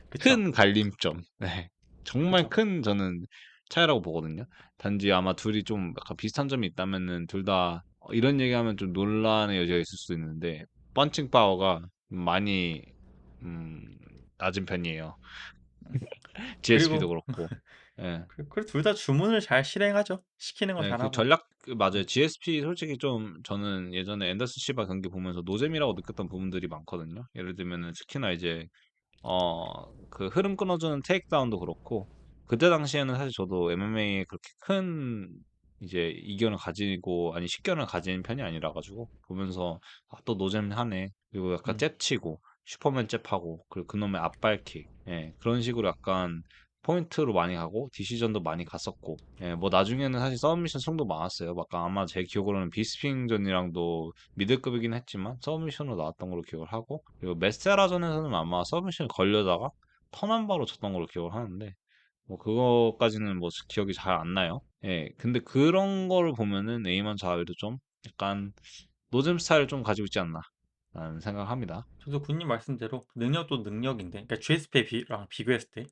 [SPEAKER 1] 그쵸.
[SPEAKER 2] 큰 갈림점. 네. 정말
[SPEAKER 1] 그쵸.
[SPEAKER 2] 큰 저는 차이라고 보거든요. 단지 아마 둘이 좀 약간 비슷한 점이 있다면은 둘 다 이런 얘기하면 좀 논란의 여지가 있을 수도 있는데 펀칭 파워가 많이 음, 낮은 편이에요. GSP도
[SPEAKER 1] 그리고,
[SPEAKER 2] 그렇고. 예.
[SPEAKER 1] 그리고 둘 다 주문을 잘 실행하죠. 시키는 거
[SPEAKER 2] 네, 그
[SPEAKER 1] 잘하고.
[SPEAKER 2] 맞아요.
[SPEAKER 1] 음.
[SPEAKER 2] GSP 솔직히 좀 저는 예전에 앤더슨 실바 경기 보면서 노잼이라고 느꼈던 부분들이 많거든요. 예를 들면은 특히나 이제 그 흐름 끊어주는 테이크다운도 그렇고, 그때 당시에는 사실 저도 MMA에 그렇게 큰 이제 이견을 가지고, 아니, 식견을 가진 편이 아니라 가지고, 보면서, 아, 또 노잼하네. 그리고 약간
[SPEAKER 1] 음.
[SPEAKER 2] 잽치고, 슈퍼맨 잽하고, 그리고 그놈의 앞발킥, 그런 식으로 약간 포인트로 많이 가고, 디시전도 많이 갔었고, 뭐 나중에는 사실 서브미션 승도 많았어요. 막 아마 제 기억으로는 비스핑전이랑도 미들급이긴 했지만 서브미션으로 나왔던 걸로 기억을 하고 그리고 메세라전에서는 아마 서브미션에 걸려다가 턴한바로 졌던 걸로 기억을 하는데 뭐 그거까지는 뭐 기억이 잘 안 나요. 근데 그런 거를 보면은 에이만 자일도 좀 약간 노잼 스타일을 좀 가지고 있지 않나 라는 생각을 합니다.
[SPEAKER 1] 저도 군님 말씀대로 능력도 능력인데, 그러니까 GSP랑 비교했을 때,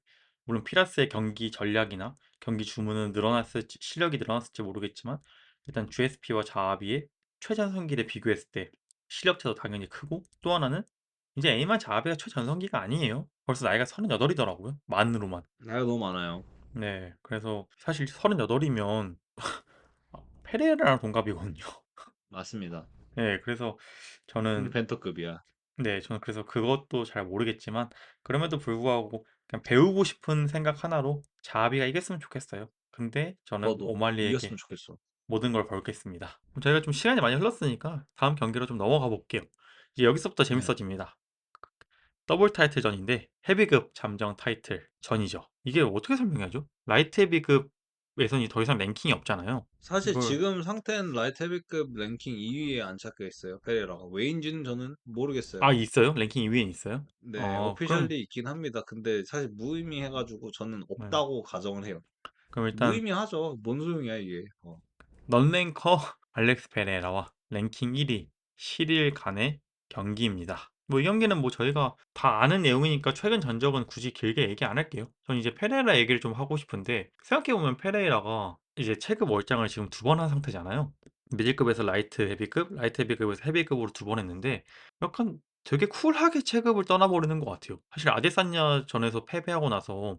[SPEAKER 1] 물론 피라스의 경기 전략이나 경기 주문은 늘어났을지, 실력이 늘어났을지 모르겠지만, 일단 GSP와 자아비의 최전성기를 비교했을 때, 실력 차도 당연히 크고, 또 하나는 이제 에이만 자아비가 최전성기가 아니에요. 벌써 나이가 38이더라고요. 만으로만.
[SPEAKER 2] 나이가 너무 많아요.
[SPEAKER 1] 네. 그래서 사실 38이면 페레이라랑 동갑이거든요.
[SPEAKER 2] 맞습니다.
[SPEAKER 1] 네. 그래서 저는
[SPEAKER 2] 빈벤터급이야.
[SPEAKER 1] 네. 저는 그래서 그것도 잘 모르겠지만 그럼에도 불구하고 그냥 배우고 싶은 생각 하나로 자아비가 이겼으면 좋겠어요. 근데 저는
[SPEAKER 2] 저도 이겼으면
[SPEAKER 1] 오말리에게
[SPEAKER 2] 좋겠어.
[SPEAKER 1] 모든 걸 걸겠습니다. 저희가 좀 시간이 많이 흘렀으니까 다음 경기로 좀 넘어가 볼게요. 이제 여기서부터
[SPEAKER 2] 네.
[SPEAKER 1] 재밌어집니다. 더블 타이틀전인데 헤비급 잠정 타이틀 전이죠. 이게 어떻게 설명해야죠? 라이트 헤비급에서는 더 이상 랭킹이 없잖아요.
[SPEAKER 2] 사실
[SPEAKER 1] 이걸
[SPEAKER 2] 지금 상태는 라이트 헤비급 랭킹 2위에 안착해 있어요. 페레라가. 왜인지는 저는 모르겠어요.
[SPEAKER 1] 있어요? 랭킹 2위에 있어요?
[SPEAKER 2] 네,
[SPEAKER 1] 그럼
[SPEAKER 2] 오피셜리 있긴 합니다. 근데 사실 무의미해가지고 저는
[SPEAKER 1] 네.
[SPEAKER 2] 없다고 가정을 해요.
[SPEAKER 1] 그럼 일단
[SPEAKER 2] 무의미하죠. 뭔 소용이야 이게.
[SPEAKER 1] 넌랭커 알렉스 페레라와 랭킹 1위 시릴 간의 경기입니다. 뭐 이 경기는 뭐 저희가 다 아는 내용이니까 최근 전적은 굳이 길게 얘기 안 할게요. 전 이제 페레라 얘기를 좀 하고 싶은데 생각해보면 페레라가 이제 체급 월장을 지금 두 번 한 상태잖아요. 미들급에서 라이트 헤비급, 라이트 헤비급에서 헤비급으로 두 번 했는데 약간 되게 쿨하게 체급을 떠나버리는 것 같아요. 사실 아데사냐 전에서 패배하고 나서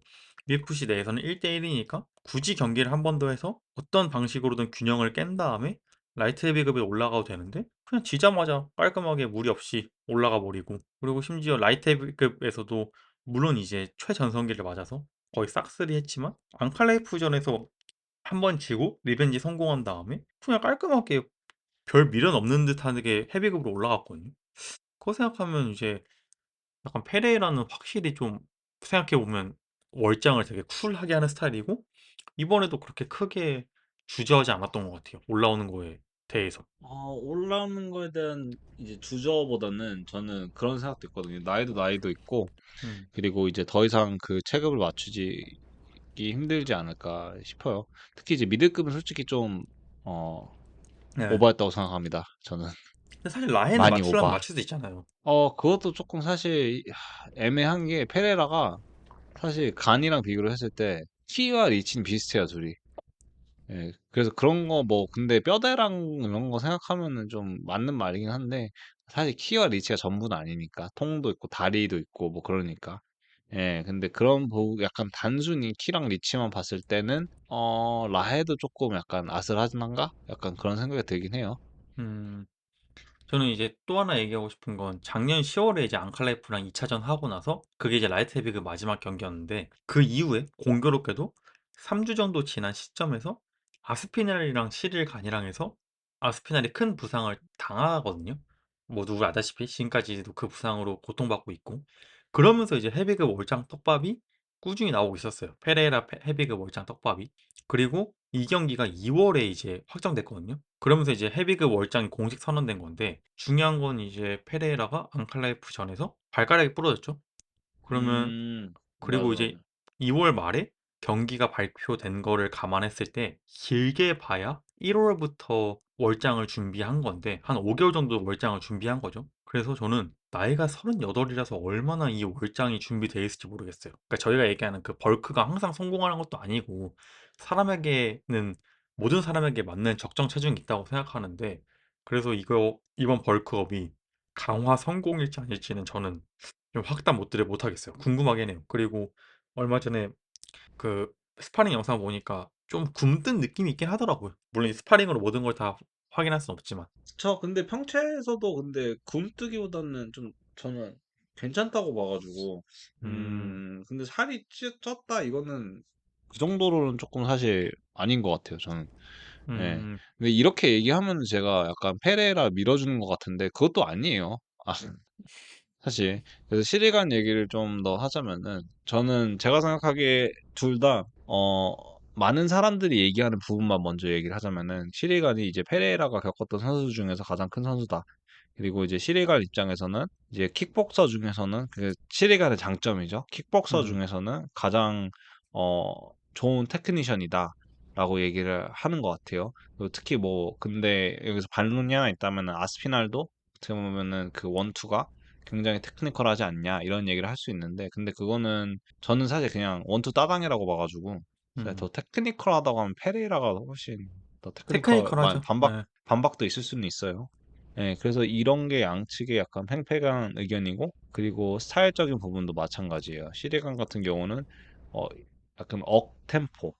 [SPEAKER 1] UFC 내에서는 1대1이니까 굳이 경기를 한 번 더 해서 어떤 방식으로든 균형을 깬 다음에 라이트 헤비급에 올라가도 되는데 그냥 지자마자 깔끔하게 무리 없이 올라가 버리고 그리고 심지어 라이트 헤비급에서도 물론 이제 최전성기를 맞아서 거의 싹쓸이 했지만 앙칼라이프전에서 한 번 지고 리벤지 성공한 다음에 그냥 깔끔하게 별 미련 없는 듯하게 헤비급으로 올라갔거든요. 그거 생각하면 이제 약간 페레이라는 확실히 좀 생각해 보면 월장을 되게 쿨하게 하는 스타일이고 이번에도 그렇게 크게 주저하지 않았던 것 같아요. 올라오는 거에 대해서.
[SPEAKER 2] 올라오는 거에 대한 이제 주저보다는 저는 그런 생각도 있거든요. 나이도 있고,
[SPEAKER 1] 음.
[SPEAKER 2] 그리고 이제 더 이상 그 체급을 맞추기 힘들지 않을까 싶어요. 특히 이제 미들급은 솔직히 좀, 어,
[SPEAKER 1] 네.
[SPEAKER 2] 오버했다고 생각합니다. 저는.
[SPEAKER 1] 근데 사실 라해는
[SPEAKER 2] 많이
[SPEAKER 1] 맞추려면
[SPEAKER 2] 오버.
[SPEAKER 1] 맞출 수 있잖아요.
[SPEAKER 2] 그것도 조금 사실 애매한 게 페레라가 사실 간이랑 비교를 했을 때 키와 리치는 비슷해요, 둘이. 예, 그래서 그런 거 뭐 근데 뼈대랑 이런 거 생각하면은 좀 맞는 말이긴 한데 사실 키와 리치가 전부는 아니니까 통도 있고 다리도 있고 뭐 그러니까 예, 근데 그런 약간 단순히 키랑 리치만 봤을 때는 라헤도 조금 약간 아슬아슬한가? 약간 그런 생각이 들긴 해요.
[SPEAKER 1] 음. 저는 이제 또 하나 얘기하고 싶은 건 작년 10월에 이제 앙칼라이프랑 2차전 하고 나서 그게 이제 라이트 헤비그 마지막 경기였는데 그 이후에 공교롭게도 3주 정도 지난 시점에서 아스피날이랑 시릴 간이랑 해서 아스피날이 큰 부상을 당하거든요. 뭐 누구 아다시피 지금까지도 그 부상으로 고통받고 있고 그러면서 이제 헤비급 월장 떡밥이 꾸준히 나오고 있었어요. 페레이라 헤비급 월장 떡밥이. 그리고 이 경기가 2월에 이제 확정됐거든요. 그러면서 이제 헤비급 월장이 공식 선언된 건데 중요한 건 이제 페레이라가 앙칼라이프 전에서 발가락이 부러졌죠. 그러면
[SPEAKER 2] 맞아,
[SPEAKER 1] 그리고 이제
[SPEAKER 2] 맞아.
[SPEAKER 1] 2월 말에 경기가 발표된 거를 감안했을 때 길게 봐야 1월부터 월장을 준비한 건데 한 5개월 정도 월장을 준비한 거죠. 그래서 저는 나이가 38이라서 얼마나 이 월장이 준비되어 있을지 모르겠어요. 그러니까 저희가 얘기하는 그 벌크가 항상 성공하는 것도 아니고 사람에게는 모든 사람에게 맞는 적정 체중이 있다고 생각하는데 그래서 이번 벌크업이 강화 성공일지 아닐지는 저는 좀 확답 못 하겠어요. 궁금하긴 해요. 그리고 얼마 전에 그 스파링 영상 보니까 좀 굼뜬 느낌이 있긴 하더라고요. 물론 이 스파링으로 모든 걸 다 확인할 수는 없지만.
[SPEAKER 2] 저 근데 평체에서도 근데 굼뜨기보다는 좀 저는 괜찮다고 봐가지고
[SPEAKER 1] 음,
[SPEAKER 2] 근데 살이 쪘다 이거는 그 정도로는 조금 사실 아닌 것 같아요 저는. 예.
[SPEAKER 1] 음,
[SPEAKER 2] 근데 이렇게 얘기하면 제가 약간 페레라 밀어주는 것 같은데 그것도 아니에요. 사실. 그래서 시리간 얘기를 좀 더 하자면은, 저는 제가 생각하기에 둘 다, 많은 사람들이 얘기하는 부분만 먼저 얘기를 하자면은, 시리간이 이제 페레이라가 겪었던 선수 중에서 가장 큰 선수다. 그리고 이제 시리간 입장에서는, 이제 킥복서 중에서는, 그 시리간의 장점이죠. 킥복서
[SPEAKER 1] 음,
[SPEAKER 2] 중에서는 가장, 어, 좋은 테크니션이다. 라고 얘기를 하는 것 같아요. 그리고 특히 뭐, 근데 여기서 반론이 하나 있다면은, 아스피날도 어떻게 보면은 그 원투가 굉장히 테크니컬하지 않냐 이런 얘기를 할 수 있는데 근데 그거는 저는 사실 그냥 원투 따당이라고 봐가지고 더
[SPEAKER 1] 음.
[SPEAKER 2] 테크니컬하다고 하면 페레이라가 훨씬 더 테크니컬
[SPEAKER 1] 테크니컬하죠.
[SPEAKER 2] 반박
[SPEAKER 1] 네.
[SPEAKER 2] 반박도 있을 수는 있어요. 예, 그래서 이런 게 양측의 약간 팽팽한 의견이고, 그리고 스타일적인 부분도 마찬가지예요. 시리간 같은 경우는 어 약간 억 템포를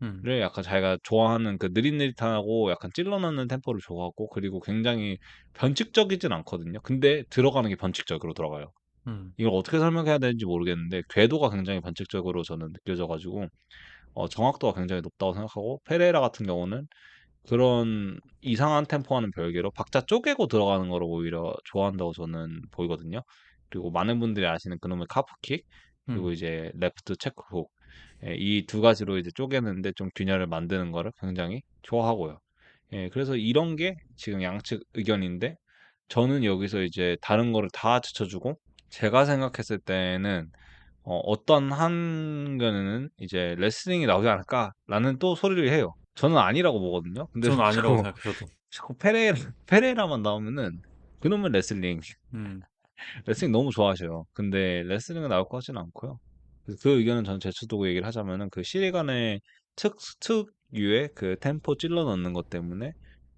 [SPEAKER 1] 음,
[SPEAKER 2] 약간 자기가 좋아하는 그 느릿느릿하고 약간 찔러 넣는 템포를 좋아하고, 그리고 굉장히 변칙적이진 않거든요. 근데 들어가는 게 변칙적으로 들어가요.
[SPEAKER 1] 음,
[SPEAKER 2] 이걸 어떻게 설명해야 되는지 모르겠는데, 궤도가 굉장히 변칙적으로 저는 느껴져 가지고 정확도가 굉장히 높다고 생각하고, 페레이라 같은 경우는 그런 이상한 템포와는 별개로 박자 쪼개고 들어가는 거를 오히려 좋아한다고 저는 보이거든요. 그리고 많은 분들이 아시는 그놈의 카프킥, 그리고
[SPEAKER 1] 음.
[SPEAKER 2] 이제 레프트 체크 훅, 예, 이 두 가지로 이제 쪼개는데 좀 균열을 만드는 거를 굉장히 좋아하고요. 예, 그래서 이런 게 지금 양측 의견인데, 저는 여기서 이제 다른 거를 다 제쳐주고, 제가 생각했을 때는 어떤 한견에는 이제 레슬링이 나오지 않을까라는 또 소리를 해요. 저는 아니라고 보거든요. 근데
[SPEAKER 1] 저는 아니라고
[SPEAKER 2] 자꾸
[SPEAKER 1] 생각해요, 저도.
[SPEAKER 2] 자꾸 페레이라만 나오면은 그놈의
[SPEAKER 1] 음,
[SPEAKER 2] 레슬링 너무 좋아하셔요. 근데 레슬링은 나올 것 같지는 않고요. 그래서 그 의견은 저는 제쳐두고 얘기를 하자면은, 그 시리간의 특유의 그 템포 찔러 넣는 것 때문에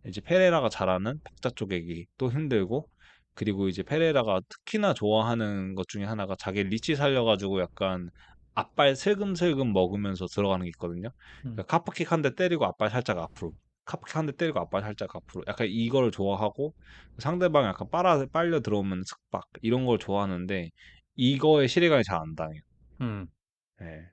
[SPEAKER 2] 이제 페레라가 잘하는 박자 쪼개기 또 힘들고, 그리고 이제 페레라가 특히나 좋아하는 것 중에 하나가 자기 리치 살려가지고 약간 앞발 슬금슬금 먹으면서 들어가는 게 있거든요.
[SPEAKER 1] 음,
[SPEAKER 2] 그러니까 카프킥 한 대 때리고 앞발 살짝 앞으로, 카프킥 한 대 때리고 앞발 살짝 앞으로, 약간 이거를 좋아하고, 상대방이 약간 빨려 들어오면 슥박 이런 걸 좋아하는데, 이거에 시리간이 잘 안 당해요.
[SPEAKER 1] 음.
[SPEAKER 2] 예.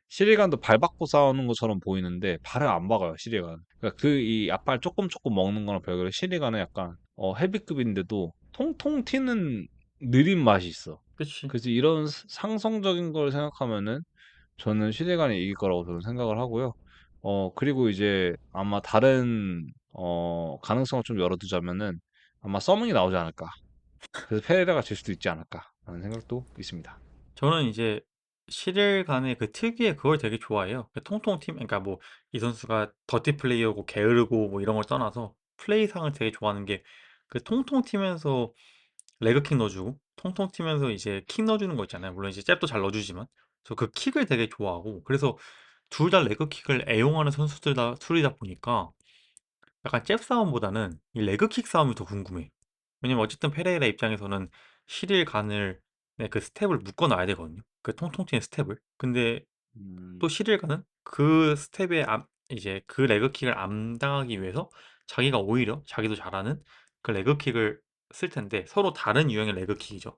[SPEAKER 2] 시리간도 발 받고 싸우는 것처럼 보이는데 발을 안 박아요, 시리간. 그러니까 그 이 앞발 조금 먹는 거랑 별개로 시리간은 약간 헤비급인데도 통통 튀는 느린 맛이 있어.
[SPEAKER 1] 그치.
[SPEAKER 2] 그래서 이런 상성적인 걸 생각하면은 저는 시리간이 이길 거라고 저는 생각을 하고요. 그리고 이제 아마 다른 가능성을 좀 열어두자면은 아마 서문이 나오지 않을까. 그래서 페레라가 질 수도 있지 않을까라는 생각도 있습니다.
[SPEAKER 1] 저는 이제 시릴 간의 그 특유의 그걸 되게 좋아해요. 그 통통 튀 그러니까 뭐 이 선수가 더티 플레이어고 게으르고 뭐 이런 걸 떠나서 플레이상을 되게 좋아하는 게 그 통통 튀면서 레그킥 넣어주고 통통 튀면서 이제 킥 넣어주는 거 있잖아요. 물론 이제 잽도 잘 넣어주지만 저 그 킥을 되게 좋아하고 그래서 둘 다 레그킥을 애용하는 술이다 보니까 약간 잽 싸움보다는 이 레그킥 싸움이 더 궁금해. 왜냐면 어쨌든 페레이라 입장에서는 실일 간을 네, 그 스텝을 묶어 놔야 되거든요. 그 통통 튀는 스텝을. 근데 또
[SPEAKER 2] 음,
[SPEAKER 1] 실일 간은 그 스텝에 이제 그 레그킥을 암당하기 위해서 자기가 오히려 자기도 잘하는 그 레그킥을 쓸 텐데 서로 다른 유형의 레그킥이죠.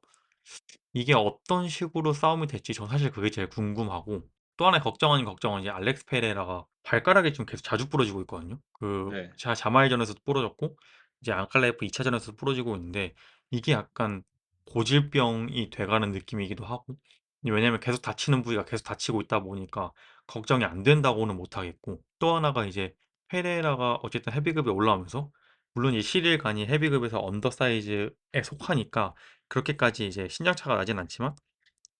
[SPEAKER 1] 이게 어떤 식으로 싸움이 될지 전 사실 그게 제일 궁금하고 또 하나의 걱정 아닌 걱정은 이제 알렉스 페레라가 발가락이 좀 계속 자주 부러지고 있거든요. 그
[SPEAKER 2] 네.
[SPEAKER 1] 자마이전에서도 부러졌고 이제 안칼라이프 2차전에서도 부러지고 있는데 이게 약간 고질병이 돼가는 느낌이기도 하고 왜냐면 계속 다치는 부위가 계속 다치고 있다 보니까 걱정이 안 된다고는 못하겠고 또 하나가 이제 페레라가 어쨌든 헤비급에 올라오면서 물론 이 실일간이 헤비급에서 언더사이즈에 속하니까 그렇게까지 이제 신장차가 나진 않지만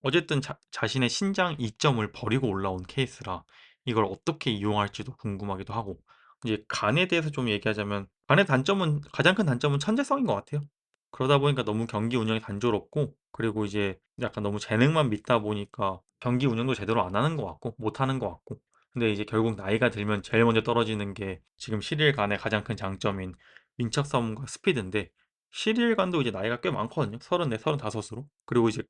[SPEAKER 1] 어쨌든 자신의 신장 이점을 버리고 올라온 케이스라 이걸 어떻게 이용할지도 궁금하기도 하고 이제 간에 대해서 좀 얘기하자면 간의 단점은 가장 큰 단점은 천재성인 것 같아요. 그러다 보니까 너무 경기 운영이 단조롭고 그리고 이제 약간 너무 재능만 믿다 보니까 경기 운영도 제대로 안 하는 것 같고 못 하는 것 같고 근데 이제 결국 나이가 들면 제일 먼저 떨어지는 게 지금 실일 간의 가장 큰 장점인 민첩성과 스피드인데 실일 간도 이제 나이가 꽤 많거든요. 34, 35으로. 그리고 이제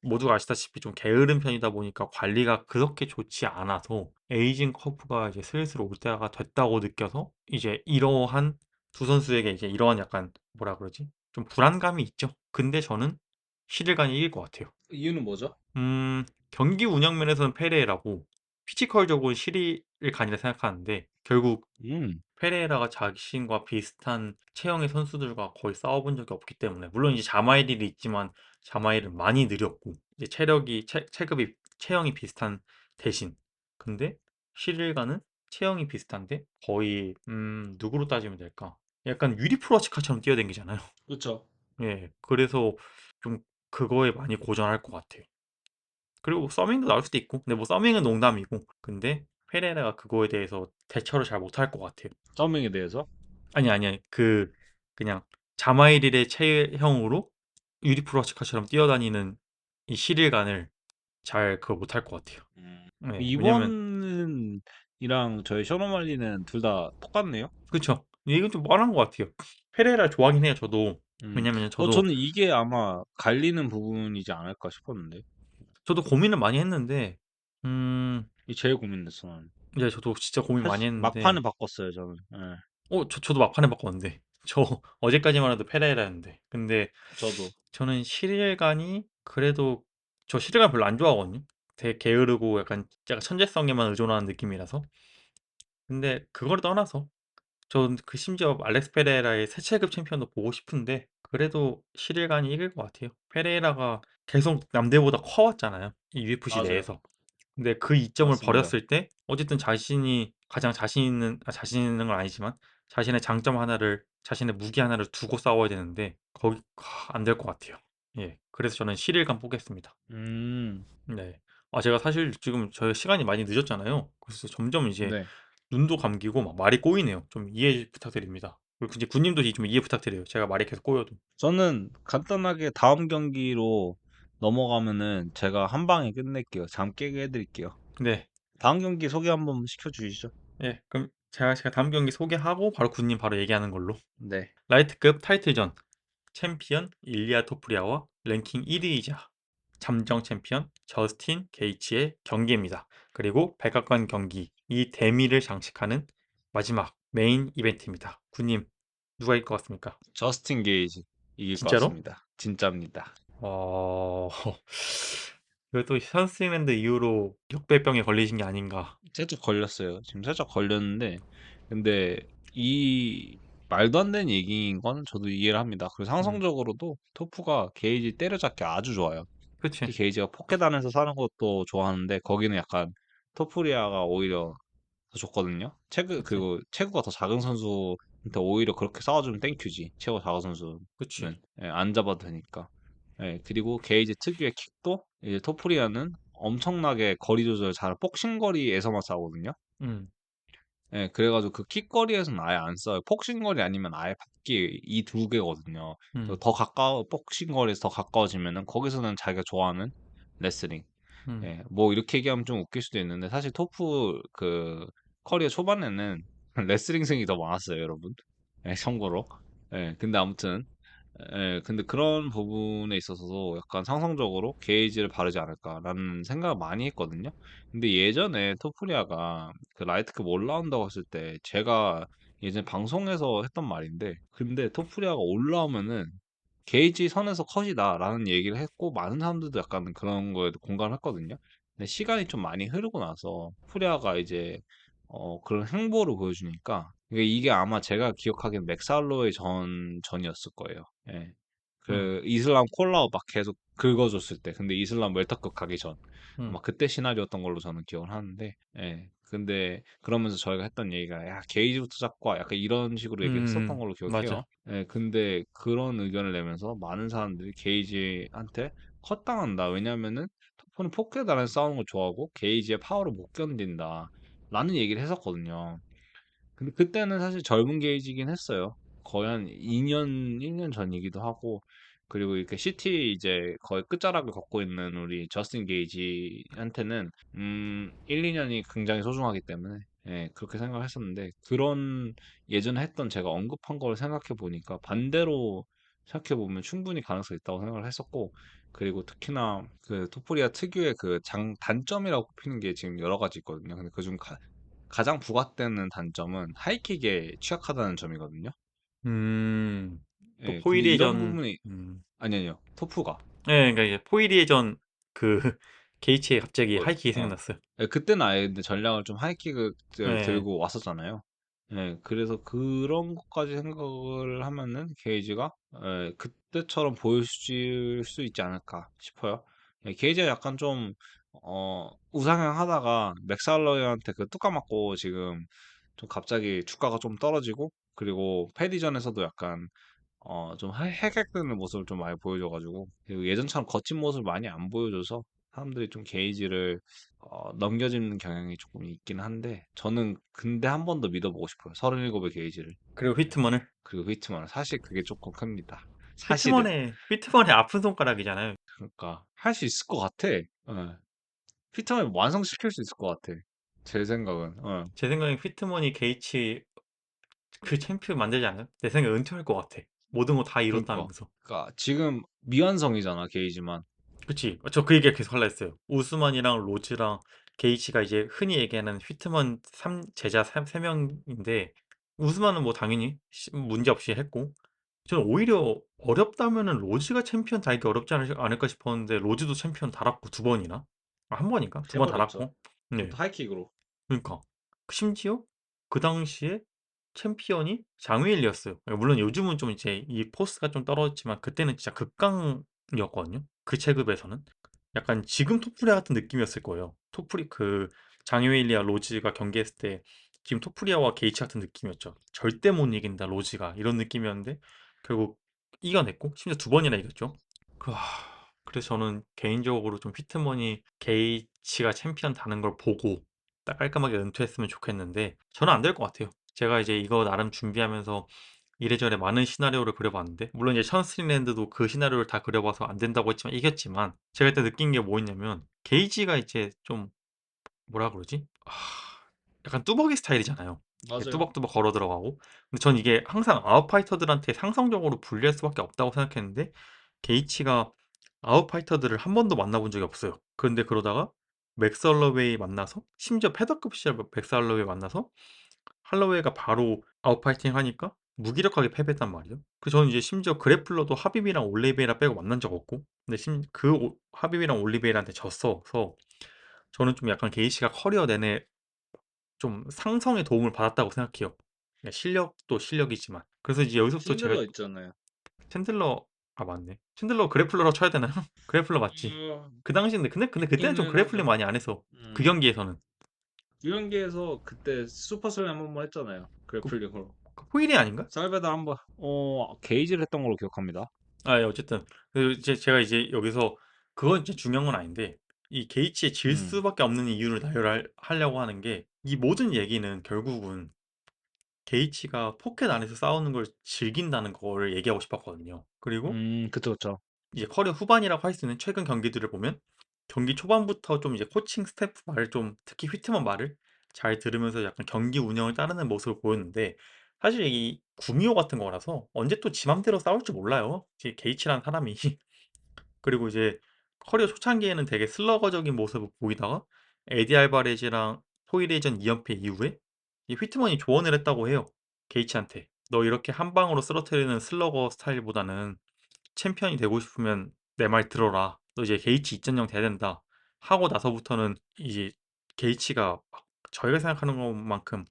[SPEAKER 1] 모두가 아시다시피 좀 게으른 편이다 보니까 관리가 그렇게 좋지 않아서 에이징 커브가 이제 슬슬 올 때가 됐다고 느껴서 이제 이러한 두 선수에게 이제 이러한 약간 뭐라 그러지? 좀 불안감이 있죠. 근데 저는 시들간이 이길 것 같아요.
[SPEAKER 2] 이유는 뭐죠?
[SPEAKER 1] 경기 운영 면에서는 페레라고 피지컬적으로 시리를 간이라 생각하는데 결국
[SPEAKER 2] 음,
[SPEAKER 1] 페레이라가 자신과 비슷한 체형의 선수들과 거의 싸워본 적이 없기 때문에 물론 이제 자마이릴이 있지만 자마이릴은 많이 느렸고 이제 체급이 체형이 비슷한 대신 근데 시릴과는 체형이 비슷한데 거의 누구로 따지면 될까? 약간 유리프로치카처럼 뛰어다니잖아요.
[SPEAKER 2] 그렇죠.
[SPEAKER 1] 예, 그래서 좀 그거에 많이 고전할 것 같아요. 그리고 서밍도 나올 수도 있고 근데 뭐 서밍은 농담이고 근데 페레이라가 그거에 대해서 대처를 잘 못할 것 같아요.
[SPEAKER 2] 서밍에 대해서.
[SPEAKER 1] 아니. 그냥 자마이릴의 체형으로 유리프로치카처럼 뛰어다니는 이 시릴간을 잘 그거 못할 것 같아요. 네, 왜냐면
[SPEAKER 2] 이번이랑 저희 셔노말리는 둘 다 똑같네요.
[SPEAKER 1] 그쵸. 이건 좀 뻔한 것 같아요. 페레이라 좋아하긴 해요, 저도.
[SPEAKER 2] 음.
[SPEAKER 1] 왜냐면 저도
[SPEAKER 2] 저는 이게 아마 갈리는 부분이지 않을까 싶었는데.
[SPEAKER 1] 저도 고민을 많이 했는데 음
[SPEAKER 2] 이게 제일 고민됐어 나는.
[SPEAKER 1] 이제 저도 진짜 고민 많이
[SPEAKER 2] 사실 막판에
[SPEAKER 1] 했는데
[SPEAKER 2] 바꿨어요 저는. 예.
[SPEAKER 1] 저도 막판에 바꿨는데 저 어제까지만 해도 페레이라였는데 근데
[SPEAKER 2] 저도.
[SPEAKER 1] 저는 시릴간이 그래도 저 시릴간 별로 안 좋아하거든요. 되게 게으르고 약간 천재성에만 의존하는 느낌이라서. 근데 그걸 떠나서 전 그 심지어 알렉스 페레이라의 새 체급 챔피언도 보고 싶은데 그래도 시릴간이 이길 것 같아요. 페레이라가 계속 남들보다 커왔잖아요. 이 UFC
[SPEAKER 2] 맞아요.
[SPEAKER 1] 내에서. 근데 그 이점을
[SPEAKER 2] 맞습니다.
[SPEAKER 1] 버렸을 때 어쨌든 자신이 가장 자신 있는 건 아니지만 자신의 장점 하나를 자신의 무기 하나를 두고 싸워야 되는데 거기 안 될 것 같아요. 예. 그래서 저는 시릴간 뽑겠습니다.
[SPEAKER 2] 음.
[SPEAKER 1] 네. 제가 사실 지금 저희 시간이 많이 늦었잖아요. 그래서 점점 이제
[SPEAKER 2] 네.
[SPEAKER 1] 눈도 감기고 막 말이 꼬이네요. 좀 이해 부탁드립니다. 그리고 이제 군님도 좀 이해 부탁드려요. 제가 말이 계속 꼬여도.
[SPEAKER 2] 저는 간단하게 다음 경기로 넘어가면은 제가 한 방에 끝낼게요. 잠 깨게 해 드릴게요.
[SPEAKER 1] 네.
[SPEAKER 2] 다음 경기 소개 한번 시켜 주시죠.
[SPEAKER 1] 예. 그럼 제가 다음 경기 소개하고 바로 군님 바로 얘기하는 걸로.
[SPEAKER 2] 네.
[SPEAKER 1] 라이트급 타이틀전 챔피언 일리아 토프리아와 랭킹 1위이자 잠정 챔피언 저스틴 게이츠의 경기입니다. 그리고 백악관 경기 이 대미를 장식하는 마지막 메인 이벤트입니다. 군님 누가 이길 것 같습니까?
[SPEAKER 2] 저스틴 게이지 이길 것
[SPEAKER 1] 진짜로?
[SPEAKER 2] 같습니다. 진짜입니다.
[SPEAKER 1] 어... 이것도 선스윙랜드 이후로 역배병에 걸리신 게 아닌가.
[SPEAKER 2] 살짝 걸렸어요. 지금 살짝 걸렸는데 근데 이 말도 안 되는 얘기인 건 저도 이해를 합니다. 그리고
[SPEAKER 1] 음,
[SPEAKER 2] 상성적으로도 토프가 게이지 때려잡기 아주 좋아요.
[SPEAKER 1] 그치?
[SPEAKER 2] 특히 게이지가 포켓 안에서 사는 것도 좋아하는데 거기는 약간 토프리아가 오히려 더 좋거든요.
[SPEAKER 1] 그치?
[SPEAKER 2] 그리고 체구가 더 작은 선수한테 오히려 그렇게 싸워주면 땡큐지. 체구가 작은 선수는
[SPEAKER 1] 그치?
[SPEAKER 2] 예, 안 잡아도 되니까. 예, 그리고 게이지 특유의 킥도 이제 토프리아는 엄청나게 거리 조절 잘 복싱거리에서만 싸우거든요.
[SPEAKER 1] 음,
[SPEAKER 2] 예, 그래가지고 그 킥거리에서는 아예 안 써요. 폭신거리 아니면 아예 받기 이 두 개거든요. 그래서
[SPEAKER 1] 음,
[SPEAKER 2] 더 가까워 폭신거리에서 더 가까워지면은 거기서는 자기가 좋아하는 레슬링.
[SPEAKER 1] 음,
[SPEAKER 2] 예, 뭐 이렇게 얘기하면 좀 웃길 수도 있는데 사실 토프 그 커리어 초반에는 레슬링승이 더 많았어요, 여러분. 예, 참고로. 예, 근데 아무튼 예, 근데 그런 부분에 있어서도 약간 상성적으로 게이지를 바르지 않을까라는 생각을 많이 했거든요. 근데 예전에 토프리아가 그 라이트급 올라온다고 했을 때 제가 예전에 방송에서 했던 말인데 근데 토프리아가 올라오면은 게이지 선에서 컷이다라는 얘기를 했고 많은 사람들도 약간 그런 거에도 공감을 했거든요. 근데 시간이 좀 많이 흐르고 나서 토프리아가 이제 그런 행보를 보여주니까 이게 아마 제가 기억하기엔 맥살로의 전이었을 거예요. 예.
[SPEAKER 1] 음,
[SPEAKER 2] 그 이슬람 콜라우 막 계속 긁어줬을 때 근데 이슬람 웰터급 가기 전
[SPEAKER 1] 음,
[SPEAKER 2] 아마 그때 시나리오였던 걸로 저는 기억을 하는데 예. 근데 그러면서 저희가 했던 얘기가 야 게이지부터 잡고 와." 약간 이런 식으로 얘기를 했었던 걸로 기억해요.
[SPEAKER 1] 맞아.
[SPEAKER 2] 예. 근데 그런 의견을 내면서 많은 사람들이 게이지한테 컷당한다. 왜냐면은 토프는 포켓 안에서 싸우는 걸 좋아하고 게이지의 파워를 못 견딘다. 라는 얘기를 했었거든요. 근데 그때는 사실 젊은 게이지긴 했어요. 거의 한 2년, 1년 전이기도 하고, 그리고 이렇게 시티 이제 거의 끝자락을 걷고 있는 우리 저스틴 게이지한테는, 1, 2년이 굉장히 소중하기 때문에, 예, 그렇게 생각을 했었는데, 그런 예전에 했던 제가 언급한 걸 생각해 보니까 반대로 생각해 보면 충분히 가능성이 있다고 생각을 했었고, 그리고 특히나 그 토프리아 특유의 그 단점이라고 꼽히는 게 지금 여러 가지 있거든요. 근데 그중 가장 부각되는 단점은 하이킥에 취약하다는 점이거든요.
[SPEAKER 1] 또
[SPEAKER 2] 예, 근데 이런
[SPEAKER 1] 포이리에전,
[SPEAKER 2] 부분이 아니요. 토프가.
[SPEAKER 1] 네, 그러니까 이제 포이리에전 그 게이츠에 갑자기
[SPEAKER 2] 뭐
[SPEAKER 1] 하이킥이 생각났어요.
[SPEAKER 2] 예, 그때는 아예 근데 전략을 좀 하이킥을
[SPEAKER 1] 네,
[SPEAKER 2] 들고 왔었잖아요. 예, 그래서 그런 것까지 생각을 하면은 게이지가 예, 그때처럼 보여줄 수 있지 않을까 싶어요. 예, 게이지가 약간 좀 우상향 하다가 맥살러이한테 그 뚜까 맞고 지금 좀 갑자기 주가가 좀 떨어지고 그리고 패디전에서도 약간 좀 해객되는 모습을 좀 많이 보여줘가지고 그리고 예전처럼 거친 모습을 많이 안 보여줘서 사람들이 좀 게이지를 넘겨짚는 경향이 조금 있긴 한데 저는 근데 한 번 더 믿어보고 싶어요. 37의 게이지를.
[SPEAKER 1] 그리고
[SPEAKER 2] 예.
[SPEAKER 1] 휘트먼을.
[SPEAKER 2] 그리고 휘트만 사실 그게 조금 큽니다. 사실은.
[SPEAKER 1] 휘트먼의 아픈 손가락이잖아요.
[SPEAKER 2] 그러니까 할 수 있을 것 같아. 예. 휘트만 완성시킬 수 있을 것 같아. 제 생각은.
[SPEAKER 1] 제 생각엔 휘트먼이 게이츠 그 챔피언 만들지 않아요? 내 생각에 은퇴할 것 같아. 모든 거 다
[SPEAKER 2] 그러니까.
[SPEAKER 1] 이뤘다면서.
[SPEAKER 2] 그러니까 지금 미완성이잖아, 게이지만.
[SPEAKER 1] 그치? 저 그 얘기 계속 할라 했어요. 우스만이랑 로즈랑 게이치가 이제 흔히 얘기하는 휘트먼 제자 3명인데, 우스만은 뭐 당연히 문제 없이 했고, 저는 오히려 어렵다면은 로즈가 챔피언 달기 어렵지 않을까 싶었는데, 로즈도 챔피언 달았고, 두 번이나? 아, 한 번인가? 두 번
[SPEAKER 2] 해버렸죠.
[SPEAKER 1] 달았고. 네.
[SPEAKER 2] 그것도 하이킥으로.
[SPEAKER 1] 그러니까. 심지어 그 당시에 챔피언이 장웨일리였어요. 물론 요즘은 좀 이제 이 포스가 좀 떨어졌지만 그때는 진짜 극강이었거든요. 그 체급에서는. 약간 지금 토프리아 같은 느낌이었을 거예요. 토프리 그 장웨일리와 로즈가 경기했을 때 지금 토프리아와 게이츠 같은 느낌이었죠. 절대 못 이긴다 로즈가 이런 느낌이었는데 결국 이겨냈고 심지어 두 번이나 이겼죠. 그래서 저는 개인적으로 좀 휘트머니 게이츠가 챔피언 다는 걸 보고 딱 깔끔하게 은퇴했으면 좋겠는데 저는 안 될 것 같아요. 제가 이제 이거 나름 준비하면서 이래저래 많은 시나리오를 그려봤는데 물론 이제 션스트림랜드도 그 시나리오를 다 그려봐서 안 된다고 했지만 이겼지만 제가 이때 느낀 게 뭐였냐면 게이지가 이제 좀 뭐라 그러지? 약간 뚜벅이 스타일이잖아요. 이렇게
[SPEAKER 2] 맞아요.
[SPEAKER 1] 뚜벅뚜벅 걸어 들어가고. 근데 전 이게 항상 아웃파이터들한테 상성적으로 불리할 수밖에 없다고 생각했는데 게이치가 아웃파이터들을 한 번도 만나본 적이 없어요. 그런데 그러다가 맥스 헐러웨이 만나서 심지어 패더급 시절 맥스 헐러웨이 만나서 할러웨이가 바로 아웃파이팅 하니까 무기력하게 패배했단 말이죠. 저는 이제 심지어 그래플러도 하비비랑 올리베이라 빼고 만난 적 없고 근데 하비비랑 올리베이라한테 졌어서 저는 좀 약간 게이시가 커리어 내내 좀 상성에 도움을 받았다고 생각해요. 실력도 실력이지만. 그래서 이제 여기서부터 제가
[SPEAKER 2] 신들러 있잖아요.
[SPEAKER 1] 챈들러 맞네. 챈들러 그래플러로 쳐야 되나요? 그래플러 맞지. 그 당시인데 근데 그때는 좀
[SPEAKER 2] 있기는
[SPEAKER 1] 그래플링
[SPEAKER 2] 하죠.
[SPEAKER 1] 많이 안 해서 그
[SPEAKER 2] 음.
[SPEAKER 1] 경기에서는
[SPEAKER 2] 유연기에서 그때 슈퍼슬램 한번 했잖아요.
[SPEAKER 1] 그,
[SPEAKER 2] 그래플링으로.
[SPEAKER 1] 그 포일이 아닌가?
[SPEAKER 2] 살베다 한번 게이지를 했던 걸로 기억합니다.
[SPEAKER 1] 예, 어쨌든 제가 이제 여기서 그건 이제 중요한 건 아닌데 이 게이츠의 질
[SPEAKER 2] 음.
[SPEAKER 1] 수밖에 없는 이유를 나열하려고 하는 게 이 모든 얘기는 결국은 게이츠가 포켓 안에서 싸우는 걸 즐긴다는 거를 얘기하고 싶었거든요. 그리고
[SPEAKER 2] 그쵸, 그쵸.
[SPEAKER 1] 이제 커리어 후반이라고 할 수 있는 최근 경기들을 보면 경기 초반부터 좀 이제 코칭 스태프 말을 좀 특히 휘트먼 말을 잘 들으면서 약간 경기 운영을 따르는 모습을 보였는데 사실 이 구미호 같은 거라서 언제 또 지 맘대로 싸울 줄 몰라요. 이제 게이츠라는 사람이 그리고 이제 커리어 초창기에는 되게 슬러거적인 모습을 보이다가 에디 알바레즈랑 토이레이전 2연패 이후에 이 휘트먼이 조언을 했다고 해요. 게이츠한테. 너 이렇게 한 방으로 쓰러뜨리는 슬러거 스타일보다는 챔피언이 되고 싶으면 내 말 들어라. 너 이제 게이츠 2.0 돼야 된다. 하고 나서부터는 이제 게이츠가 막 저희가 생각하는 것만큼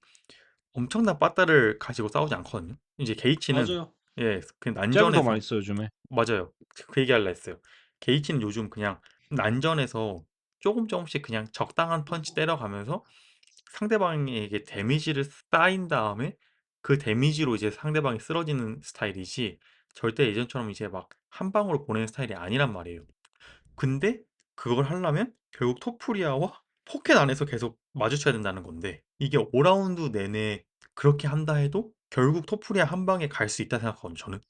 [SPEAKER 1] 엄청난 빠따를 가지고 싸우지 않거든요. 이제 게이츠는
[SPEAKER 2] 맞아요.
[SPEAKER 1] 예, 그
[SPEAKER 2] 잽을 더 많이
[SPEAKER 1] 난전에서
[SPEAKER 2] 써요, 요즘에.
[SPEAKER 1] 맞아요. 그 얘기하려 했어요. 게이츠는 요즘 그냥 난전에서 조금 조금씩 그냥 적당한 펀치 때려가면서 상대방에게 데미지를 쌓인 다음에 그 데미지로 이제 상대방이 쓰러지는 스타일이지 절대 예전처럼 이제 막 한 방으로 보내는 스타일이 아니란 말이에요. 근데 그걸 하려면 결국 토프리아와 포켓 안에서 계속 마주쳐야 된다는 건데 이게 5라운드 내내 그렇게 한다 해도 결국 토프리아 한 방에 갈 수 있다 생각하거든요, 저는.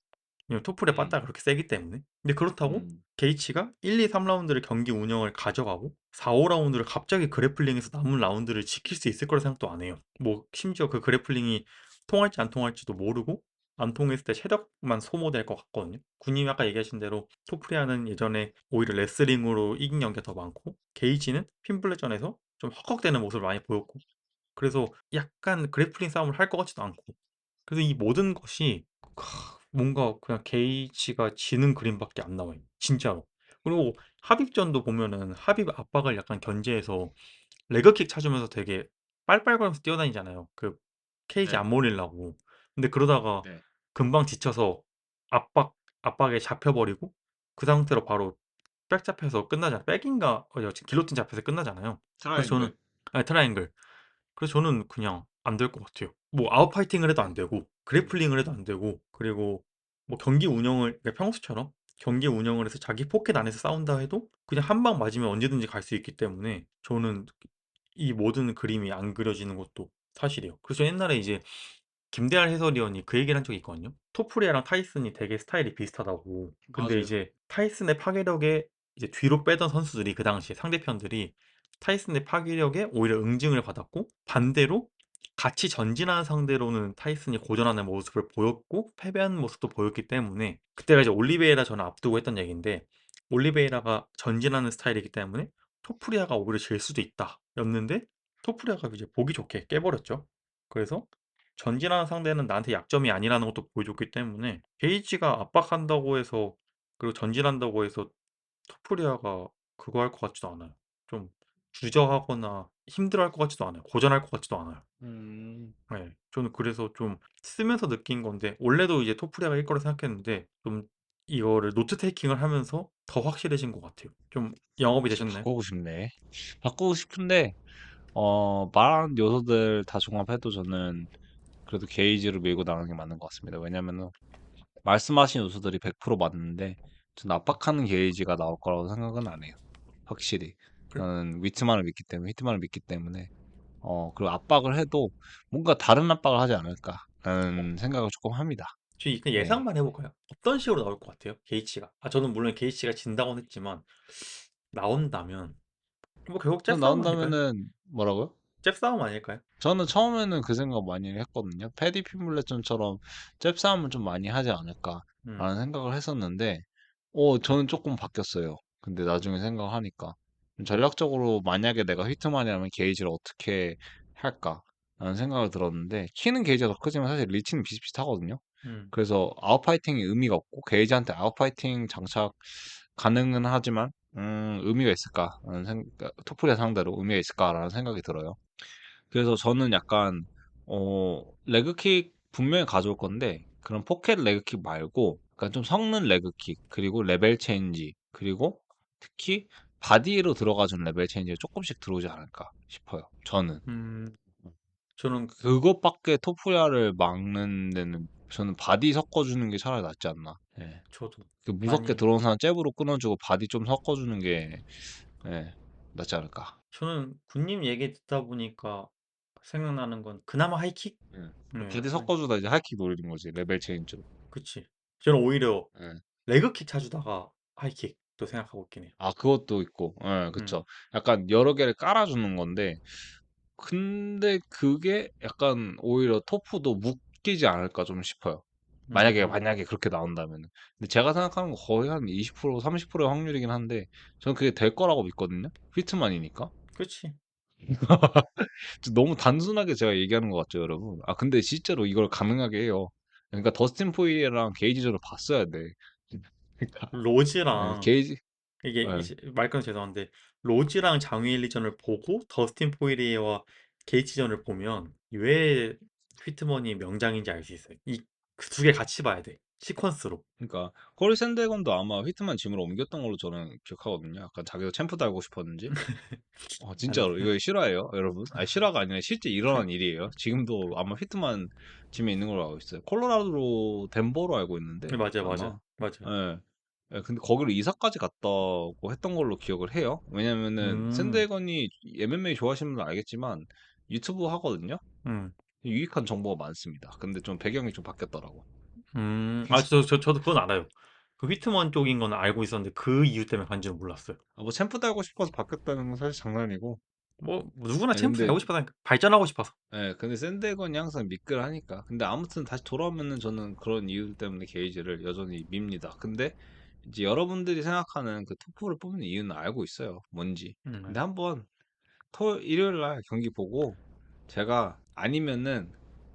[SPEAKER 1] 왜냐면 토플의
[SPEAKER 2] 음.
[SPEAKER 1] 빠따가 그렇게 세기 때문에. 근데 그렇다고
[SPEAKER 2] 음.
[SPEAKER 1] 게이치가 1, 2, 3라운드를 경기 운영을 가져가고 4, 5라운드를 갑자기 그래플링에서 남은 라운드를 지킬 수 있을 거라 생각도 안 해요. 뭐 심지어 그 그래플링이 통할지 안 통할지도 모르고 안 통했을 때 체력만 소모될 것 같거든요. 군님이 아까 얘기하신 대로 토프리아는 예전에 오히려 레슬링으로 이긴 경기가 더 많고 게이지는 핀블렛전에서 좀 헉헉대는 모습을 많이 보였고 그래서 약간 그래플링 싸움을 할 것 같지도 않고 그래서 이 모든 것이 뭔가 그냥 게이지가 지는 그림밖에 안 나와요. 진짜로. 그리고 합입전도 보면은 합입 압박을 약간 견제해서 레그킥 찾으면서 되게 빨빨거리면서 뛰어다니잖아요. 그 케이지 안
[SPEAKER 2] 네.
[SPEAKER 1] 몰리려고. 근데 그러다가
[SPEAKER 2] 네.
[SPEAKER 1] 금방 지쳐서 압박에 잡혀버리고 그 상태로 바로 백 잡혀서 끝나잖아요. 백인가 길로틴 잡혀서 끝나잖아요. 그래서 저는
[SPEAKER 2] 트라이앵글.
[SPEAKER 1] 아니 트라이앵글 그래서 저는 그냥 안 될 것 같아요. 뭐 아웃파이팅을 해도 안 되고 그래플링을 해도 안 되고 그리고 뭐 경기 운영을 그러니까 평소처럼 경기 운영을 해서 자기 포켓 안에서 싸운다 해도 그냥 한 방 맞으면 언제든지 갈 수 있기 때문에 저는 이 모든 그림이 안 그려지는 것도 사실이에요. 그래서 옛날에 이제 김대할 해설위원이 그 얘기를 한 적이 있거든요. 토프리아랑 타이슨이 되게 스타일이 비슷하다고. 근데
[SPEAKER 2] 맞아요.
[SPEAKER 1] 이제 타이슨의 파괴력에 이제 뒤로 빼던 선수들이 그 당시에 상대편들이 타이슨의 파괴력에 오히려 응징을 받았고 반대로 같이 전진하는 상대로는 타이슨이 고전하는 모습을 보였고 패배하는 모습도 보였기 때문에 그때가 이제 올리베이라 저는 앞두고 했던 얘기인데 올리베이라가 전진하는 스타일이기 때문에 토프리아가 오히려 질 수도 있다 였는데 토프리아가 이제 보기 좋게 깨버렸죠. 그래서 전진하는 상대는 나한테 약점이 아니라는 것도 보여줬기 때문에 게이지가 압박한다고 해서 그리고 전진한다고 해서 토프리아가 그거 할 것 같지도 않아요. 좀 주저하거나 힘들어할 것 같지도 않아요. 고전할 것 같지도 않아요.
[SPEAKER 2] 음.
[SPEAKER 1] 네. 저는 그래서 좀 쓰면서 느낀 건데 원래도 이제 토프레가 일 거라 생각했는데 좀 이거를 노트 테이킹을 하면서 더 확실해진 것 같아요. 좀 영업이
[SPEAKER 2] 진짜
[SPEAKER 1] 되셨나요?
[SPEAKER 2] 바꾸고 싶네. 바꾸고 싶은데 말한 요소들 다 종합해도 저는 그래도 게이지를 밀고 나가는 게 맞는 것 같습니다. 왜냐면은 말씀하신 요소들이 100% 맞는데 저는 압박하는 게이지가 나올 거라고 생각은 안 해요. 확실히.
[SPEAKER 1] 그
[SPEAKER 2] 저는 히트만을 믿기 때문에 그리고 압박을 해도 뭔가 다른 압박을 하지 않을까라는 생각을 조금 합니다.
[SPEAKER 1] 저희 그냥
[SPEAKER 2] 네.
[SPEAKER 1] 예상만 해볼까요? 어떤 식으로 나올 것 같아요? 게이치가. 아 저는 물론 게이치가 진다고는 했지만 나온다면 뭐 결국
[SPEAKER 2] 전
[SPEAKER 1] 잽싸움 아닐까요?
[SPEAKER 2] 나온다면은 뭐라고요?
[SPEAKER 1] 잽싸움 아닐까요?
[SPEAKER 2] 저는 처음에는 그 생각 많이 했거든요. 패디 핀블레전처럼 잽싸움을 좀 많이 하지
[SPEAKER 1] 음,
[SPEAKER 2] 않을까라는 생각을 했었는데, 저는 조금 바뀌었어요. 근데 나중에 생각하니까 좀 전략적으로 만약에 내가 휘트만이라면 게이지를 어떻게 할까라는 생각을 들었는데 키는 게이지가 더 크지만 사실 리치는 비슷비슷하거든요.
[SPEAKER 1] 음,
[SPEAKER 2] 그래서 아웃파이팅이 의미가 없고 게이지한테 아웃파이팅 장착 가능은 하지만 의미가 있을까라는 생각, 토프리아 상대로 의미가 있을까라는 생각이 들어요. 그래서 저는 약간 레그킥 분명히 가져올 건데 그런 포켓 레그킥 말고 약간 좀 성능 레그킥 그리고 레벨 체인지 그리고 특히 바디로 들어가준 레벨 체인지가 조금씩 들어오지 않을까 싶어요. 저는
[SPEAKER 1] 음, 저는
[SPEAKER 2] 그것밖에 토프야를 막는 데는 저는 바디 섞어주는 게 차라리 낫지 않나. 예.
[SPEAKER 1] 저도
[SPEAKER 2] 그 무섭게
[SPEAKER 1] 많이
[SPEAKER 2] 들어온 사람 잽으로 끊어주고 바디 좀 섞어주는 게 예, 낫지 않을까.
[SPEAKER 1] 저는 군님 얘기 듣다 보니까 생각나는 건 그나마 하이킥?
[SPEAKER 2] 예.
[SPEAKER 1] 네,
[SPEAKER 2] 바디 섞어주다 이제 하이킥 노리는 거지 레벨 체인지로.
[SPEAKER 1] 그치. 저는 오히려
[SPEAKER 2] 예.
[SPEAKER 1] 레그킥 찾으다가 하이킥도 생각하고 있긴 해요.
[SPEAKER 2] 아, 그것도 있고, 예,
[SPEAKER 1] 음,
[SPEAKER 2] 그쵸. 약간 여러 개를 깔아주는 건데, 근데 그게 약간 오히려 토프도 묶이지 않을까 좀 싶어요.
[SPEAKER 1] 음,
[SPEAKER 2] 만약에 그렇게 나온다면은. 근데 제가 생각하는 거 거의 한 20%, 30%의 확률이긴 한데, 저는 그게 될 거라고 믿거든요. 휘트만이니까.
[SPEAKER 1] 그치.
[SPEAKER 2] 너무 단순하게 제가 얘기하는 것 같죠, 여러분? 아, 근데 실제로 이걸 가능하게 해요. 그러니까 더스틴 포이에랑 게이지전을 봤어야 돼. 그러니까, 예,
[SPEAKER 1] 로즈랑
[SPEAKER 2] 게이지,
[SPEAKER 1] 이게
[SPEAKER 2] 예.
[SPEAKER 1] 말 끊어 죄송한데 로즈랑 장위일리전을 보고 더스틴 포이리에와 게이츠전을 보면 왜 휘트머니 명장인지 알 수 있어요. 이 그 두 개 같이 봐야 돼. 시퀀스로.
[SPEAKER 2] 그러니까 코리 샌드건도 아마 휘트만 짐으로 옮겼던 걸로 저는 기억하거든요. 약간 자기도 챔프 달고 싶었는지.
[SPEAKER 1] 안,
[SPEAKER 2] 진짜로 이거 실화예요, 여러분? 아니 실화가 아니라 실제 일어난 일이에요. 지금도 아마 휘트만 짐에 있는 걸로 알고 있어요. 콜로라도로 덴버로 알고 있는데
[SPEAKER 1] 맞아요, 맞아요,
[SPEAKER 2] 아마
[SPEAKER 1] 맞아요.
[SPEAKER 2] 예. 예, 근데 거기로 이사까지 갔다고 했던 걸로 기억을 해요. 왜냐면은
[SPEAKER 1] 음,
[SPEAKER 2] 샌드건이 MMA 좋아하시는 분은 알겠지만 유튜브 하거든요.
[SPEAKER 1] 음,
[SPEAKER 2] 유익한 정보가 많습니다. 근데 좀 배경이 좀 바뀌었더라고.
[SPEAKER 1] 아, 저도 그건 알아요. 그 휘트먼 쪽인 건 알고 있었는데 그 이유 때문에 간지는 몰랐어요.
[SPEAKER 2] 뭐 챔프 달고 싶어서 바뀌었다는 건 사실 장난이고.
[SPEAKER 1] 뭐 누구나 챔프
[SPEAKER 2] 근데
[SPEAKER 1] 되고 싶어서 발전하고 싶어서.
[SPEAKER 2] 근데 샌드건이 항상 미끌하니까. 근데 아무튼 다시 돌아오면은 저는 그런 이유 때문에 게이지를 여전히 밉니다. 근데 이제 여러분들이 생각하는 그 토프를 뽑는 이유는 알고 있어요. 뭔지. 근데
[SPEAKER 1] 음.
[SPEAKER 2] 한번 일요일 날 경기 보고 제가 아니면은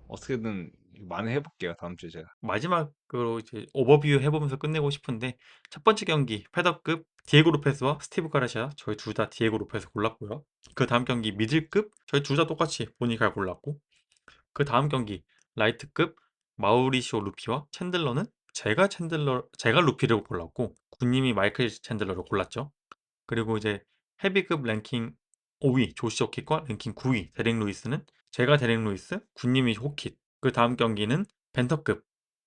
[SPEAKER 2] 어떻게든 만회해 볼게요. 다음 주에 제가.
[SPEAKER 1] 마지막으로 이제 오버뷰 해보면서 끝내고 싶은데 첫 번째 경기 패더급 디에고 로페스와 스티브 가르시아 저희 둘 다 디에고 로페스 골랐고요. 그 다음 경기 미들급 저희 둘 다 똑같이 보니갈 골랐고 그 다음 경기 라이트급 마우리시오 루피와 챈들러는 제가 루피를 골랐고 군님이 마이클 챈들러를 골랐죠. 그리고 이제 헤비급 랭킹 5위 조시 오킷과 랭킹 9위 데렉 루이스는 제가 데렉 루이스, 군님이 호킷. 그 다음 경기는 벤터급.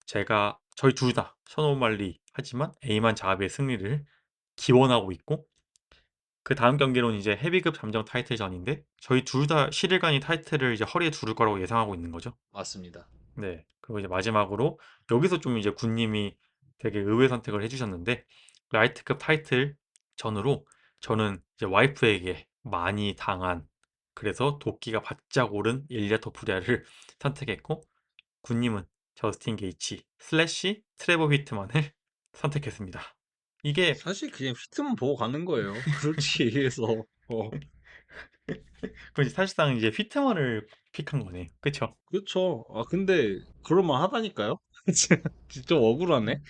[SPEAKER 1] 저희 둘 다 션오말리 하지만 에이만 자합의 승리를 기원하고 있고 그 다음 경기로는 이제 헤비급 잠정 타이틀전인데 저희 둘 다 11간이 타이틀을 이제 허리에 두를 거라고 예상하고 있는 거죠.
[SPEAKER 2] 맞습니다.
[SPEAKER 1] 네. 그리고 이제 마지막으로 여기서 좀 이제 군님이 되게 의외 선택을 해주셨는데 라이트급 타이틀 전으로 저는 이제 와이프에게 많이 당한 그래서 도끼가 바짝 오른 일리아 토푸리아를 선택했고 군님은 저스틴 게이치 슬래시 트레버 휘트만을 선택했습니다. 이게
[SPEAKER 2] 사실 그냥 휘트만 보고 가는 거예요. 솔직히 얘기해서.
[SPEAKER 1] 그 사실상 이제 휘트만을 픽한 거네. 그쵸?
[SPEAKER 2] 그렇죠. 아 근데 그럴만 하다니까요? 진짜 억울하네.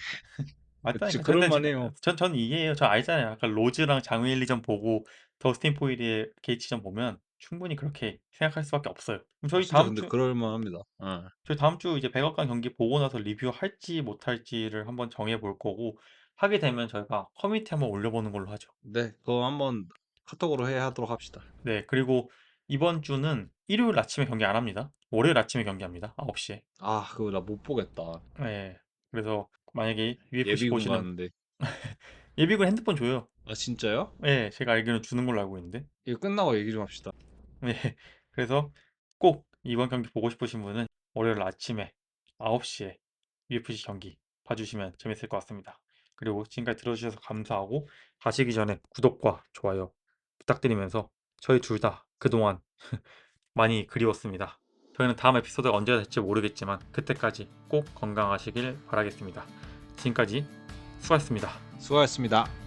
[SPEAKER 1] 맞다니까. 근데
[SPEAKER 2] 그럴만 해요.
[SPEAKER 1] 전 이해해요. 저 알잖아요. 아까 로즈랑 장웨일리전 보고 더스틴 포일의 게이츠전 보면 충분히 그렇게 생각할 수밖에 없어요. 그럼
[SPEAKER 2] 아 진짜 근데 그럴만 합니다. 예.
[SPEAKER 1] 저희 다음 주 이제 백악관 경기 보고 나서 리뷰할지 못할지를 한번 정해 볼 거고 하게 되면 저희가 커뮤니티 한번 올려보는 걸로 하죠.
[SPEAKER 2] 네, 그거 한번 카톡으로 하도록 합시다.
[SPEAKER 1] 네, 그리고 이번 주는 일요일 아침에 경기 안 합니다. 월요일 아침에 경기합니다. 9시에.
[SPEAKER 2] 아, 그거 나 못 보겠다.
[SPEAKER 1] 네, 그래서 만약에 UFC
[SPEAKER 2] 예비군
[SPEAKER 1] 보시는
[SPEAKER 2] 가는데.
[SPEAKER 1] 예비군 핸드폰 줘요.
[SPEAKER 2] 아, 진짜요?
[SPEAKER 1] 네, 제가 알기로는 주는 걸로 알고 있는데.
[SPEAKER 2] 이거 끝나고 얘기 좀 합시다.
[SPEAKER 1] 네, 그래서 꼭 이번 경기 보고 싶으신 분은 월요일 아침에 9시에 UFC 경기 봐주시면 재밌을 것 같습니다. 그리고 지금까지 들어주셔서 감사하고 가시기 전에 구독과 좋아요 부탁드리면서 저희 둘 다 그동안 많이 그리웠습니다. 저희는 다음 에피소드가 언제가 될지 모르겠지만 그때까지 꼭 건강하시길 바라겠습니다. 지금까지 수고하셨습니다.
[SPEAKER 2] 수고하셨습니다.